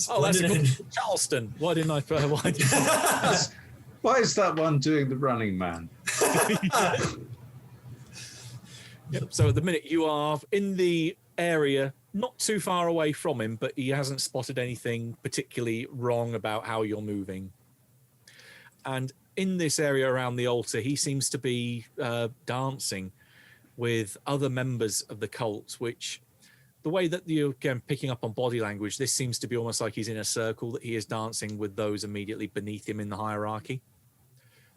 C: Oh, that's a good Charleston. Why didn't I?
I: Why is that one doing the running man?
C: Yep. So at the minute you are in the area, not too far away from him, but he hasn't spotted anything particularly wrong about how you're moving. And in this area around the altar, he seems to be dancing with other members of the cult, which the way that you're again picking up on body language, this seems to be almost like he's in a circle, that he is dancing with those immediately beneath him in the hierarchy.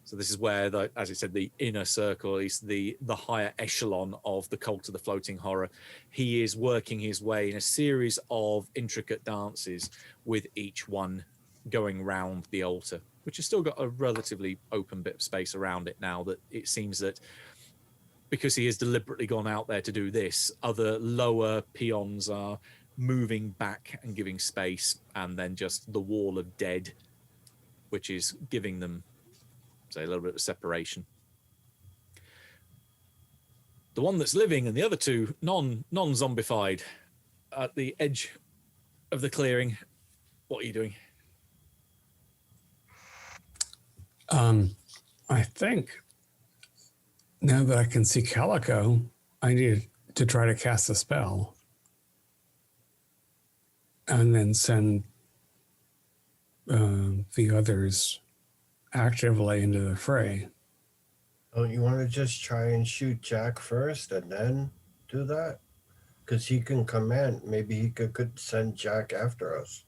C: So this is where, as I said, the inner circle is the higher echelon of the cult of the floating horror. He is working his way in a series of intricate dances, with each one going round the altar, which has still got a relatively open bit of space around it now, that it seems that because he has deliberately gone out there to do this, other lower peons are moving back and giving space, and then just the wall of dead, which is giving them, say, a little bit of separation. The one that's living and the other two non-zombified at the edge of the clearing. What are you doing?
B: I think now that I can see Calico, I need to try to cast a spell and then send the others actively into the fray.
E: Oh, you want to just try and shoot Jack first and then do that? Because he can command. Maybe he could send Jack after us.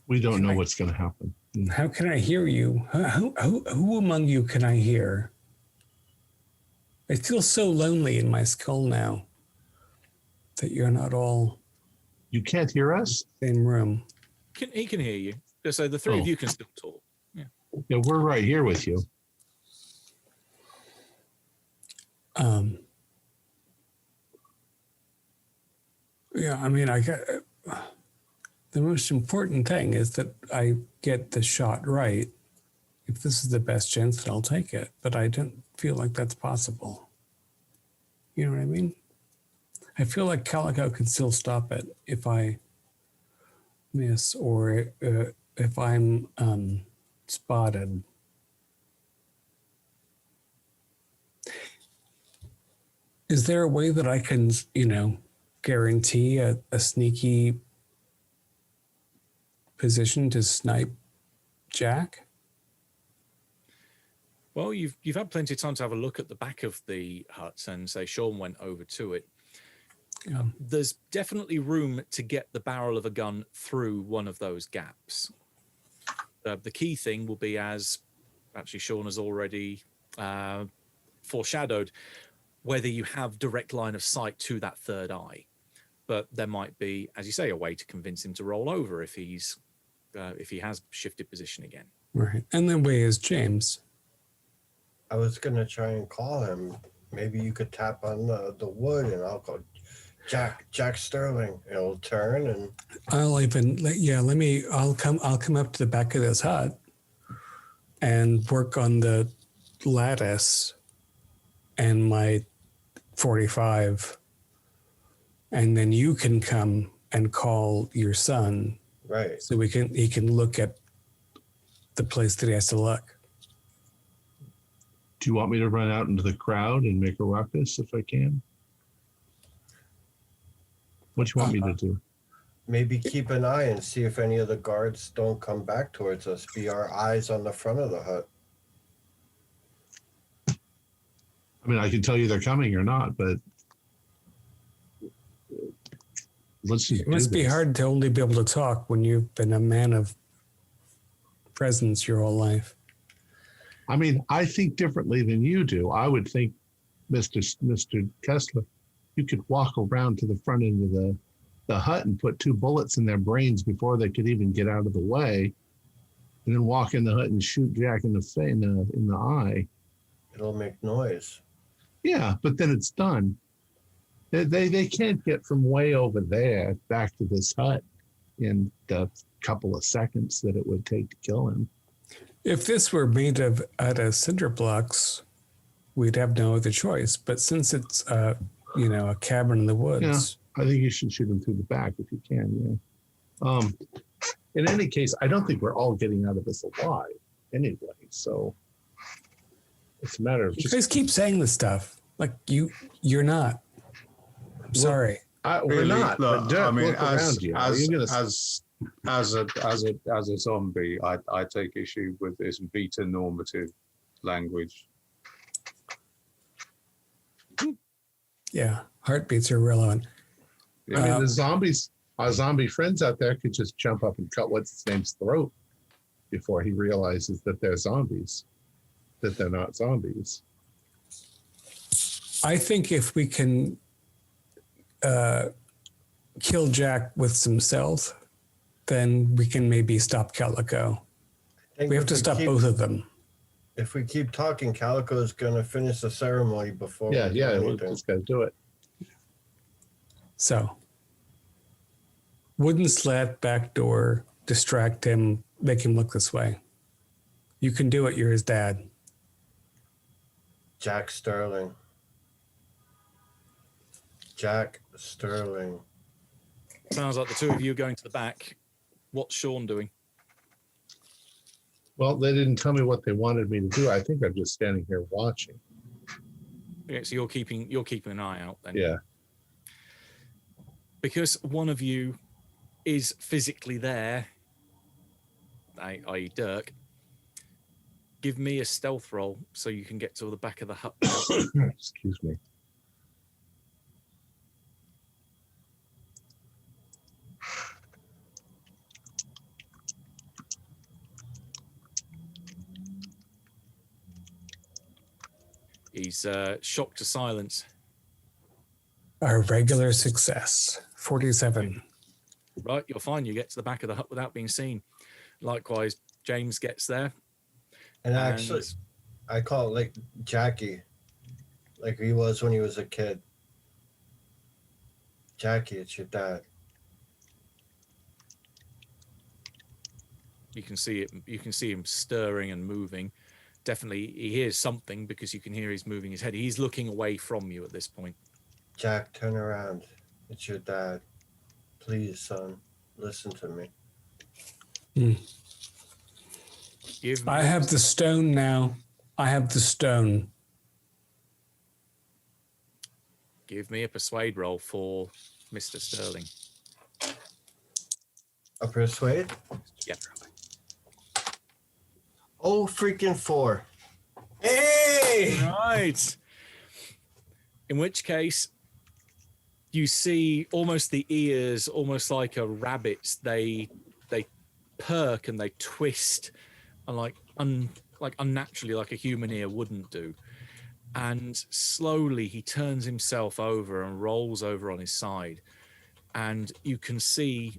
A: We don't know what's going to happen.
B: How can I hear you? Who among you can I hear? I feel so lonely in my skull now that you're not all.
A: You can't hear us?
B: Same room.
C: He can hear you. So the three of you can still talk. Yeah.
A: Yeah, we're right here with you.
B: Yeah, I mean, the most important thing is that I get the shot right. If this is the best chance, then I'll take it. But I don't feel like that's possible. You know what I mean? I feel like Calico can still stop it if I miss, or if I'm spotted. Is there a way that I can, guarantee a sneaky position to snipe Jack?
C: Well, you've had plenty of time to have a look at the back of the hut, and say Sean went over to it.
B: Yeah.
C: There's definitely room to get the barrel of a gun through one of those gaps. The key thing will be, as actually Sean has already foreshadowed, whether you have direct line of sight to that third eye. But there might be, as you say, a way to convince him to roll over if he has shifted position again.
B: Right. And then where is James?
E: I was going to try and call him. Maybe you could tap on the wood and I'll go, Jack Sterling. It'll turn and I'll come up to the back of this hut and work on the lattice and my 45, and then you can come and call your son, right?
B: So he can look at the place that he has to look.
A: Do you want me to run out into the crowd and make a ruckus if I can? What do you want me to do?
E: Maybe keep an eye and see if any of the guards don't come back towards us. Be our eyes on the front of the hut.
A: I mean, I can tell you they're coming or not, but let's just.
B: It must be hard to only be able to talk when you've been a man of presence your whole life.
A: I mean, I think differently than you do. I would think, Mr. Kessler, you could walk around to the front end of the hut and put 2 bullets in their brains before they could even get out of the way, and then walk in the hut and shoot Jack in the eye.
E: It'll make noise.
A: Yeah, but then it's done. They can't get from way over there back to this hut in the couple of seconds that it would take to kill him.
B: If this were made out of cinder blocks, we'd have no other choice. But since it's a cabin in the woods,
A: I think you should shoot him through the back if you can. Yeah. In any case, I don't think we're all getting out of this alive anyway. So it's a matter of
B: you guys keep saying this stuff like you're not. I'm sorry.
A: We're not.
I: Look,
A: But Dirk,
I: I mean,
A: look around you.
I: as a zombie, I take issue with this beta normative language.
B: Yeah, heartbeats are relevant.
A: I mean, our zombie friends out there could just jump up and cut what's his name's throat before he realizes that they're zombies, that they're not zombies.
B: I think if we can kill Jack with some cells, then we can maybe stop Calico. We have to stop both of them.
E: If we keep talking, Calico is going to finish the ceremony before.
A: We're just going to do it.
B: So, wooden slat, back door, distract him, make him look this way. You can do it. You're his dad.
E: Jack Sterling. Jack Sterling.
C: Sounds like the two of you going to the back. What's Sean doing?
A: Well, they didn't tell me what they wanted me to do. I think I'm just standing here watching.
C: Okay, so you're keeping an eye out then.
A: Yeah.
C: Because one of you is physically there, i.e. Dirk, give me a stealth roll so you can get to the back of the hut.
A: Excuse me.
C: He's shocked to silence.
B: Our regular success, 47.
C: Right, you're fine. You get to the back of the hut without being seen. Likewise, James gets there.
E: And actually, I call it like Jackie, like he was when he was a kid. Jackie, it's your dad.
C: You can see it. You can see him stirring and moving. Definitely, he hears something because you can hear he's moving his head. He's looking away from you at this point.
E: Jack, turn around. It's your dad. Please, son, listen to me.
B: I have the stone now. I have the stone.
C: Give me a persuade roll for Mr. Sterling.
E: A persuade?
C: Yep.
E: Oh, freaking 4.
D: Hey!
C: Right. In which case, you see almost the ears, almost like a rabbit's. They perk and they twist, and like unnaturally, like a human ear wouldn't do. And slowly, he turns himself over and rolls over on his side, and you can see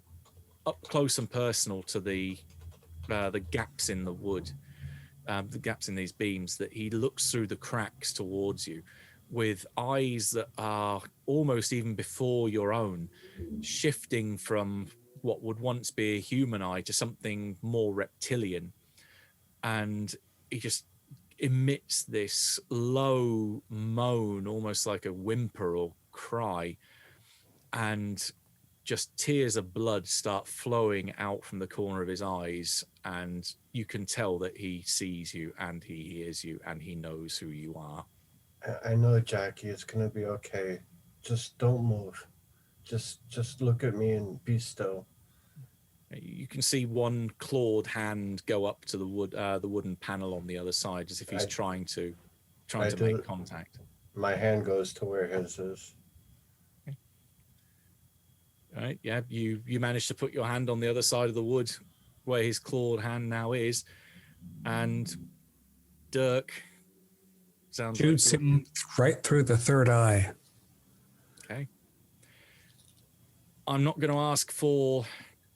C: up close and personal to the gaps in the wood. The gaps in these beams, that he looks through the cracks towards you with eyes that are almost even before your own, shifting from what would once be a human eye to something more reptilian. And he just emits this low moan, almost like a whimper or cry, and just tears of blood start flowing out from the corner of his eyes, and you can tell that he sees you and he hears you and he knows who you are.
E: I know, Jackie. It's gonna be okay. Just don't move. Just look at me and be still.
C: You can see one clawed hand go up to the wooden panel on the other side, as if he's trying to make contact.
E: My hand goes to where his is.
C: Right, yeah, you managed to put your hand on the other side of the wood where his clawed hand now is, and Dirk
B: shoots him right through the third eye.
C: Okay. I'm not going to ask for,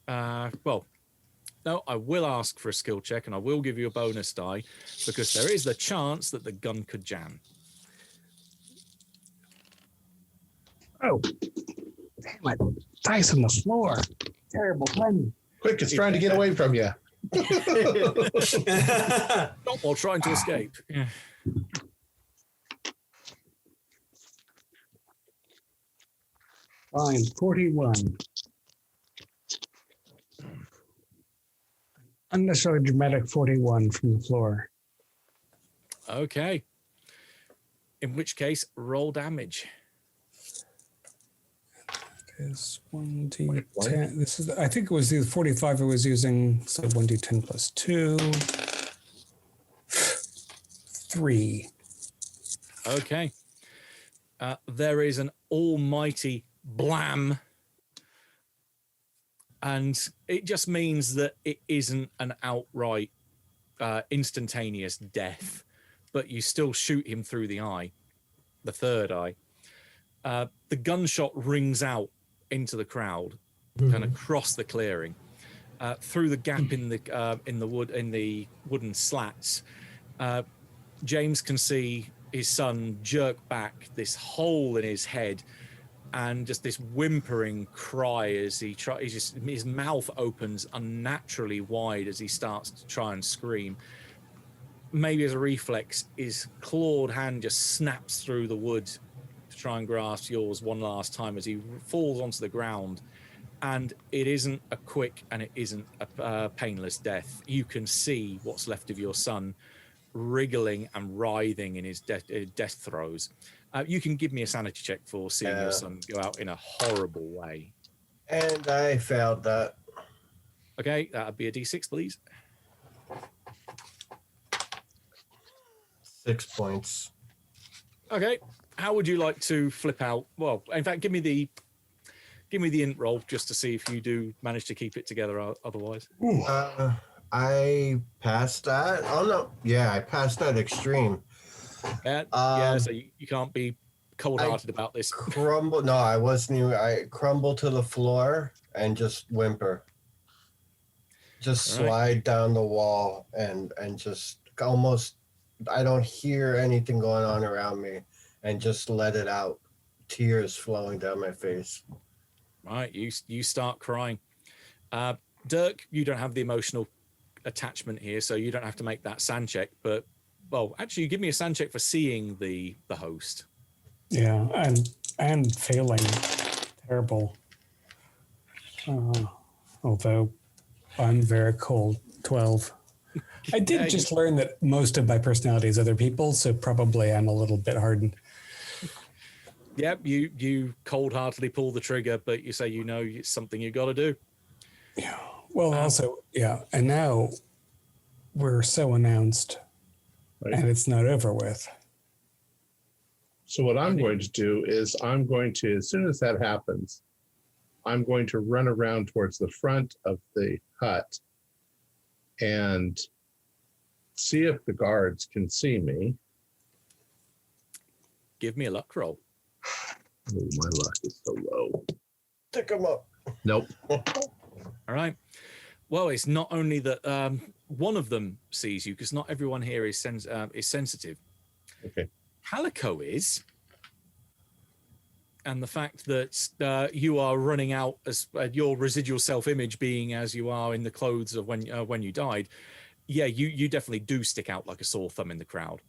C: no, I will ask for a skill check, and I will give you a bonus die, because there is the chance that the gun could jam.
B: Oh, damn it. Dice on the floor. Terrible timing.
A: Quick, it's trying to get away from you.
C: Not while trying to escape. Yeah.
B: Fine, 41. Unnecessarily dramatic 41 from the floor.
C: Okay. In which case, roll damage.
B: Is 1d10. This is, I think it was the 45 I was using. So 1d10 plus 2. 3.
C: Okay. There is an almighty blam. And it just means that it isn't an outright instantaneous death, but you still shoot him through the eye, the third eye. The gunshot rings out into the crowd, kind of across the clearing, through the gap in the wooden slats. James can see his son jerk back this hole in his head, and just this whimpering cry as his mouth opens unnaturally wide as he starts to try and scream. Maybe as a reflex, his clawed hand just snaps through the wood to try and grasp yours one last time as he falls onto the ground. And it isn't a quick and it isn't a painless death. You can see what's left of your son wriggling and writhing in his death throes. You can give me a sanity check for seeing your son go out in a horrible way.
E: And I failed that.
C: Okay, that'd be a D6, please.
E: 6 points.
C: Okay, how would you like to flip out? Well, in fact, give me the int roll just to see if you do manage to keep it together. Otherwise,
E: I passed that. Oh no, yeah, I passed that extreme.
C: yeah. So you can't be cold-hearted about this.
E: Crumble. No, I wasn't even. I crumble to the floor and just whimper. Just slide down the wall and just almost. I don't hear anything going on around me, and just let it out. Tears flowing down my face.
C: Right, you start crying. Dirk, you don't have the emotional attachment here, so you don't have to make that sand check. But well, actually, give me a sand check for seeing the host.
B: Yeah, and failing, terrible. Although I'm very cold. 12. I did just learn that most of my personality is other people, so probably I'm a little bit hardened.
C: Yep, you cold-heartedly pull the trigger, but you say it's something you got to do.
B: Yeah. Well, also, yeah, and now we're so announced, and it's not over with.
A: So what I'm going to do is I'm going to, as soon as that happens, I'm going to run around towards the front of the hut and see if the guards can see me.
C: Give me a luck roll.
A: Oh, my luck is so low.
E: Pick them up.
A: Nope.
C: All right. Well, it's not only that one of them sees you, because not everyone here is sensitive.
A: Okay.
C: Calico is, and the fact that you are running out as your residual self-image being as you are in the clothes of when you died. Yeah, you definitely do stick out like a sore thumb in the crowd.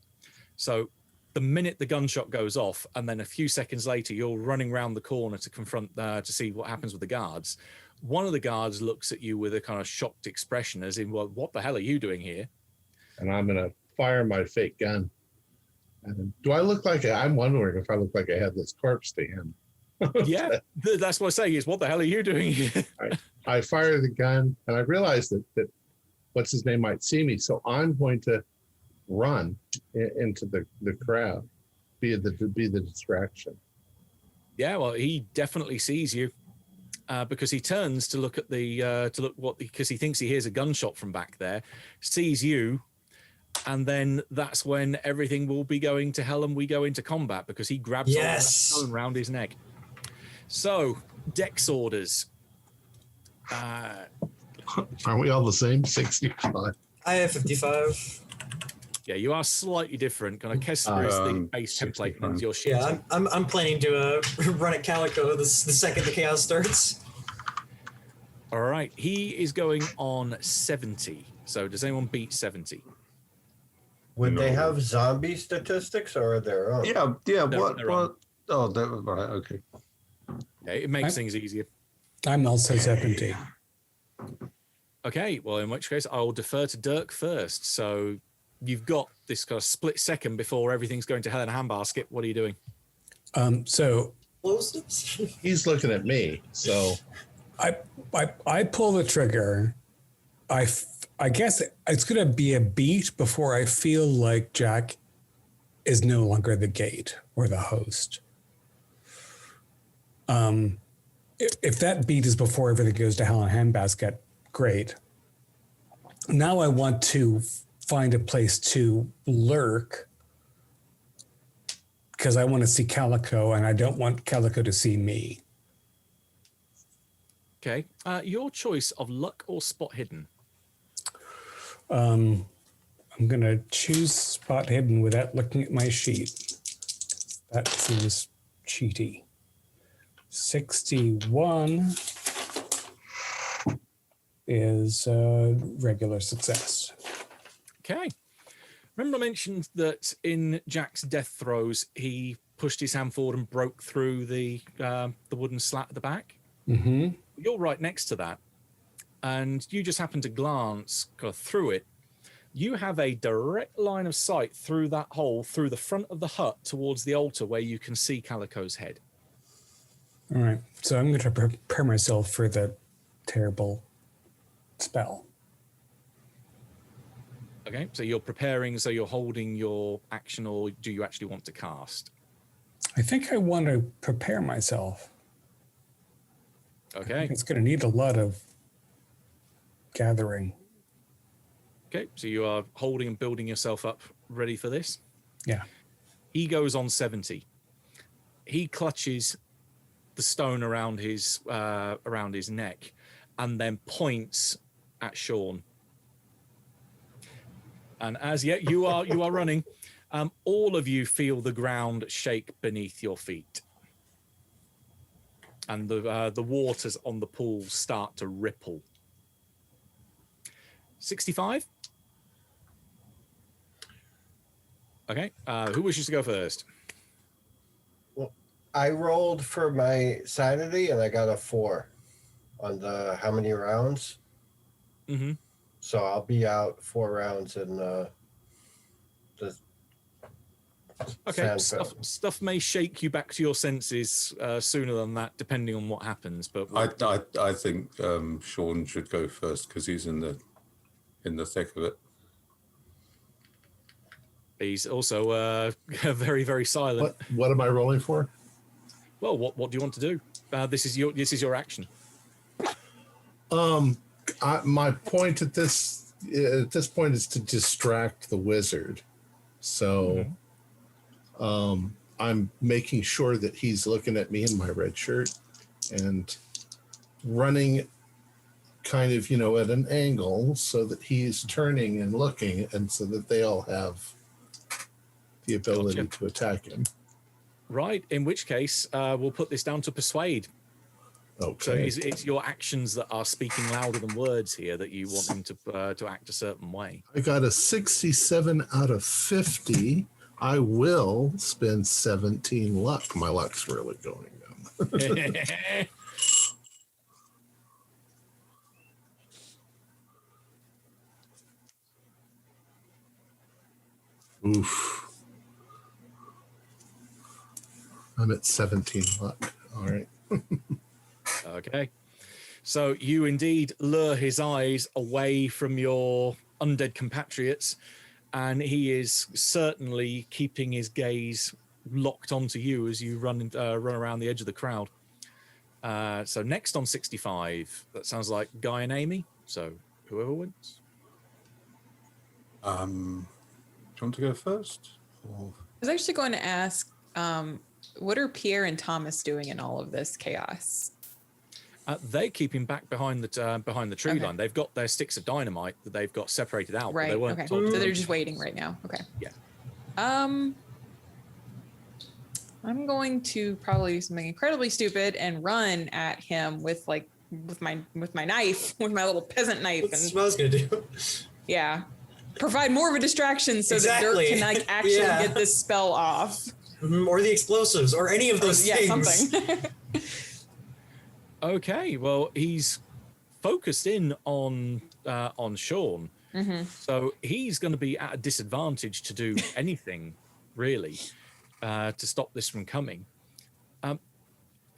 C: So the minute the gunshot goes off, and then a few seconds later, you're running around the corner to confront, to see what happens with the guards. One of the guards looks at you with a kind of shocked expression, as in, well, what the hell are you doing here? And
A: I'm going to fire my fake gun. And do I look like I'm wondering if I look like I have this corpse to him.
C: Yeah, that's what I'm saying is, what the hell are you doing here?
A: I fire the gun, and I realize that what's his name might see me, so I'm going to run into the crowd, be the distraction.
C: Yeah, well, he definitely sees you because he turns to look at because he thinks he hears a gunshot from back there, sees you, and then that's when everything will be going to hell and we go into combat because he grabs on that stone around his neck. So, Dex orders.
A: Aren't we all the same? 65.
D: I have 55.
C: Yeah, you are slightly different. Kind of Kessler is the base template, and your shit.
D: Yeah, I'm planning to run at Calico the second the chaos starts.
C: All right, he is going on 70. So does anyone beat 70?
E: Would they
I: No.
E: have zombie statistics or are their own?
I: Yeah.
C: They're
I: What?
C: on.
I: Oh, right. Okay.
C: Okay, it makes things easier.
B: I'm also 70.
C: Okay, well, in which case I'll defer to Dirk first. So you've got this kind of split second before everything's going to hell in a handbasket. What are you doing?
B: So
D: Explosives?
A: He's looking at me. So
B: I pull the trigger. I guess it's going to be a beat before I feel like Jack is no longer the gate or the host. If that beat is before everything goes to hell in a handbasket, great. Now I want to find a place to lurk because I want to see Calico and I don't want Calico to see me.
C: Okay, your choice of luck or spot hidden.
B: I'm going to choose spot hidden without looking at my sheet. That seems cheaty. 61 is a regular success.
C: Okay. Remember I mentioned that in Jack's death throes, he pushed his hand forward and broke through the wooden slat at the back?
B: Mm-hmm.
C: You're right next to that. And you just happen to glance through it. You have a direct line of sight through that hole, through the front of the hut towards the altar where you can see Calico's head.
B: All right. So I'm going to prepare myself for the terrible spell.
C: Okay, so you're preparing, so you're holding your action, or do you actually want to cast?
B: I think I want to prepare myself.
C: Okay.
B: It's going to need a lot of gathering.
C: Okay, so you are holding and building yourself up, ready for this?
B: Yeah.
C: He goes on 70. He clutches the stone around his neck and then points at Sean. And as yet you are running, all of you feel the ground shake beneath your feet. And the waters on the pool start to ripple. 65? Okay, who wishes to go first?
E: Well, I rolled for my sanity and I got a 4 on the how many rounds.
C: Mm-hmm.
E: So I'll be out 4 rounds in the
C: Okay, stuff may shake you back to your senses sooner than that, depending on what happens. But
I: I think Sean should go first because he's in the thick of it.
C: He's also very, very silent.
A: what am I rolling for?
C: Well, what do you want to do? This is your action.
A: My point at this point is to distract the wizard. So I'm making sure that he's looking at me in my red shirt and running kind of, at an angle so that he's turning and looking and so that they all have the ability to attack him.
C: Right, in which case we'll put this down to persuade.
A: Okay.
C: So it's your actions that are speaking louder than words here that you want him to act a certain way.
A: I got a 67 out of 50. I will spend 17 luck. My luck's really going down. Oof. I'm at 17 luck. All right.
C: Okay. So you indeed lure his eyes away from your undead compatriots, and he is certainly keeping his gaze locked onto you as you run around the edge of the crowd. So next on 65, that sounds like Guy and Amy. So whoever wins.
I: Do you want to go first? Or...
G: I was actually going to ask, what are Pierre and Thomas doing in all of this chaos?
C: They're keeping back behind the tree line. They've got their sticks of dynamite that they've got separated out.
G: Right.
C: But they weren't
G: Okay.
C: told
G: So
C: to
G: they're just waiting right now. Okay.
C: Yeah.
G: I'm going to probably do something incredibly stupid and run at him with my knife, with my little peasant knife.
D: That's what I was gonna do.
G: Yeah. Provide more of a distraction so that Dirk can like actually get this spell off.
D: Or the explosives, or any of those things.
G: Something.
C: Okay, well, he's focused in on Sean, so he's going to be at a disadvantage to do anything really to stop this from coming. I'm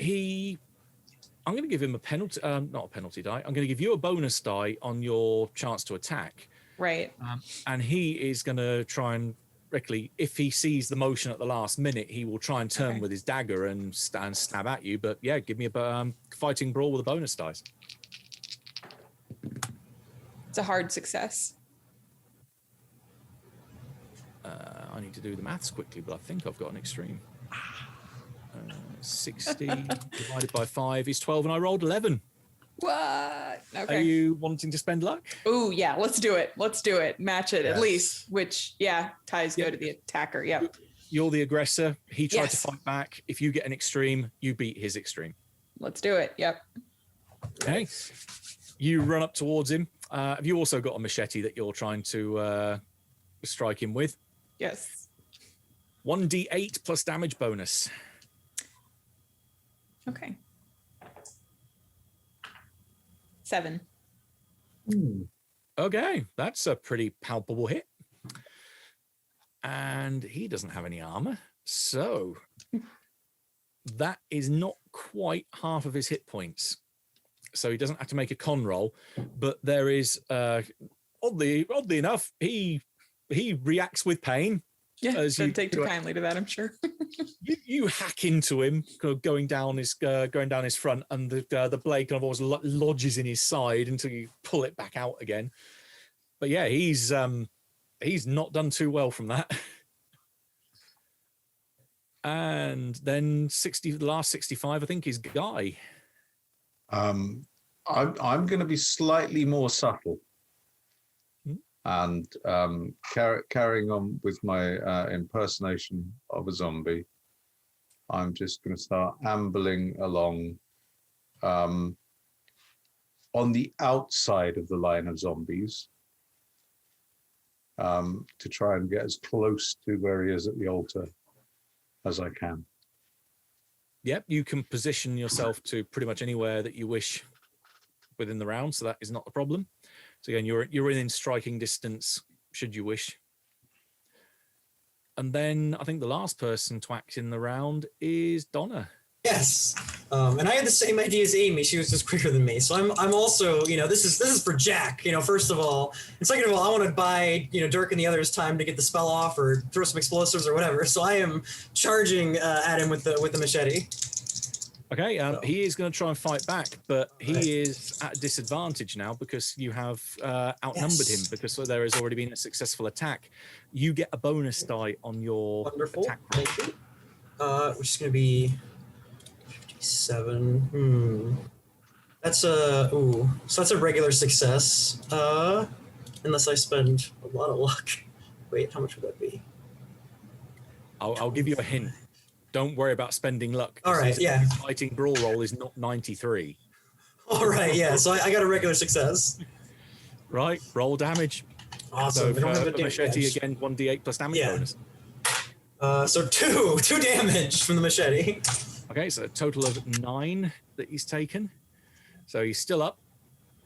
C: going to give him a penalty, not a penalty die. I'm going to give you a bonus die on your chance to attack.
G: Right.
C: And he is going to try and if he sees the motion at the last minute, he will try and turn with his dagger and stab at you. But yeah, give me a fighting brawl with a bonus dice.
G: It's a hard success.
C: I need to do the maths quickly, but I think I've got an extreme. 60 divided by 5 is 12, and I rolled 11.
G: What? Okay.
C: Are you wanting to spend luck?
G: Oh, yeah, let's do it. Match it at least, which, ties go to the attacker. Yep.
C: You're the aggressor. He tried to fight back. If you get an extreme, you beat his extreme.
G: Let's do it. Yep.
C: Okay. You run up towards him. Have you also got a machete that you're trying to strike him with?
G: Yes.
C: 1d8 plus damage bonus.
G: Okay. 7.
C: Okay, that's a pretty palpable hit. And he doesn't have any armor, so that is not quite half of his hit points. So he doesn't have to make a con roll, but there is oddly enough, he reacts with pain.
G: Yeah, doesn't take too kindly to that, I'm sure.
C: you hack into him, going down his front, and the blade kind of always lodges in his side until you pull it back out again. But yeah, he's not done too well from that. And then the last 65, I think, is Guy.
I: I'm going to be slightly more subtle. And carrying on with my impersonation of a zombie, I'm just going to start ambling along on the outside of the line of zombies to try and get as close to where he is at the altar as I can.
C: Yep, you can position yourself to pretty much anywhere that you wish within the round, so that is not a problem. So again, you're within striking distance, should you wish. And then I think the last person to act in the round is Donna.
D: Yes, and I had the same idea as Amy. She was just quicker than me, so I'm also, this is for Jack. First of all, and second of all, I want to buy Dirk and the others time to get the spell off or throw some explosives or whatever. So I am charging at him with the machete.
C: Okay, he is going to try and fight back, but he is at a disadvantage now because you have outnumbered him, because there has already been a successful attack. You get a bonus die on your attack roll.
D: Thank you. Which is going to be 57. So that's a regular success. Unless I spend a lot of luck. Wait, how much would that be?
C: I'll give you a hint. Don't worry about spending luck.
D: All right, yeah.
C: Fighting brawl roll is not 93.
D: All right, yeah. So I got a regular success.
C: Right, roll damage.
D: Awesome.
C: So for machete again, 1d8 plus damage bonus.
D: So two damage from the machete.
C: Okay, so a total of 9 that he's taken. So he's still up.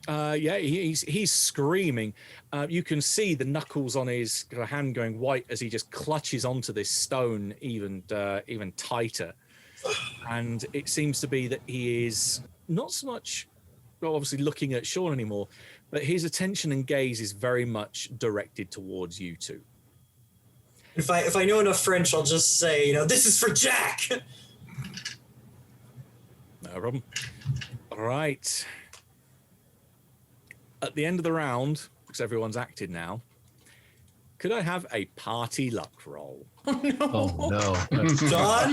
C: He's screaming. You can see the knuckles on his hand going white as he just clutches onto this stone even tighter. And it seems to be that he is not so much, obviously looking at Sean anymore, but his attention and gaze is very much directed towards you two.
D: If I know enough French, I'll just say, this is for Jack.
C: No problem. All right. At the end of the round, because everyone's acted now, could I have a party luck roll?
A: Oh no.
D: John?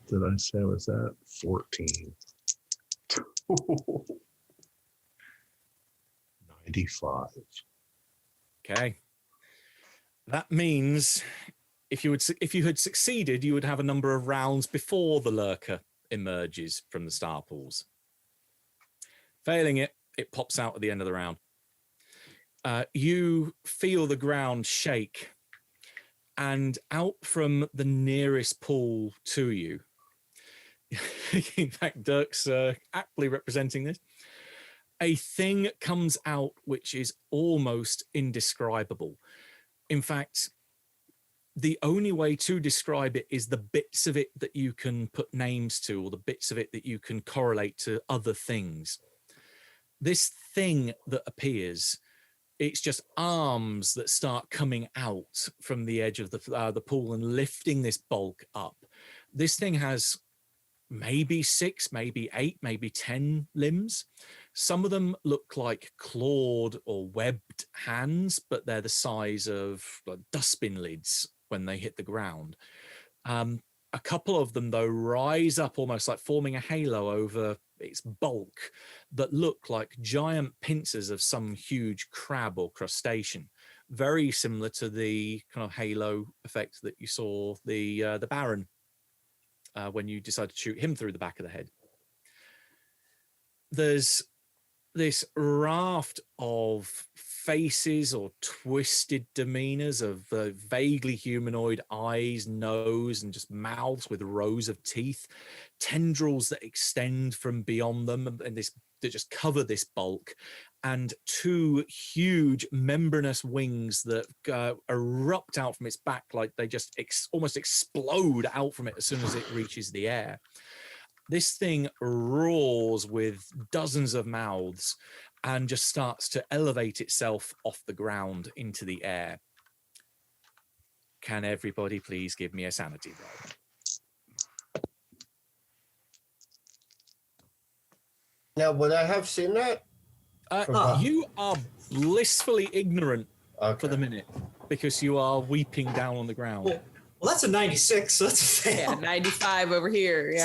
A: Did I say was that 14? 95.
C: Okay. That means if you had succeeded, you would have a number of rounds before the lurker emerges from the star pools. Failing it, it pops out at the end of the round. You feel the ground shake, and out from the nearest pool to you, in fact, Dirk's aptly representing this, a thing comes out which is almost indescribable. In fact, the only way to describe it is the bits of it that you can put names to, or the bits of it that you can correlate to other things. This thing that appears, it's just arms that start coming out from the edge of the pool and lifting this bulk up. This thing has maybe 6, maybe 8, maybe 10 limbs. Some of them look like clawed or webbed hands, but they're the size of like dustbin lids when they hit the ground. A couple of them, though, rise up almost like forming a halo over its bulk that look like giant pincers of some huge crab or crustacean, very similar to the kind of halo effect that you saw the Baron when you decided to shoot him through the back of the head. There's this raft of faces or twisted demeanors of vaguely humanoid eyes, nose, and just mouths with rows of teeth, tendrils that extend from beyond them and this that just cover this bulk, and 2 huge membranous wings that erupt out from its back like they just almost explode out from it as soon as it reaches the air. This thing roars with dozens of mouths and just starts to elevate itself off the ground into the air. Can everybody please give me a sanity roll?
E: Now, would I have seen that?
C: You are blissfully ignorant for the minute because you are weeping down on the ground.
D: Well, that's a 96, so that's a fail.
G: Yeah, 95 over here. Yeah.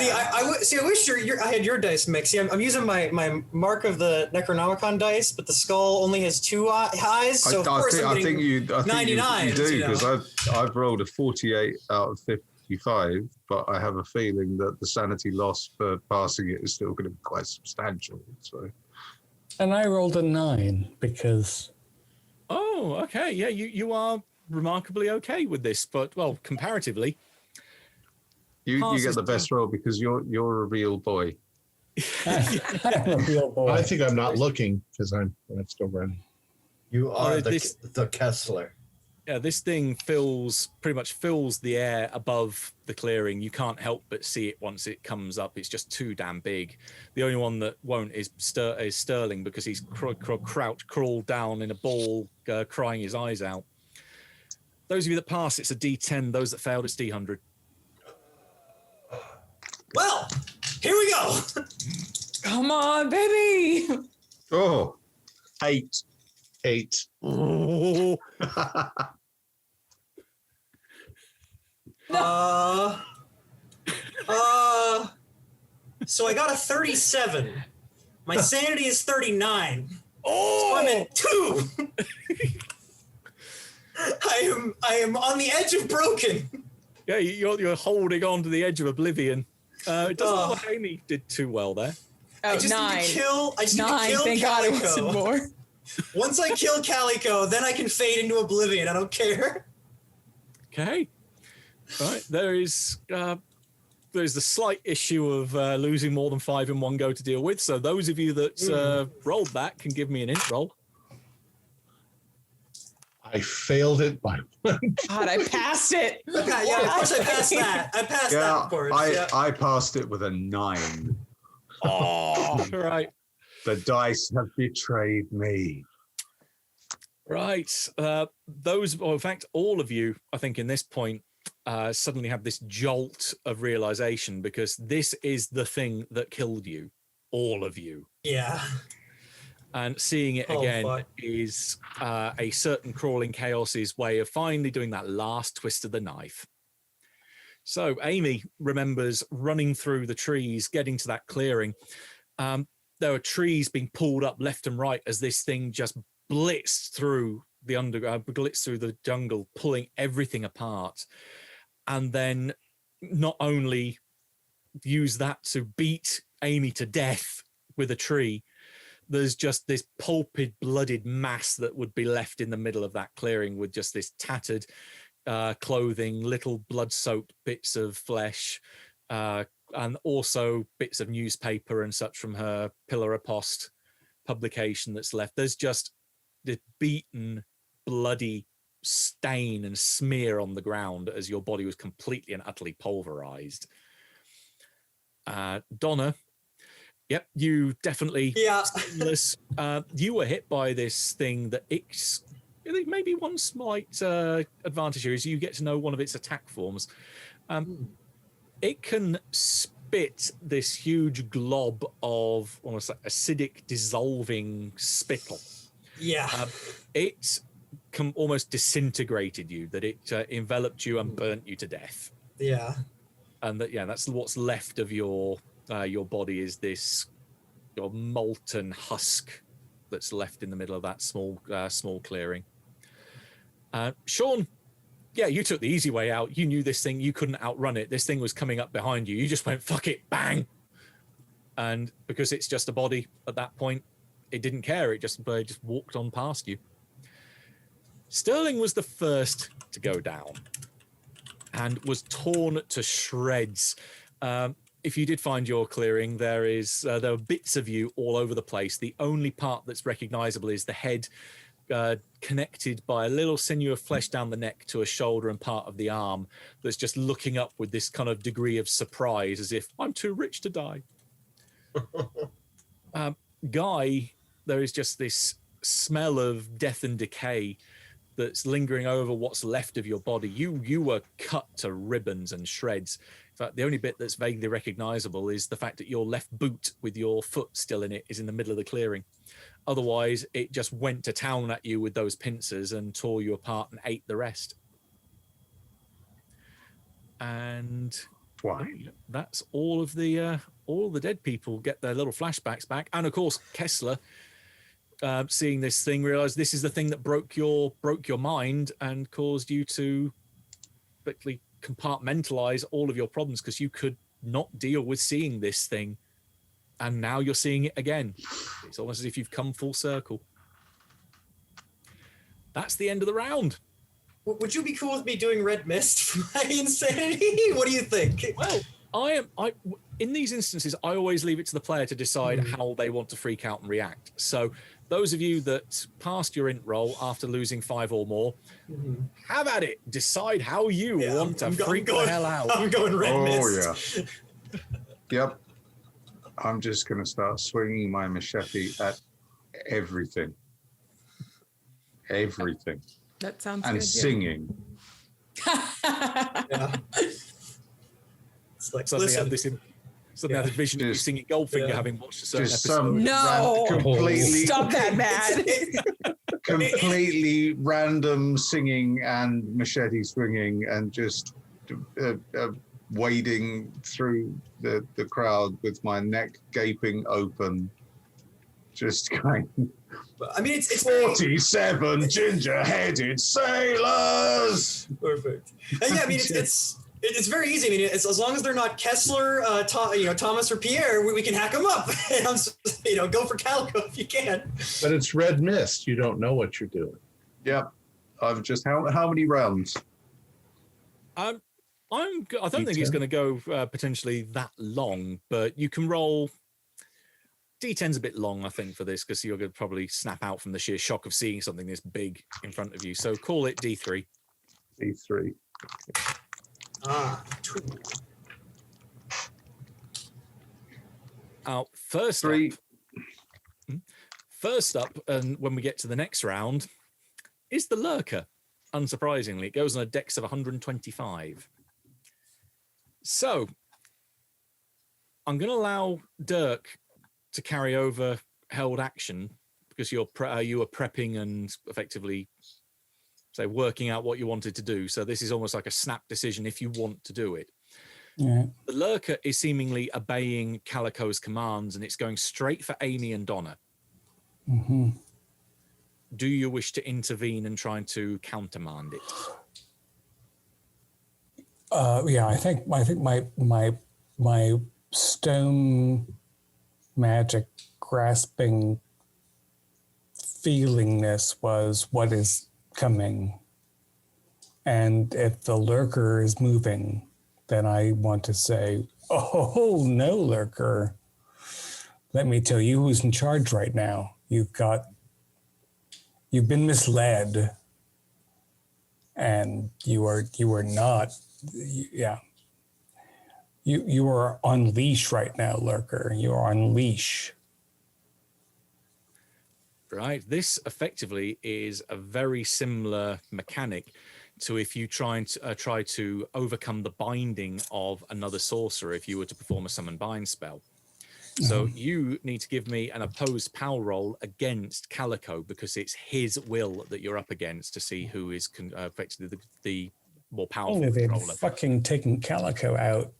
D: See, I wish I had your dice mix. See, I'm using my Mark of the Necronomicon dice, but the skull only has 2 eyes. So
I: I think you
D: 99.
I: You do, because I've rolled a 48 out of 55, but I have a feeling that the sanity loss for passing it is still going to be quite substantial. So,
B: and I rolled a 9 because.
C: Oh, okay. Yeah, you are remarkably okay with this, but well, comparatively,
I: you get the best roll because you're a real boy.
B: I'm a real boy.
A: I think I'm not looking because I'm still running.
E: You are the Kessler.
C: Yeah, this thing pretty much fills the air above the clearing. You can't help but see it once it comes up. It's just too damn big. The only one that won't is Sterling, because he's crawled down in a ball, crying his eyes out. Those of you that pass, it's a D10. Those that failed, it's D100.
D: Well, here we go.
G: Come on, baby.
I: Oh,
A: 8.
C: Oh.
D: So I got a 37. My sanity is 39.
C: Oh,
D: so I'm at 2. I am on the edge of broken.
C: Yeah, you're holding on to the edge of oblivion. It doesn't look like Amy did too well there.
G: Oh,
D: I just
G: 9.
D: need to kill. I just need
G: 9.
D: to kill
G: Thank
D: Calico.
G: God it wasn't more.
D: Once I kill Calico, then I can fade into oblivion. I don't care.
C: Okay. Right. There's the slight issue of losing more than 5 in one go to deal with. So those of you that rolled that can give me an int roll.
A: I failed it by 1.
G: God, I passed it.
D: Okay, yeah, of course I passed that. I passed that, of course.
I: I passed it with a 9.
C: Oh, right.
I: The dice have betrayed me.
C: Right. In fact, all of you, I think, in this point, suddenly have this jolt of realization, because this is the thing that killed you, all of you.
D: Yeah.
C: And seeing it again is a certain crawling chaos's way of finally doing that last twist of the knife. So Amy remembers running through the trees, getting to that clearing. There are trees being pulled up left and right as this thing just blitzed through the jungle, pulling everything apart. And then not only use that to beat Amy to death with a tree, there's just this pulpy, bloodied mass that would be left in the middle of that clearing with just this tattered clothing, little blood-soaked bits of flesh, and also bits of newspaper and such from her Pillar of Post publication that's left. There's just this beaten, bloody stain and smear on the ground as your body was completely and utterly pulverized. Donna, yep, you definitely stimulus. You were hit by this thing that it's maybe one slight advantage here is you get to know one of its attack forms. It can spit this huge glob of almost like acidic dissolving spittle.
D: Yeah.
C: It almost disintegrated you, that it enveloped you and burnt you to death.
D: Yeah.
C: And that's what's left of your body is this your molten husk that's left in the middle of that small clearing. Sean, yeah, you took the easy way out. You knew this thing, you couldn't outrun it. This thing was coming up behind you. You just went, fuck it, bang. And because it's just a body at that point, it didn't care. It just walked on past you. Sterling was the first to go down and was torn to shreds. If you did find your clearing, there are bits of you all over the place. The only part that's recognizable is the head, connected by a little sinew of flesh down the neck to a shoulder and part of the arm that's just looking up with this kind of degree of surprise as if, I'm too rich to die. Guy, there is just this smell of death and decay that's lingering over what's left of your body. You were cut to ribbons and shreds. In fact, the only bit that's vaguely recognizable is the fact that your left boot with your foot still in it is in the middle of the clearing. Otherwise, it just went to town at you with those pincers and tore you apart and ate the rest. And that's all of the dead people get their little flashbacks back. And of course, Kessler, seeing this thing, realized this is the thing that broke your mind and caused you to quickly compartmentalize all of your problems because you could not deal with seeing this thing. And now you're seeing it again. It's almost as if you've come full circle. That's the end of the round.
D: Would you be cool with me doing Red Mist for my insanity? What do you think?
C: Well, in these instances, I always leave it to the player to decide how they want to freak out and react. So those of you that passed your int roll after losing 5 or more, have at it. Decide how you want to freak the hell out.
D: I'm going Red Mist.
I: Yeah. Yep. I'm just going to start swinging my machete at everything. Everything.
G: That sounds
I: and
G: good.
I: Singing.
D: Yeah. It's like,
C: Suddenly
D: listen.
C: have this vision of you singing Goldfinger having watched a certain episode.
G: No,
I: completely,
G: stop that, man.
I: completely random singing and machete swinging and just wading through the crowd with my neck gaping open, just going.
D: I mean, it's
I: 47 ginger-headed sailors.
D: Perfect. And yeah, I mean, it's very easy. I mean, it's, as long as they're not Kessler, Thomas or Pierre, we can hack them up. And go for Calico if you can.
A: But it's Red Mist. You don't know what you're doing.
I: Yep. I've just how many rounds?
C: I don't think it's going to go potentially that long, but you can roll. D10's a bit long, I think, for this because you're going to probably snap out from the sheer shock of seeing something this big in front of you. So call it D3.
I: D3.
D: 2.
C: First up, and when we get to the next round, is the Lurker. Unsurprisingly, it goes on a dex of 125. So I'm going to allow Dirk to carry over held action because you were prepping and effectively working out what you wanted to do. So this is almost like a snap decision if you want to do it.
B: Yeah.
C: The Lurker is seemingly obeying Calico's commands and it's going straight for Amy and Donna.
B: Mm-hmm.
C: Do you wish to intervene and try to countermand it?
B: Yeah, I think my stone magic grasping feelingness was what is coming. And if the lurker is moving, then I want to say, oh, no, lurker. Let me tell you who's in charge right now. You've been misled. And you are not, yeah. You are on leash right now, lurker. You are on leash.
C: Right. This effectively is a very similar mechanic to if you try to overcome the binding of another sorcerer if you were to perform a summon bind spell. So you need to give me an opposed POW roll against Calico because it's his will that you're up against to see who is effectively the more powerful
B: Only they've
C: controller.
B: fucking taken Calico out,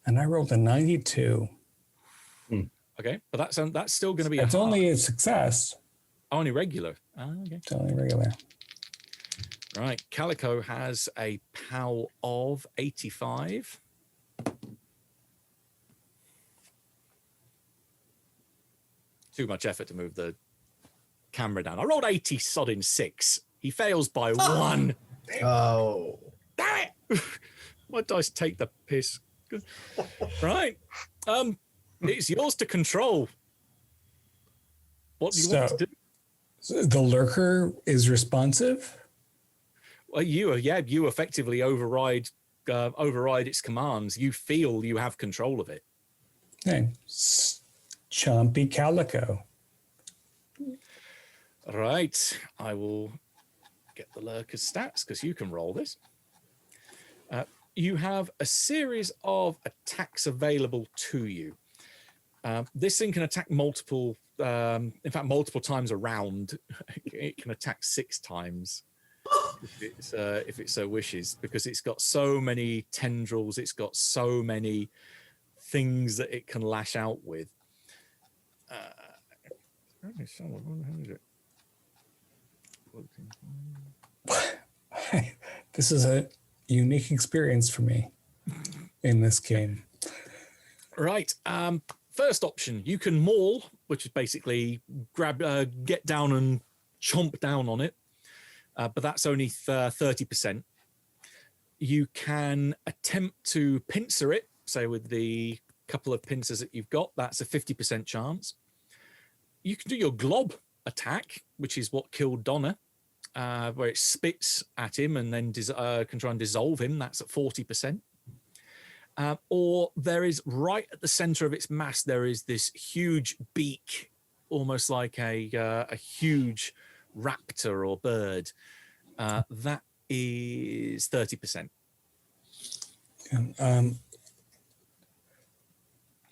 B: and I rolled a 92.
C: Okay, but that's still going to be
B: It's only a success.
C: Only regular. Okay.
B: It's only regular.
C: Right. Calico has a POW of 85. Too much effort to move the camera down. I rolled 80 sodding 6. He fails by 1.
E: Oh.
C: Damn it! My dice take the piss. Right. It's yours to control. What do you want to do?
B: So the lurker is responsive?
C: Well, you effectively override its commands. You feel you have control of it.
B: Okay. Chompy Calico.
C: Right. I will get the lurker's stats because you can roll this. You have a series of attacks available to you. This thing can attack multiple times around. It can attack 6 times if it so wishes, because it's got so many tendrils. It's got so many things that it can lash out with.
B: This is a unique experience for me in this game.
C: Right. First option, you can maul, which is basically get down and chomp down on it, but that's only 30%. You can attempt to pincer it, say with the couple of pincers that you've got. That's a 50% chance. You can do your glob attack, which is what killed Donna, where it spits at him and then can try and dissolve him. That's at 40%. Or there is right at the center of its mass, there is this huge beak, almost like a huge raptor or bird. That is 30%.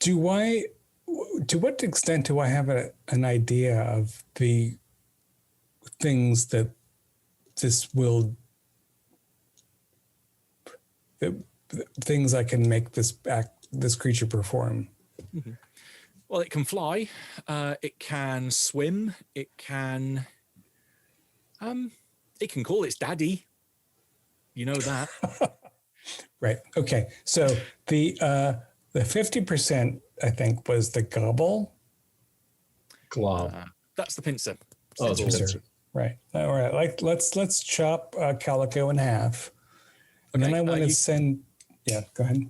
B: To what extent do I have an idea of the things that this will, the things I can make this creature perform?
C: Mm-hmm. Well, it can fly, it can swim, it can call its daddy. You know that.
B: Right. Okay. So the 50%, I think, was the gobble.
A: Glob.
C: That's the pincer.
A: Oh, it's pincer.
B: Right. All right. Let's chop Calico in half, and then I want to send. Yeah. Go ahead.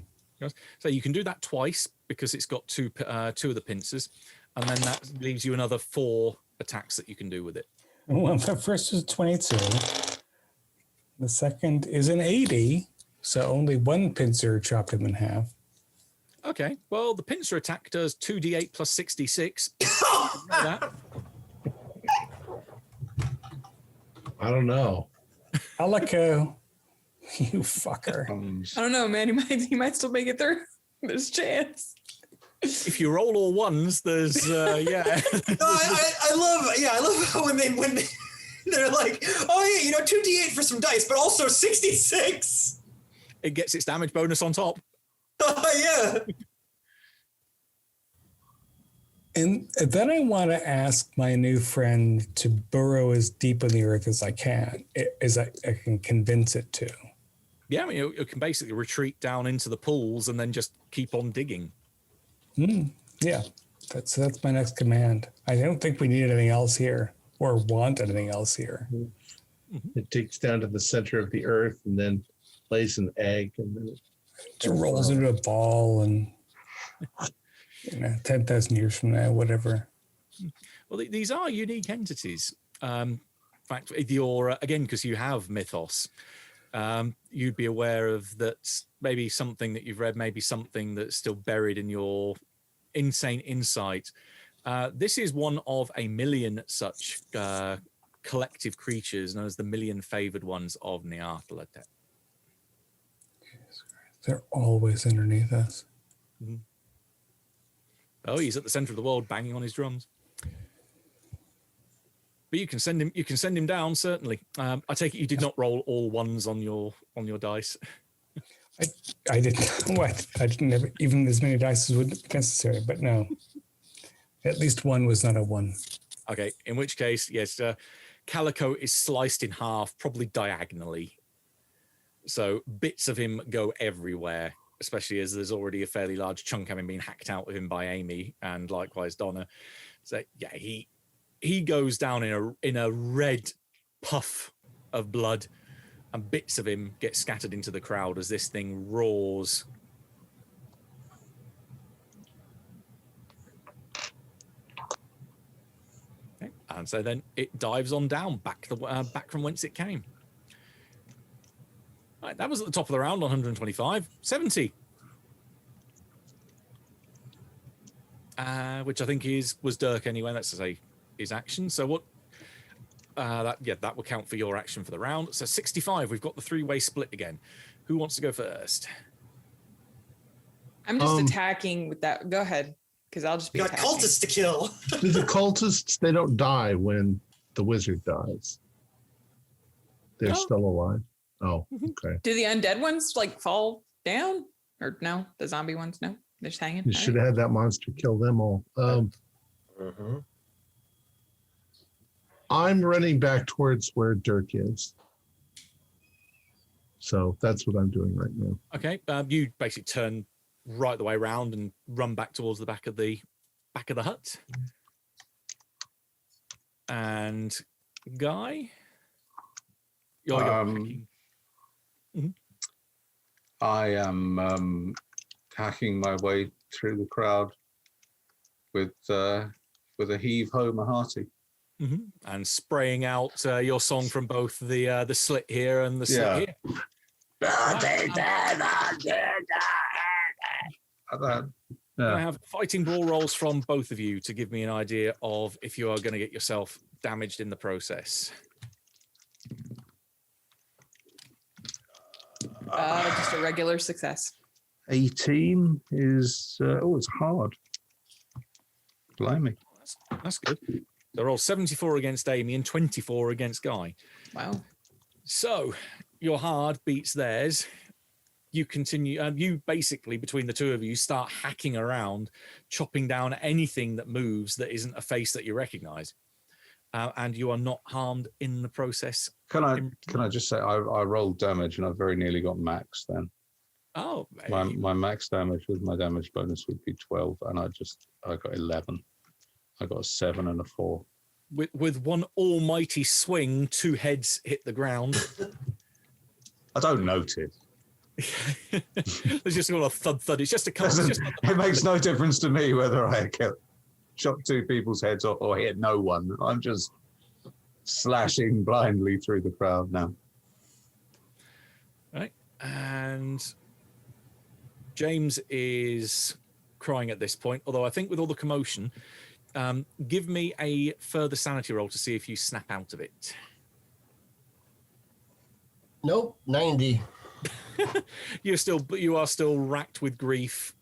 C: So you can do that twice because it's got two of the pincers, and then that leaves you another 4 attacks that you can do with it.
B: Well, the first is 22. The second is an 80. So only 1 pincer chopped him in half.
C: Okay. Well, the pincer attack does 2d8 plus 66. That.
A: I don't know.
B: Calico, you fucker.
G: I don't know, man. He might still make it through. There's a chance.
C: If you roll all ones, there's yeah.
D: No, I love how when they're like, oh yeah, 2d8 for some dice, but also 66.
C: It gets its damage bonus on top.
D: Yeah.
B: And then I want to ask my new friend to burrow as deep in the earth as I can, as I can convince it to.
C: Yeah, I mean, it can basically retreat down into the pools and then just keep on digging.
B: Yeah, that's my next command. I don't think we need anything else here. or want anything else here.
A: It digs down to the center of the earth and then lays an egg, and then
B: It rolls into a ball, and 10,000 years from now, whatever.
C: Well, these are unique entities. In fact, if you're again, because you have mythos, you'd be aware of that. Maybe something that you've read, maybe something that's still buried in your insane insight. This is one of a million such collective creatures known as the million favored ones of Nyarlathotep.
B: They're always underneath us.
C: Mm-hmm. Oh, he's at the center of the world, banging on his drums. But you can send him. You can send him down. Certainly. I take it you did not roll all ones on your dice.
B: I didn't. What? I didn't have even as many dice as would be necessary. But no, at least one was not a one.
C: Okay. In which case, yes, Calico is sliced in half, probably diagonally. So bits of him go everywhere, especially as there's already a fairly large chunk having been hacked out of him by Amy and likewise Donna. So yeah, he goes down in a red puff of blood, and bits of him get scattered into the crowd as this thing roars. Okay. And so then it dives on down back from whence it came. Right, that was at the top of the round on 125. 70. Which I think was Dirk anyway. That's to say his action. So what? That will count for your action for the round. So 65. We've got the three-way split again. Who wants to go first?
G: I'm just attacking with that. Go ahead, because I'll just be.
D: We got cultists to kill.
A: The cultists, they don't die when the wizard dies. They're still alive. Oh, okay.
G: Do the undead ones like fall down, or no? The zombie ones, no, they're just hanging.
A: You should have had that monster kill them all. I'm running back towards where Dirk is. So that's what I'm doing right now.
C: Okay. You basically turn right the way around and run back towards the back of the hut. And Guy, you're hacking. Mm-hmm.
I: I am hacking my way through the crowd with a heave ho Mahati.
C: Mm-hmm. And spraying out your song from both the slit here and the slit here. I have fighting brawl rolls from both of you to give me an idea of if you are going to get yourself damaged in the process.
G: Just a regular success.
I: 18 is it's hard. Blimey.
C: That's good. They're all 74 against Amy and 24 against Guy.
G: Wow.
C: So your hard beats theirs. You continue, you basically, between the two of you, start hacking around, chopping down anything that moves that isn't a face that you recognize. And you are not harmed in the process.
I: Can I just say, I rolled damage and I very nearly got max then.
C: Oh.
I: My max damage with my damage bonus would be 12 and I got 11. I got a 7 and a 4.
C: With one almighty swing, 2 heads hit the ground.
I: I don't notice.
C: There's just a little thud. It's just a couple.
I: It makes no difference to me whether I chop 2 people's heads off or hit no one. I'm just slashing blindly through the crowd now.
C: Right. And James is crying at this point, although I think with all the commotion, give me a further sanity roll to see if you snap out of it.
E: Nope, 90.
C: You are still racked with grief.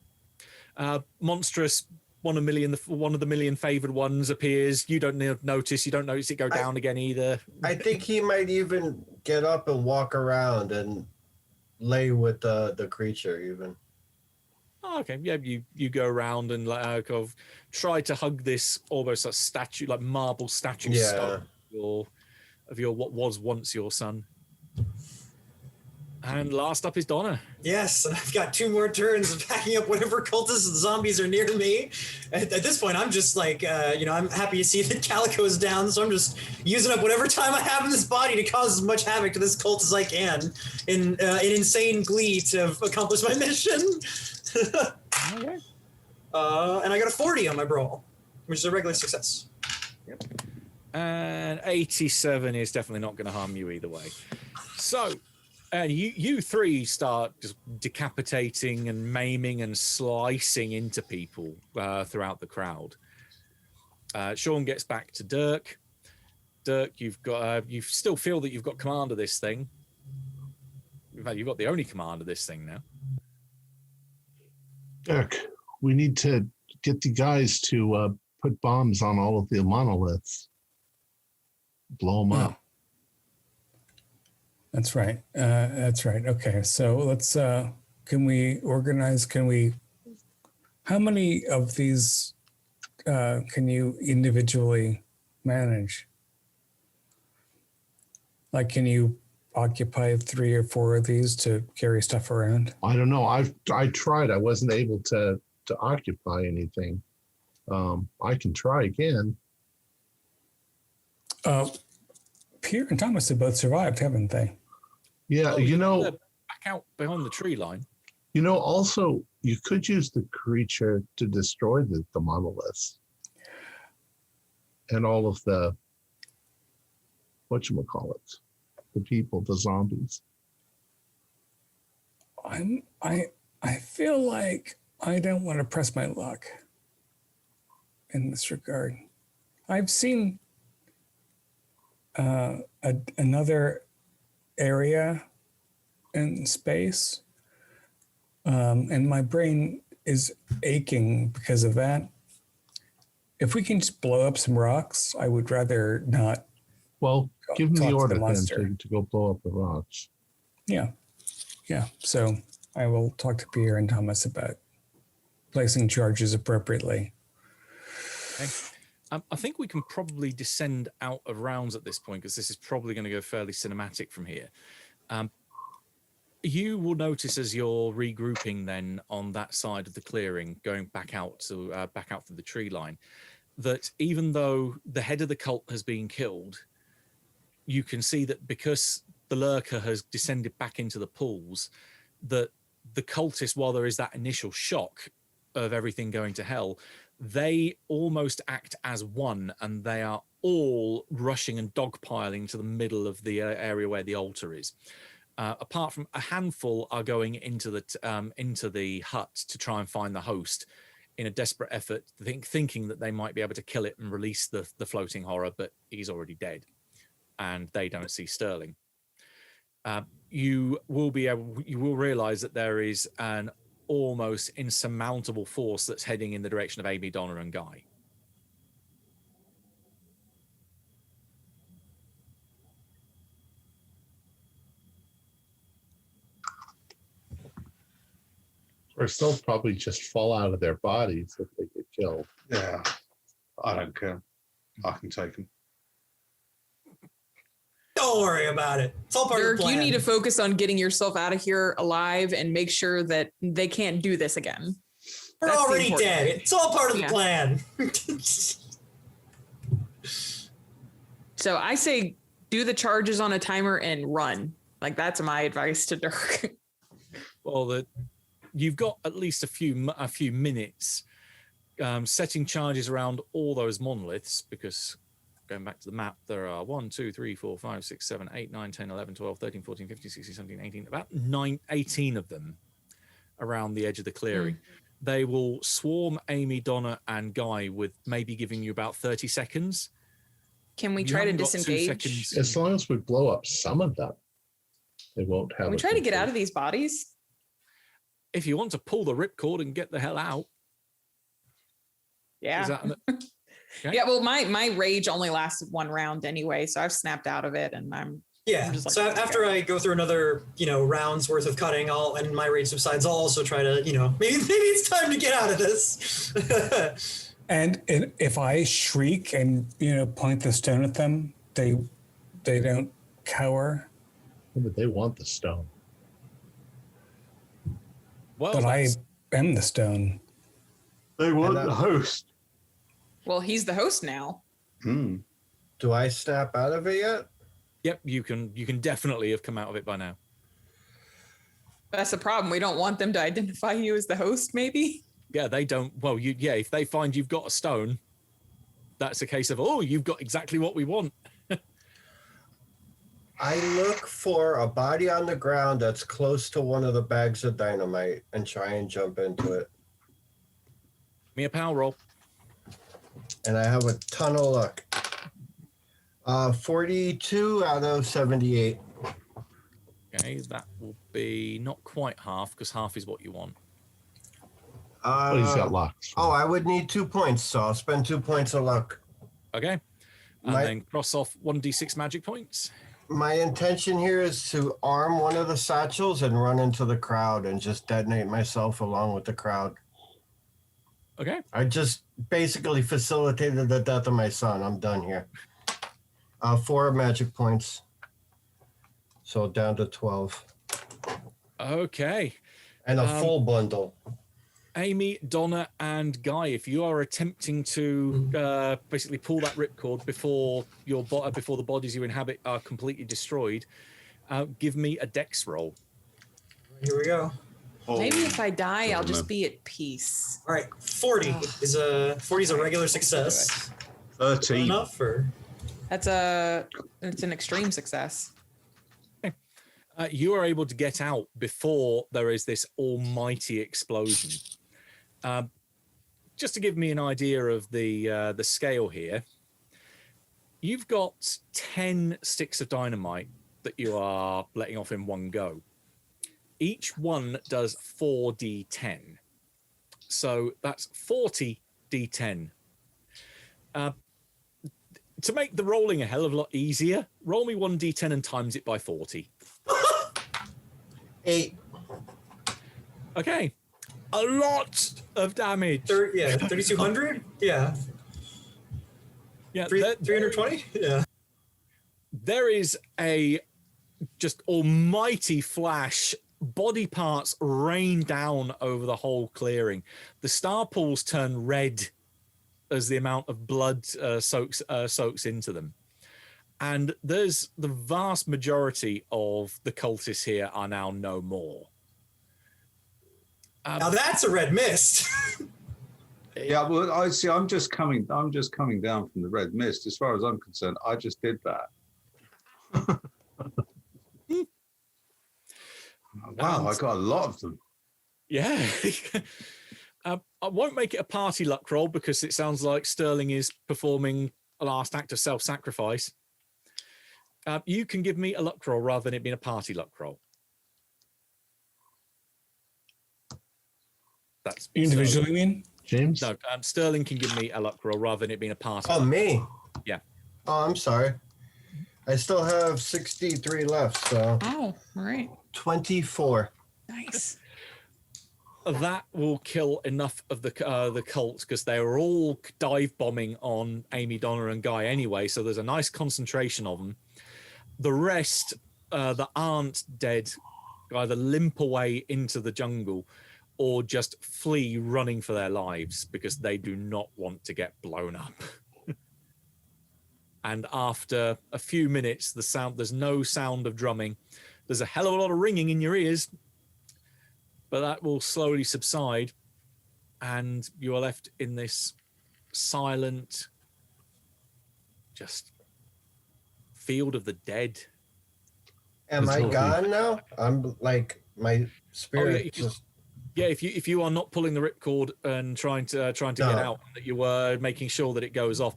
C: Monstrous, one of the million favored ones appears. You don't notice. You don't notice it go down again either.
E: I think he might even get up and walk around and lay with the creature even.
C: Oh, okay. Yeah, you go around and try to hug this almost a statue, like marble statue style of your what was once your son. And last up is Donna.
D: Yes, and I've got 2 more turns of packing up whatever cultists and zombies are near me. At this point, I'm just like, I'm happy to see that Calico's down, so I'm just using up whatever time I have in this body to cause as much havoc to this cult as I can in insane glee to accomplish my mission.
C: Okay.
D: And I got a 40 on my brawl, which is a regular success.
C: Yep. And 87 is definitely not going to harm you either way. So, and you 3 start just decapitating and maiming and slicing into people throughout the crowd. Sean gets back to Dirk. Dirk, you still feel that you've got command of this thing. In fact, you've got the only command of this thing now.
A: Dirk, we need to get the guys to put bombs on all of the monoliths. Blow them up.
B: That's right. Okay, so let's, can we organize, how many of these can you individually manage? Like, can you occupy 3 or 4 of these to carry stuff around?
A: I don't know. I tried. I wasn't able to occupy anything. I can try again.
B: Pierre and Thomas have both survived, haven't they?
A: Yeah,
C: back out behind the tree line.
A: Also, you could use the creature to destroy the monoliths and all of the, whatchamacallit, the people, the zombies.
B: I feel like I don't want to press my luck in this regard. I've seen another area in space, and my brain is aching because of that. If we can just blow up some rocks, I would rather not.
A: Well, give them the order
B: then
A: to go blow up the rocks.
B: Yeah. So I will talk to Pierre and Thomas about placing charges appropriately.
C: Okay. I think we can probably descend out of rounds at this point, because this is probably going to go fairly cinematic from here. You will notice as you're regrouping then on that side of the clearing, going back out through the tree line, that even though the head of the cult has been killed, you can see that because the lurker has descended back into the pools, that the cultists, while there is that initial shock of everything going to hell, they almost act as one, and they are all rushing and dogpiling to the middle of the area where the altar is. Apart from a handful are going into the hut to try and find the host in a desperate effort, thinking that they might be able to kill it and release the floating horror, but he's already dead, and they don't see Sterling. You will realize that there is an almost insurmountable force that's heading in the direction of Amy, Donna, and Guy.
A: Or they'll probably just fall out of their bodies if they get killed.
I: Yeah, I don't care. I can take them.
D: Don't worry about it. It's all part of the plan.
G: You need to focus on getting yourself out of here alive and make sure that they can't do this again.
D: We're already dead. It's all part of the plan.
G: So I say do the charges on a timer and run. Like, that's my advice to Dirk.
C: Well, you've got at least a few minutes setting charges around all those monoliths, because going back to the map, there are 1, 2, 3, 4, 5, 6, 7, 8, 9, 10, 11, 12, 13, 14, 15, 16, 17, 18, about 18 of them around the edge of the clearing. They will swarm Amy, Donna, and Guy, with maybe giving you about 30 seconds.
G: Can we try to disengage?
A: As long as we blow up some of them, they won't have.
G: Can we try to get out of these bodies?
C: If you want to pull the ripcord and get the hell out.
G: Yeah.
C: Okay.
G: Yeah, well, my rage only lasted 1 round anyway, so I've snapped out of it, and I'm just like,
D: so after I go through another, rounds worth of cutting, and my rage subsides, I'll also try to, maybe it's time to get out of this.
B: And if I shriek and point the stone at them, they don't cower.
A: But they want the stone.
C: Well,
B: But I
C: that's-
B: am the stone.
I: They want
E: And
I: the host.
G: Well, he's the host now.
I: Hmm.
E: Do I snap out of it yet?
C: Yep, you can definitely have come out of it by now.
G: That's the problem. We don't want them to identify you as the host, maybe.
C: Yeah, they don't. Well, if they find you've got a stone, that's a case of, oh, you've got exactly what we want.
E: I look for a body on the ground that's close to one of the bags of dynamite and try and jump into it.
C: Give me a power roll.
E: And I have a ton of luck. 42 out of 78.
C: Okay, that will be not quite half, because half is what you want.
A: Well, he's got locks.
E: Oh, I would need 2 points, so I'll spend 2 points of luck.
C: Okay. And
E: My-
C: then cross off 1d6 magic points.
E: My intention here is to arm one of the satchels and run into the crowd and just detonate myself along with the crowd.
C: Okay.
E: I just basically facilitated the death of my son. I'm done here. 4 magic points. So down to 12.
C: Okay.
E: And a full bundle.
C: Amy, Donna, and Guy, if you are attempting to basically pull that ripcord before before the bodies you inhabit are completely destroyed, give me a dex roll.
D: Here we go.
G: Maybe if I die, I'll
I: no.
G: just be at peace.
D: All right, 40 is a regular success.
I: 13.
D: Enough or
G: It's an extreme success.
C: You are able to get out before there is this almighty explosion. Just to give me an idea of the scale here, you've got 10 sticks of dynamite that you are letting off in one go. Each one does 4d10. So that's 40 d10. To make the rolling a hell of a lot easier, roll me 1d10 and times it by 40.
E: 8.
C: Okay. A lot of damage.
D: 3,200. Yeah,
C: Yeah,
D: 320. Yeah.
C: there is a just almighty flash. Body parts rain down over the whole clearing. The star pools turn red as the amount of blood soaks into them. And there's the vast majority of the cultists here are now no more.
D: Now that's a red mist.
I: Yeah, well, I see. I'm just coming down from the red mist. As far as I'm concerned, I just did that. Wow, I got a lot of them.
C: Yeah. I won't make it a party luck roll because it sounds like Sterling is performing a last act of self-sacrifice. You can give me a luck roll rather than it being a party luck roll. That's
B: Individually, you mean?
A: James?
C: No, Sterling can give me a luck roll rather than it being a party.
E: Oh,
C: luck.
E: me?
C: Yeah.
E: Oh, I'm sorry. I still have 63 left, so
G: Oh, all right.
E: 24.
G: Nice.
C: That will kill enough of the cult because they were all dive bombing on Amy, Donna, and Guy anyway. So there's a nice concentration of them. The rest that aren't dead either limp away into the jungle or just flee running for their lives because they do not want to get blown up. And after a few minutes, there's no sound of drumming. There's a hell of a lot of ringing in your ears, but that will slowly subside, and you are left in this silent, just field of the dead.
E: Am I gone now? I'm like, my spirit just...
C: Yeah, if you are not pulling the ripcord and trying to get out, that you were making sure that it goes off,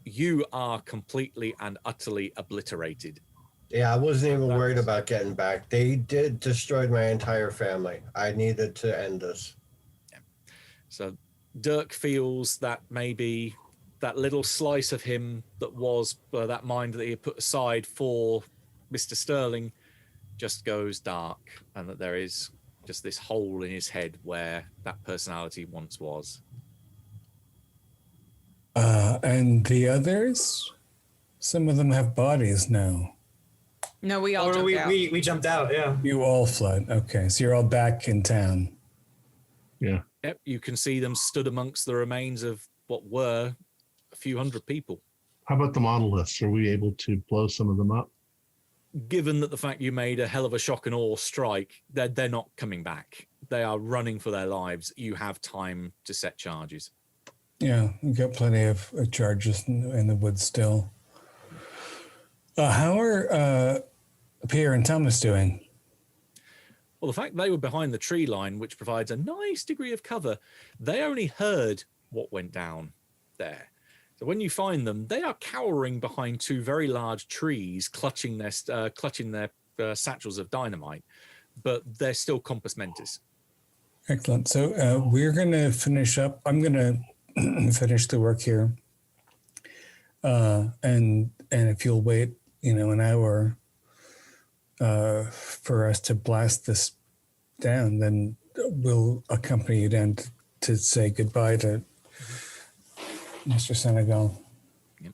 C: you are completely and utterly obliterated.
E: Yeah, I wasn't even worried about getting back. They destroyed my entire family. I needed to end this.
C: Yeah. So Dirk feels that maybe that little slice of him that was that mind that he had put aside for Mr. Sterling just goes dark, and that there is just this hole in his head where that personality once was.
B: And the others? Some of them have bodies now.
G: No, we all jumped out.
D: We jumped out. Yeah.
B: You all fled. Okay, so you're all back in town.
A: Yeah.
C: Yep, you can see them stood amongst the remains of what were a few hundred people.
A: How about the monoliths? Are we able to blow some of them up?
C: Given that the fact you made a hell of a shock and awe strike, they're not coming back. They are running for their lives. You have time to set charges.
B: Yeah, we've got plenty of charges in the woods still. How are Pierre and Thomas doing?
C: Well, the fact they were behind the tree line, which provides a nice degree of cover, they only heard what went down there. So when you find them, they are cowering behind two very large trees, clutching their satchels of dynamite, but they're still compos mentis.
B: Excellent. So we're going to finish up. I'm going to finish the work here, and if you'll wait, an hour for us to blast this down, then we'll accompany you down to say goodbye to Mr. Senegal.
C: Yep.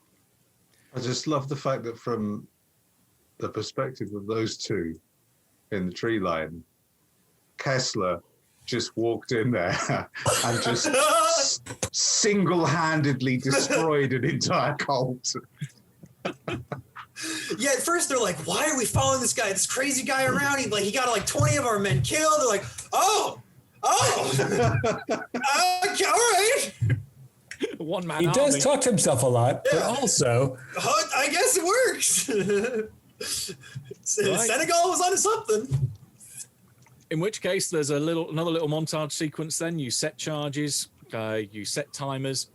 I: I just love the fact that from the perspective of those two in the tree line, Kessler just walked in there and just single-handedly destroyed an entire cult.
D: Yeah, at first they're like, why are we following this crazy guy around? He got like 20 of our men killed. They're like, all right.
C: One man.
B: He
C: army.
B: does talk to himself a lot, but also,
D: I guess it works. Senegal was onto something.
C: In which case, there's another little montage sequence. Then you set charges, you set timers,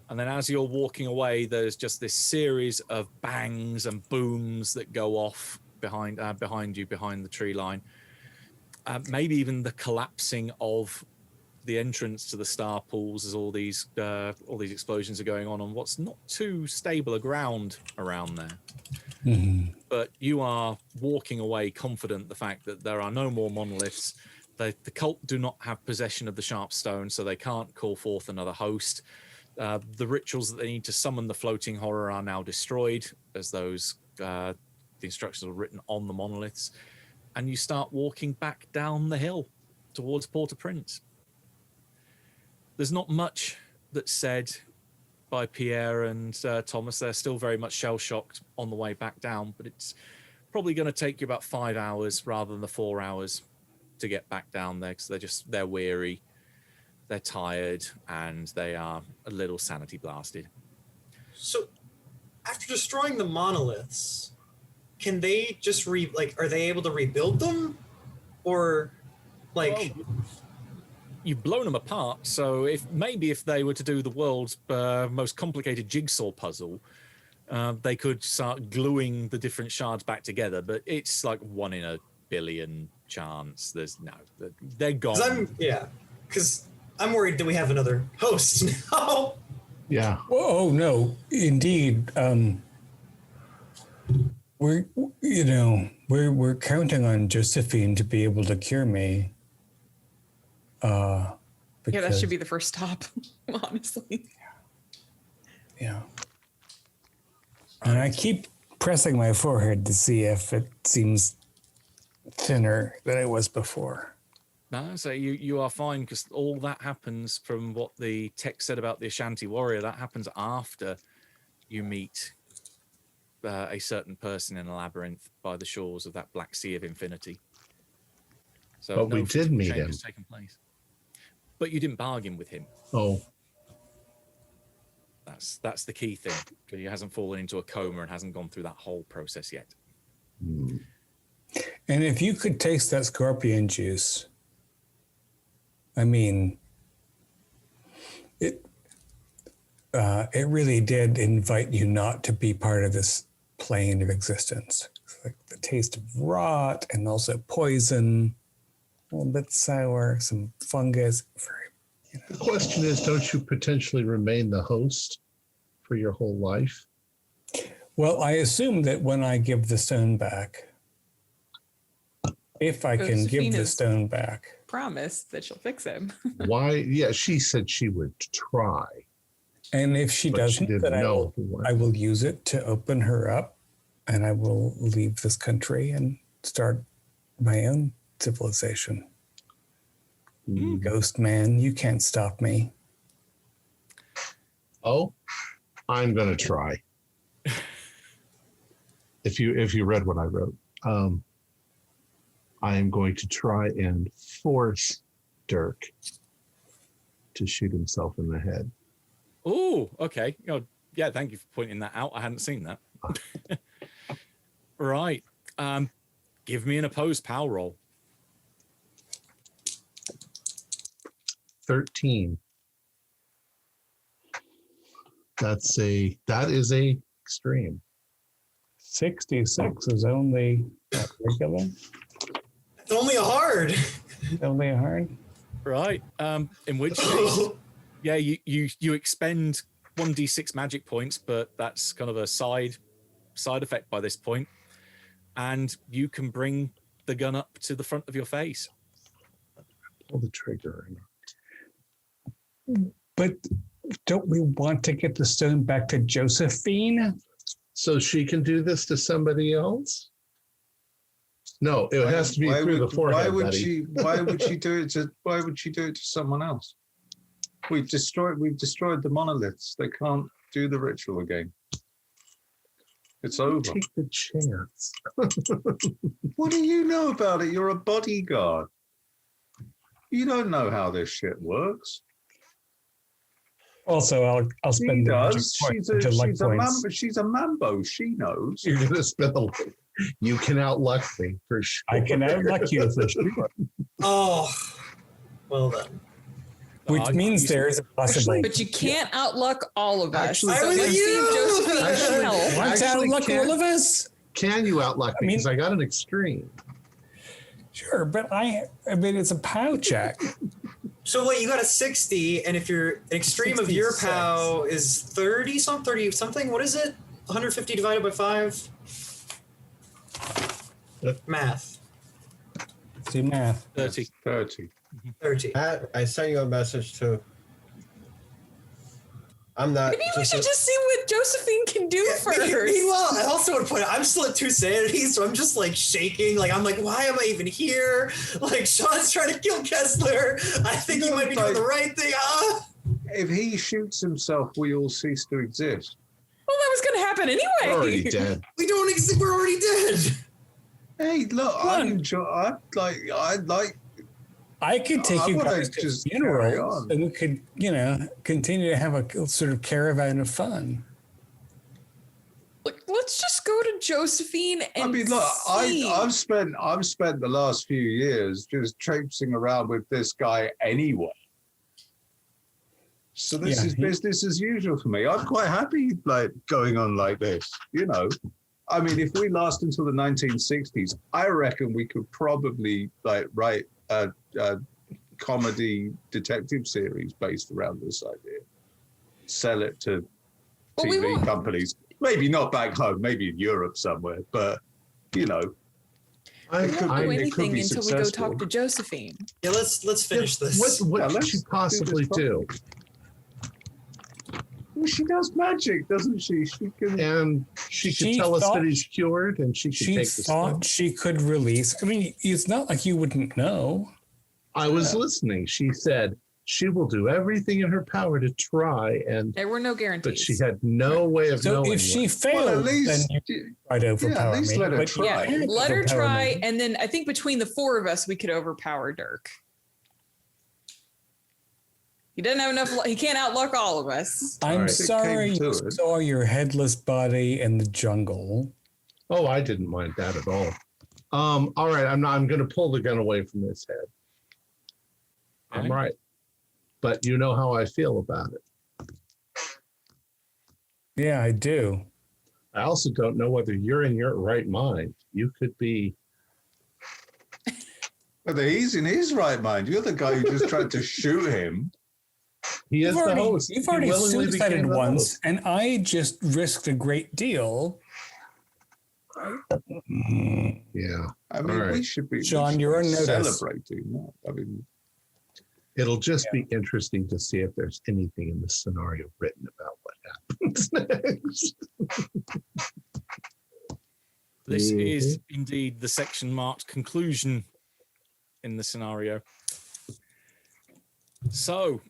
C: and then as you're walking away, there's just this series of bangs and booms that go off behind you, behind the tree line. Maybe even the collapsing of the entrance to the star pools as all these explosions are going on what's not too stable a ground around there.
B: mm-hmm.
C: But you are walking away confident the fact that there are no more monoliths. The cult do not have possession of the sharp stone, so they can't call forth another host. The rituals that they need to summon the floating horror are now destroyed, as those the instructions are written on the monoliths. And you start walking back down the hill towards Port-au-Prince. There's not much that's said by Pierre and Thomas. They're still very much shell-shocked on the way back down, but it's probably going to take you about 5 hours rather than the 4 hours to get back down there, because they're weary, they're tired, and they are a little sanity blasted.
D: So, after destroying the monoliths, can they just are they able to rebuild them, or like?
C: Well, you've blown them apart, so if they were to do the world's most complicated jigsaw puzzle, they could start gluing the different shards back together, but it's like 1 in a billion chance. They're gone.
D: Because I'm worried that we have another host now.
A: Yeah.
B: oh no, indeed. We're counting on Josephine to be able to cure me.
G: Yeah, that should be the first stop, honestly.
B: Yeah. And I keep pressing my forehead to see if it seems thinner than it was before.
C: No, so you are fine, because all that happens, from what the text said about the Ashanti warrior, that happens after you meet a certain person in a labyrinth by the shores of that black sea of infinity. So
A: but we did meet him.
C: Has taken place. But you didn't bargain with him.
A: Oh.
C: That's the key thing, because he hasn't fallen into a coma and hasn't gone through that whole process yet.
A: Hmm.
B: And if you could taste that scorpion juice, I mean, it really did invite you not to be part of this plane of existence. It's like the taste of rot and also poison, a little bit sour, some fungus.
A: The question is, don't you potentially remain the host for your whole life?
B: Well, I assume that when I give the stone back, if I can give the stone back.
G: Promise that she'll fix him.
A: Why? Yeah, she said she would try.
B: And if she doesn't, then I will use it to open her up, and I will leave this country and start my own civilization. Ghost man, you can't stop me.
A: Oh, I'm gonna try. If you read what I wrote, I am going to try and force Dirk to shoot himself in the head.
C: Oh, okay. Oh, yeah, thank you for pointing that out. I hadn't seen that. Right. Give me an opposed power roll.
A: 13. That is a extreme.
B: 66 is only regular.
D: It's only a hard.
B: Only a hard.
C: Right. In which case, yeah, you expend 1d6 magic points, but that's kind of a side effect by this point, and you can bring the gun up to the front of your face.
A: Pull the trigger.
B: But don't we want to get the stone back to Josephine?
A: So she can do this to somebody else? No, it has to be through the forehead.
I: Why would
A: buddy.
I: Why would she do it to? Why would she do it to someone else? We've destroyed the monoliths. They can't do the ritual again. It's over.
A: Take the chance.
I: What do you know about it? You're a bodyguard. You don't know how this shit works.
B: Also, I'll
I: She
B: spend the magic
I: does.
B: points into luck points.
I: She's a mambo. She knows.
A: You're gonna spend the luck. You can outluck me for sure.
B: I can outluck you for sure.
D: Oh, well then.
B: Which means there is a possibility.
G: But you can't outluck all of us.
A: Actually,
G: so
D: I was
G: let's
D: like,
G: see if Josephine
A: Actually,
G: can help.
B: Want to
A: Actually,
B: outluck
A: can't-
B: all of us?
A: Can you outluck me?
B: mean-
A: Because I got an extreme.
B: Sure, but I mean, it's a POW check.
D: So wait, you got a 60, and if your an extreme of your
B: 66.
D: POW is 30 something, what is it? 150 divided by 5? Math.
B: Do math.
C: 30.
I: 30.
D: 30.
E: Pat, I sent you a message too. I'm not.
G: Maybe we should just see what Josephine can do first.
D: Meanwhile, I also would point out, I'm still at 2 sanity, so I'm just like shaking. Like, I'm like, why am I even here? Like, Sean's trying to kill Kessler. I think he might be doing the right thing.
I: If he shoots himself, we all cease to exist.
G: Well, that was going to happen anyway.
A: We're already dead.
D: We don't exist. We're already dead.
I: Hey, look, I'd like.
B: I could take
I: I
B: you
I: wanna
B: guys to
I: just carry
B: funerals,
I: on.
B: and we could, continue to have a sort of caravan of fun.
G: Look, let's just go to Josephine and
I: I mean, look,
G: see.
I: I've spent the last few years just traipsing around with this guy anyway. So this is business as usual for me. I'm quite happy like going on like this, I mean, if we last until the 1960s, I reckon we could probably like write a comedy detective series based around this idea. Sell it to
G: But we
I: TV
G: won't.
I: companies. Maybe not back home, maybe in Europe somewhere, but
G: We won't do anything
I: be
G: until we go
I: successful.
G: talk to Josephine.
D: Yeah, let's finish this.
A: What
I: Yeah,
A: could
I: let's
A: you
I: do
A: possibly
I: this
A: do?
I: Well, she does magic, doesn't she? She can.
A: And she could
B: She
A: tell us
B: thought-
A: that he's cured, and she could
B: She
A: take the
B: thought
A: stone.
B: she could release. I mean, it's not like you wouldn't know.
A: I was listening. She said she will do everything in her power to try, and
G: There were no guarantees.
A: but she had no way of
B: So
A: knowing.
B: if she
A: what.
B: failed,
I: Well, at least,
B: then you try to overpower
I: least
B: me.
I: let her
B: but
I: try.
G: yeah,
B: can't
G: let her
B: overpower
G: try,
B: me.
G: and then I think between the 4 of us, we could overpower Dirk. He doesn't have enough. He can't outluck all of us.
B: I'm
A: Alright.
B: sorry
I: It came
B: you
I: to it.
B: saw your headless body in the jungle.
A: Oh, I didn't mind that at all. All right, I'm going to pull the gun away from his head. I'm
C: Okay.
A: right, but you know how I feel about it.
B: Yeah, I do.
A: I also don't know whether you're in your right mind. You could be.
I: whether he's in his right mind. You're the guy who just tried to shoot him.
A: He is the host.
B: You've
A: He
B: already
A: willingly
B: suicided
A: became the
B: once,
A: host.
B: and I just risked a great deal.
A: Yeah,
I: I mean,
A: All right.
I: we should be
B: John, you're on notice.
I: celebrating that. I mean,
A: it'll just be interesting to see if there's anything in the scenario written about what happens next.
C: This is indeed the section marked conclusion in the scenario. So,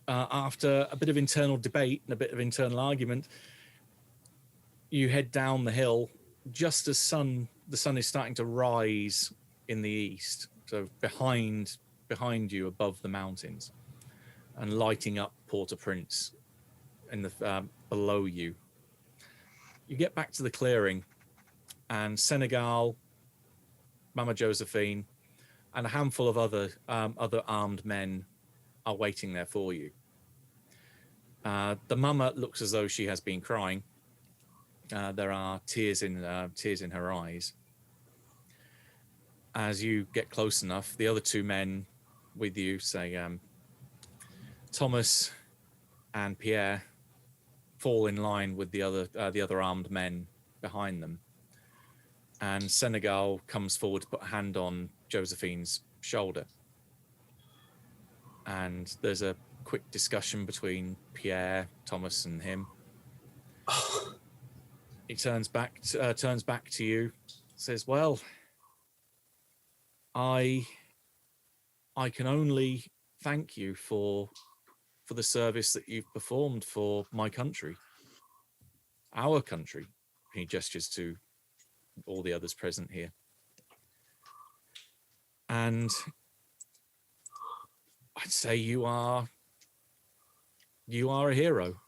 C: after a bit of internal debate and a bit of internal argument, you head down the hill just as the sun is starting to rise in the east, so behind you above the mountains, and lighting up Port-au-Prince in the below you. You get back to the clearing, and Senegal, Mama Josephine, and a handful of other armed men are waiting there for you. The mama looks as though she has been crying. There are tears in her eyes. As you get close enough, the other two men with you say, Thomas and Pierre fall in line with the other armed men behind them. And Senegal comes forward to put a hand on Josephine's shoulder. And there's a quick discussion between Pierre, Thomas, and him. He turns back to you, says, "Well, I can only thank you for the service that you've performed for my country, our country." He gestures to all the others present here. And I'd say you are a hero.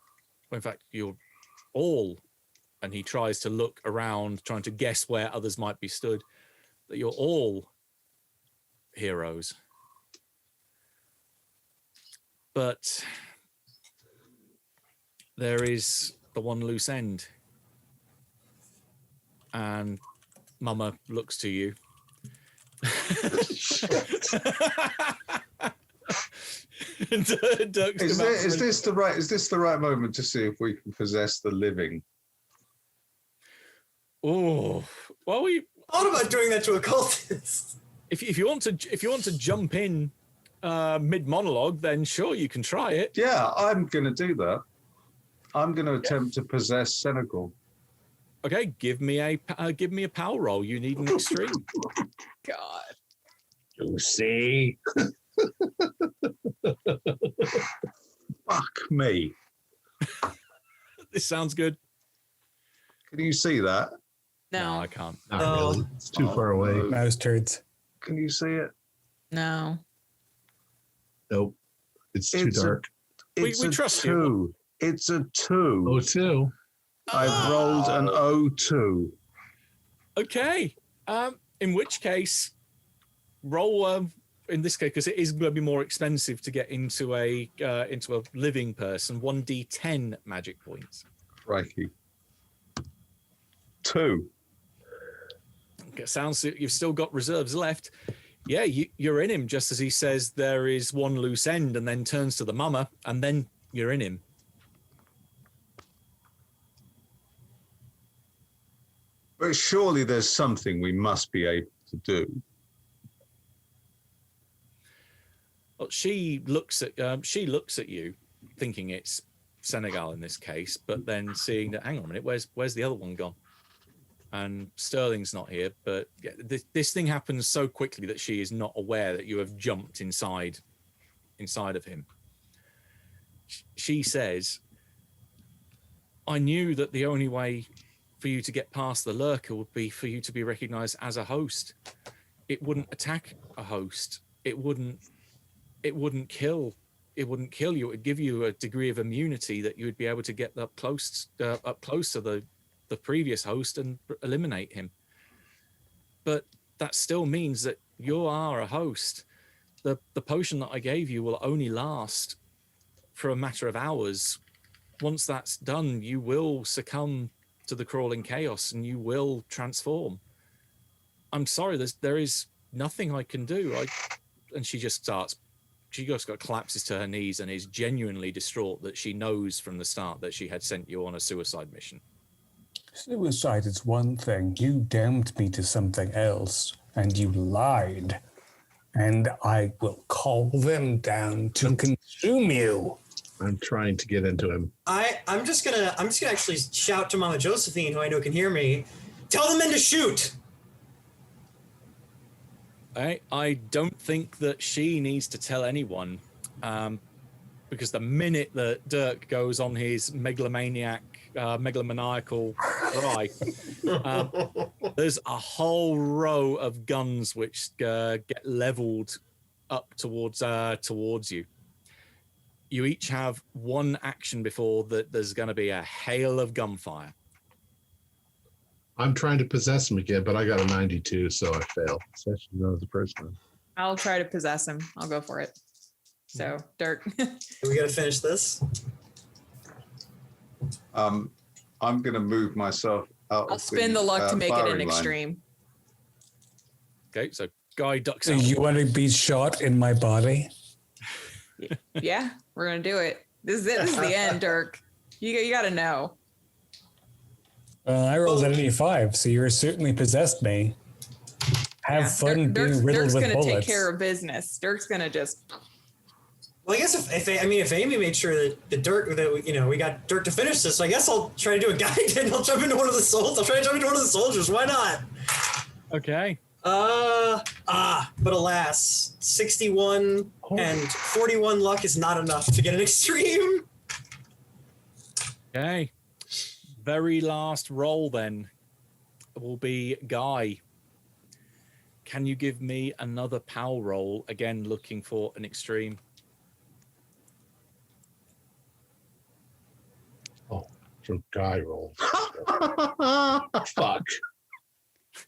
C: In fact, you're all, and he tries to look around, trying to guess where others might be stood, that you're all heroes. But there is the one loose end. And Mama looks to you.
I: Is this the right moment to see if we can possess the living?
C: Oh, well, we
D: thought about doing that to a cultist.
C: If you want to jump in mid monologue, then sure, you can try it.
I: Yeah, I'm going to do that. I'm going to attempt to possess Senegal.
C: Okay, give me a power roll. You need an extreme.
G: God.
A: You see.
I: Fuck me.
C: This sounds good.
I: Can you see that?
C: No, I can't.
A: Not really. It's too far away.
B: Mouse turds.
I: Can you see it?
G: No.
A: Nope. It's too dark.
C: We trust you.
I: It's a 2.
A: Oh, 2.
I: I've rolled an O2.
C: Okay. In which case, roll. In this case, because it is going to be more expensive to get into a living person, 1d10 magic points.
I: Crikey. 2.
C: It sounds like you've still got reserves left. Yeah, you're in him just as he says there is one loose end, and then turns to the mama, and then you're in him.
I: But surely there's something we must be able to do.
C: Well, she looks at you, thinking it's Senegal in this case, but then seeing that, hang on a minute, where's the other one gone? And Sterling's not here, but yeah, this thing happens so quickly that she is not aware that you have jumped inside of him. She says, "I knew that the only way for you to get past the lurker would be for you to be recognized as a host. It wouldn't attack a host. It wouldn't kill. It wouldn't kill you. It would give you a degree of immunity that you would be able to get up close to the previous host and eliminate him. But that still means that you are a host. The potion that I gave you will only last for a matter of hours. Once that's done, you will succumb to the crawling chaos and you will transform. I'm sorry, there is nothing I can do." And she just collapses to her knees and is genuinely distraught that she knows from the start that she had sent you on a suicide mission.
B: Suicide is one thing. You damned me to something else, and you lied. And I will call them down to consume you.
A: I'm trying to get into him.
D: I'm just gonna actually shout to Mama Josephine, who I know can hear me. Tell the men to shoot.
C: I don't think that she needs to tell anyone. because the minute that Dirk goes on his megalomaniacal cry, there's a whole row of guns which get leveled up towards you. You each have one action before that there's going to be a hail of gunfire.
A: I'm trying to possess him again, but I got a 92, so I fail. So I should know the first one.
G: I'll try to possess him. I'll go for it. So, Dirk.
D: We got to finish this.
I: I'm going to move myself out.
G: I'll spin the luck to make it an
I: firing line.
G: extreme.
C: Okay, so Guy ducks
B: So
C: out.
B: you want to be shot in my body?
G: Yeah, we're gonna do it. This is it. This is the end, Dirk. You got to know.
B: I rolled an 85, so you're certainly possessed me. Have fun being riddled
G: Dirk's
B: with
G: gonna
B: bullets.
G: take care of business. Dirk's gonna just.
D: Well, I guess if Amy made sure that Dirk, we got Dirk to finish this, so I guess I'll try to do a guide and I'll jump into one of the soldiers. I'll try to jump into one of the soldiers. Why not?
C: Okay.
D: But alas, 61 and 41 luck is not enough to get an extreme.
C: Okay. Very last roll then will be Guy. Can you give me another POW roll? Again, looking for an extreme.
A: Oh, so Guy rolled. Fuck.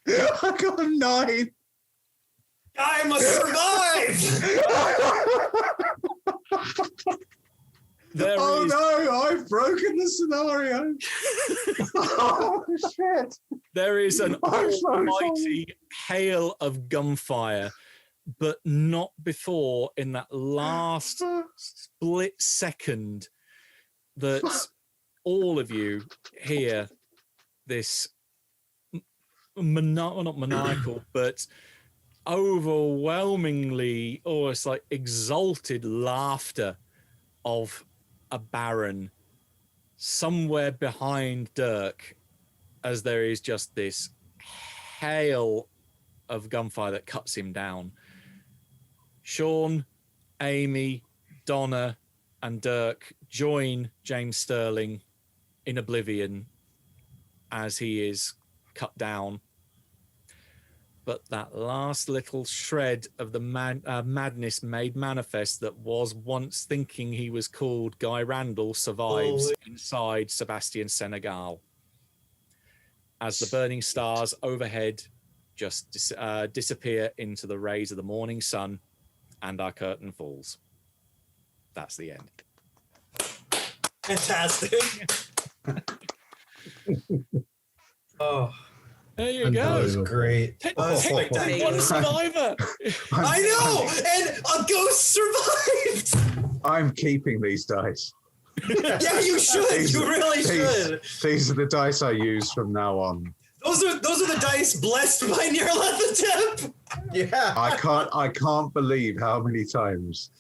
I: I got a 9.
D: I must survive.
I: No, I've broken the scenario. Oh, shit.
C: There is an
I: I'm so
C: almighty hail of gunfire, but not before in that last split second that all of you hear this not maniacal, but overwhelmingly almost like exalted laughter of a baron somewhere behind Dirk, as there is just this hail of gunfire that cuts him down. Sean, Amy, Donna, and Dirk join James Sterling in oblivion as he is cut down. But that last little shred of the madness made manifest that was once thinking he was called Guy Randall survives inside Sebastian Senegal. As the burning stars overhead just disappear into the rays of the morning sun and our curtain falls. That's the end.
D: Fantastic. Oh.
C: There you go.
A: Unbelievable.
D: Great.
C: Take
D: One
C: survivor.
D: I know, and a ghost survived.
I: I'm keeping these dice.
D: Yeah, you should. You really should.
I: These are the dice I use from now on.
D: Those are the dice blessed by Nyarlathotep. Yeah.
I: I can't believe how many times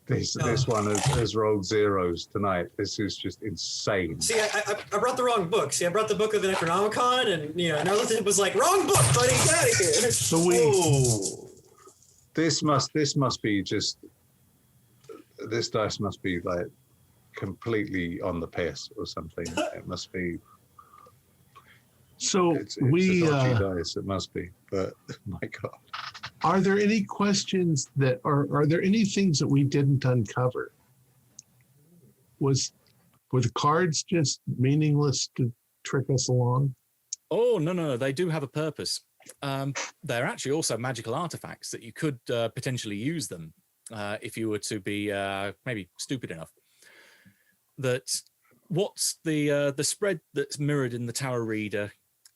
I: this one has rolled zeros tonight. This is just insane.
D: See, I brought the wrong book. See, I brought the book of the Necronomicon, and Nyarlathotep was like, wrong book, buddy, get out of here.
A: Sweet.
I: This must be just. This dice must be like completely on the piss or something. It must be.
A: So
I: It's a dodgy dice. It must be, but my God.
A: Are there any questions that are there any things that we didn't uncover? Were the cards just meaningless to trick us along?
C: Oh, no. They do have a purpose. They're actually also magical artifacts that you could potentially use them if you were to be maybe stupid enough. That what's the spread that's mirrored in the Tower Reader,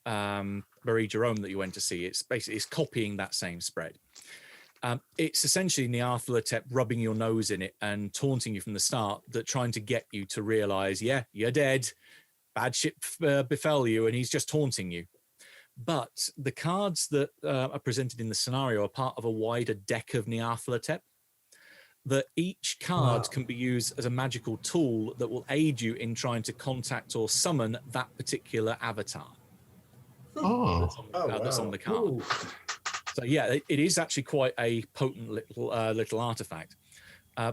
C: Marie Jerome, that you went to see? It's copying that same spread. It's essentially Nyarlathotep rubbing your nose in it and taunting you from the start, that trying to get you to realize, yeah, you're dead, bad shit befell you, and he's just taunting you. But the cards that are presented in the scenario are part of a wider deck of Nyarlathotep, that each card can be used as a magical tool that will aid you in trying to contact or summon that particular avatar. That's on the card. So yeah, it is actually quite a potent little artifact.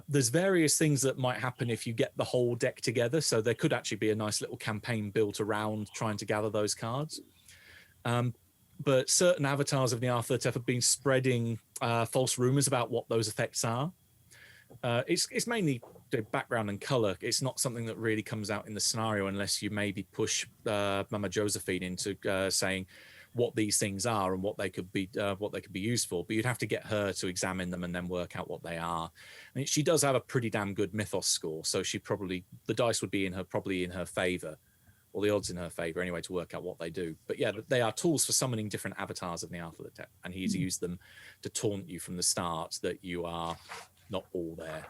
C: There's various things that might happen if you get the whole deck together. So there could actually be a nice little campaign built around trying to gather those cards. But certain avatars of the Nyarlathotep have been spreading false rumors about what those effects are. It's mainly the background and color. It's not something that really comes out in the scenario unless you maybe push Mama Josephine into saying what these things are and what they could be used for. But you'd have to get her to examine them and then work out what they are. I mean, she does have a pretty damn good mythos score, so the dice would be probably in her favor, or the odds in her favor anyway, to work out what they do. But yeah, they are tools for summoning different avatars of the Nyarlathotep, and he's used them to taunt you from the start that you are not all there.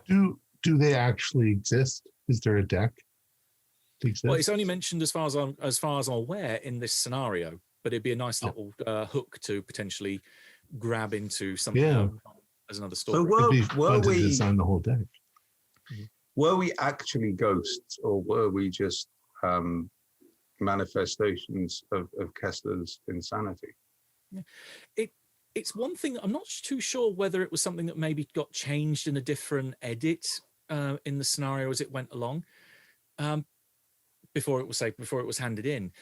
A: Do they actually exist? Is there a deck?
C: Well, it's only mentioned as far as I'm aware in this scenario, but it'd be a nice little hook to potentially grab into something as another story.
I: So were we
A: design the whole deck?
I: Were we actually ghosts, or were we just manifestations of Kessler's insanity?
C: It's one thing. I'm not too sure whether it was something that maybe got changed in a different edit in the scenario as it went along. Before it was handed in.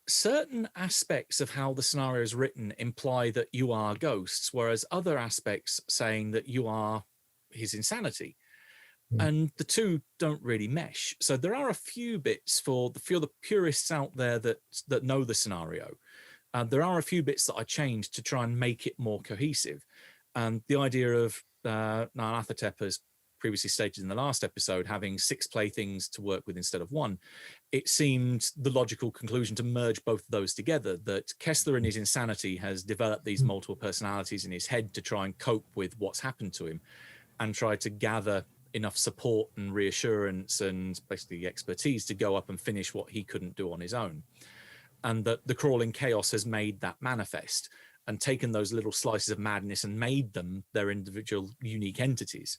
C: Certain aspects of how the scenario is written imply that you are ghosts, whereas other aspects saying that you are his insanity. And the two don't really mesh. So there are a few bits for the purists out there that know the scenario. There are a few bits that I changed to try and make it more cohesive. And the idea of Nyarlathotep, as previously stated in the last episode, having 6 playthings to work with instead of 1, it seemed the logical conclusion to merge both of those together, that Kessler in his insanity has developed these multiple personalities in his head to try and cope with what's happened to him and try to gather enough support and reassurance and basically expertise to go up and finish what he couldn't do on his own. And that the crawling chaos has made that manifest and taken those little slices of madness and made them their individual unique entities.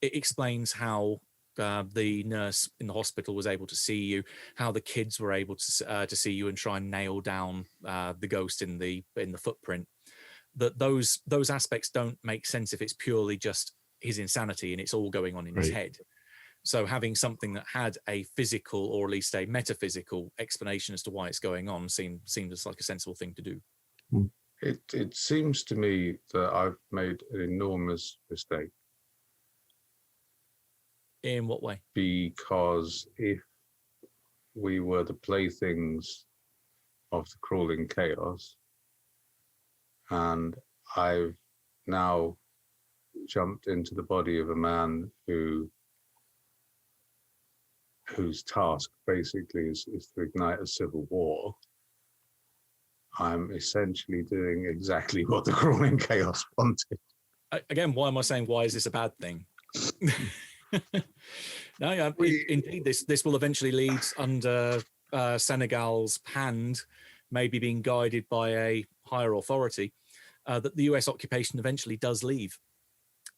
C: It explains how the nurse in the hospital was able to see you, how the kids were able to see you and try and nail down the ghost in the footprint. That those aspects don't make sense if it's purely just his insanity and it's all going on in his head. So having something that had a physical, or at least a metaphysical explanation as to why it's going on seemed like a sensible thing to do.
I: It seems to me that I've made an enormous mistake.
C: In what way?
I: Because if we were the playthings of the crawling chaos, and I've now jumped into the body of a man whose task basically is to ignite a civil war, I'm essentially doing exactly what the crawling chaos wanted.
C: Again, why am I saying, why is this a bad thing? No, yeah, indeed, this will eventually lead under Senegal's hand, maybe being guided by a higher authority, that the US occupation eventually does leave.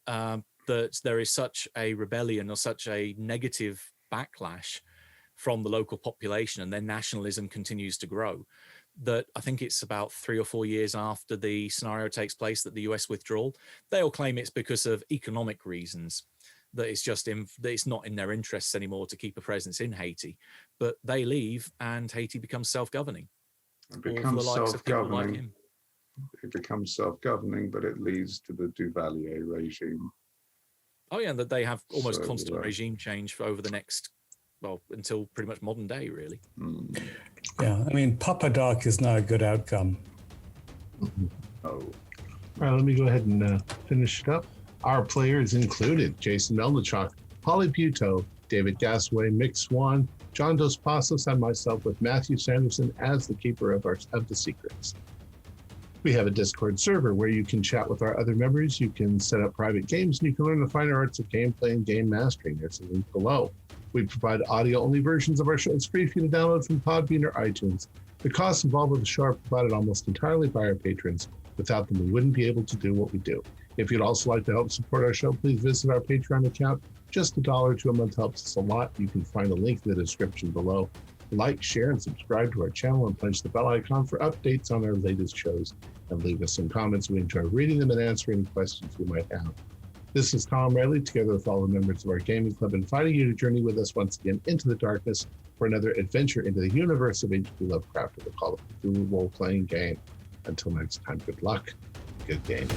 C: That there is such a rebellion or such a negative backlash from the local population, and their nationalism continues to grow, that I think it's about 3 or 4 years after the scenario takes place that the US withdrawal, they'll claim it's because of economic reasons, that it's not in their interests anymore to keep a presence in Haiti, but they leave and Haiti becomes self-governing.
I: It becomes self-governing. It becomes self-governing, but it leads to the Duvalier regime.
C: Oh yeah, that they have almost constant regime change for over the next, until pretty much modern day, really.
B: Yeah, I mean, Papa Doc is not a good outcome.
I: Oh.
A: All right, let me go ahead and finish it up. Our players included Jason Melnichuk, Holly Buteau, David Gasaway, Mick Swan, John Dos Passos, and myself, with Matthew Sanderson as the keeper of the secrets. We have a Discord server where you can chat with our other members, you can set up private games, and you can learn the finer arts of gameplay and game mastering. There's a link below. We provide audio-only versions of our show. It's free for you to download from Podbean or iTunes. The costs involved with the show are provided almost entirely by our patrons. Without them, we wouldn't be able to do what we do. If you'd also like to help support our show, please visit our Patreon account. Just $1 to a month helps us a lot. You can find a link in the description below. Like, share, and subscribe to our channel, and punch the bell icon for updates on our latest shows. And leave us some comments. We enjoy reading them and answering any questions you might have. This is Tom Rayleigh, together with all the members of our gaming club, inviting you to journey with us once again into the darkness for another adventure into the universe of H.P. Lovecraft of the Call of Cthulhu role-playing game. Until next time, good luck, good gaming.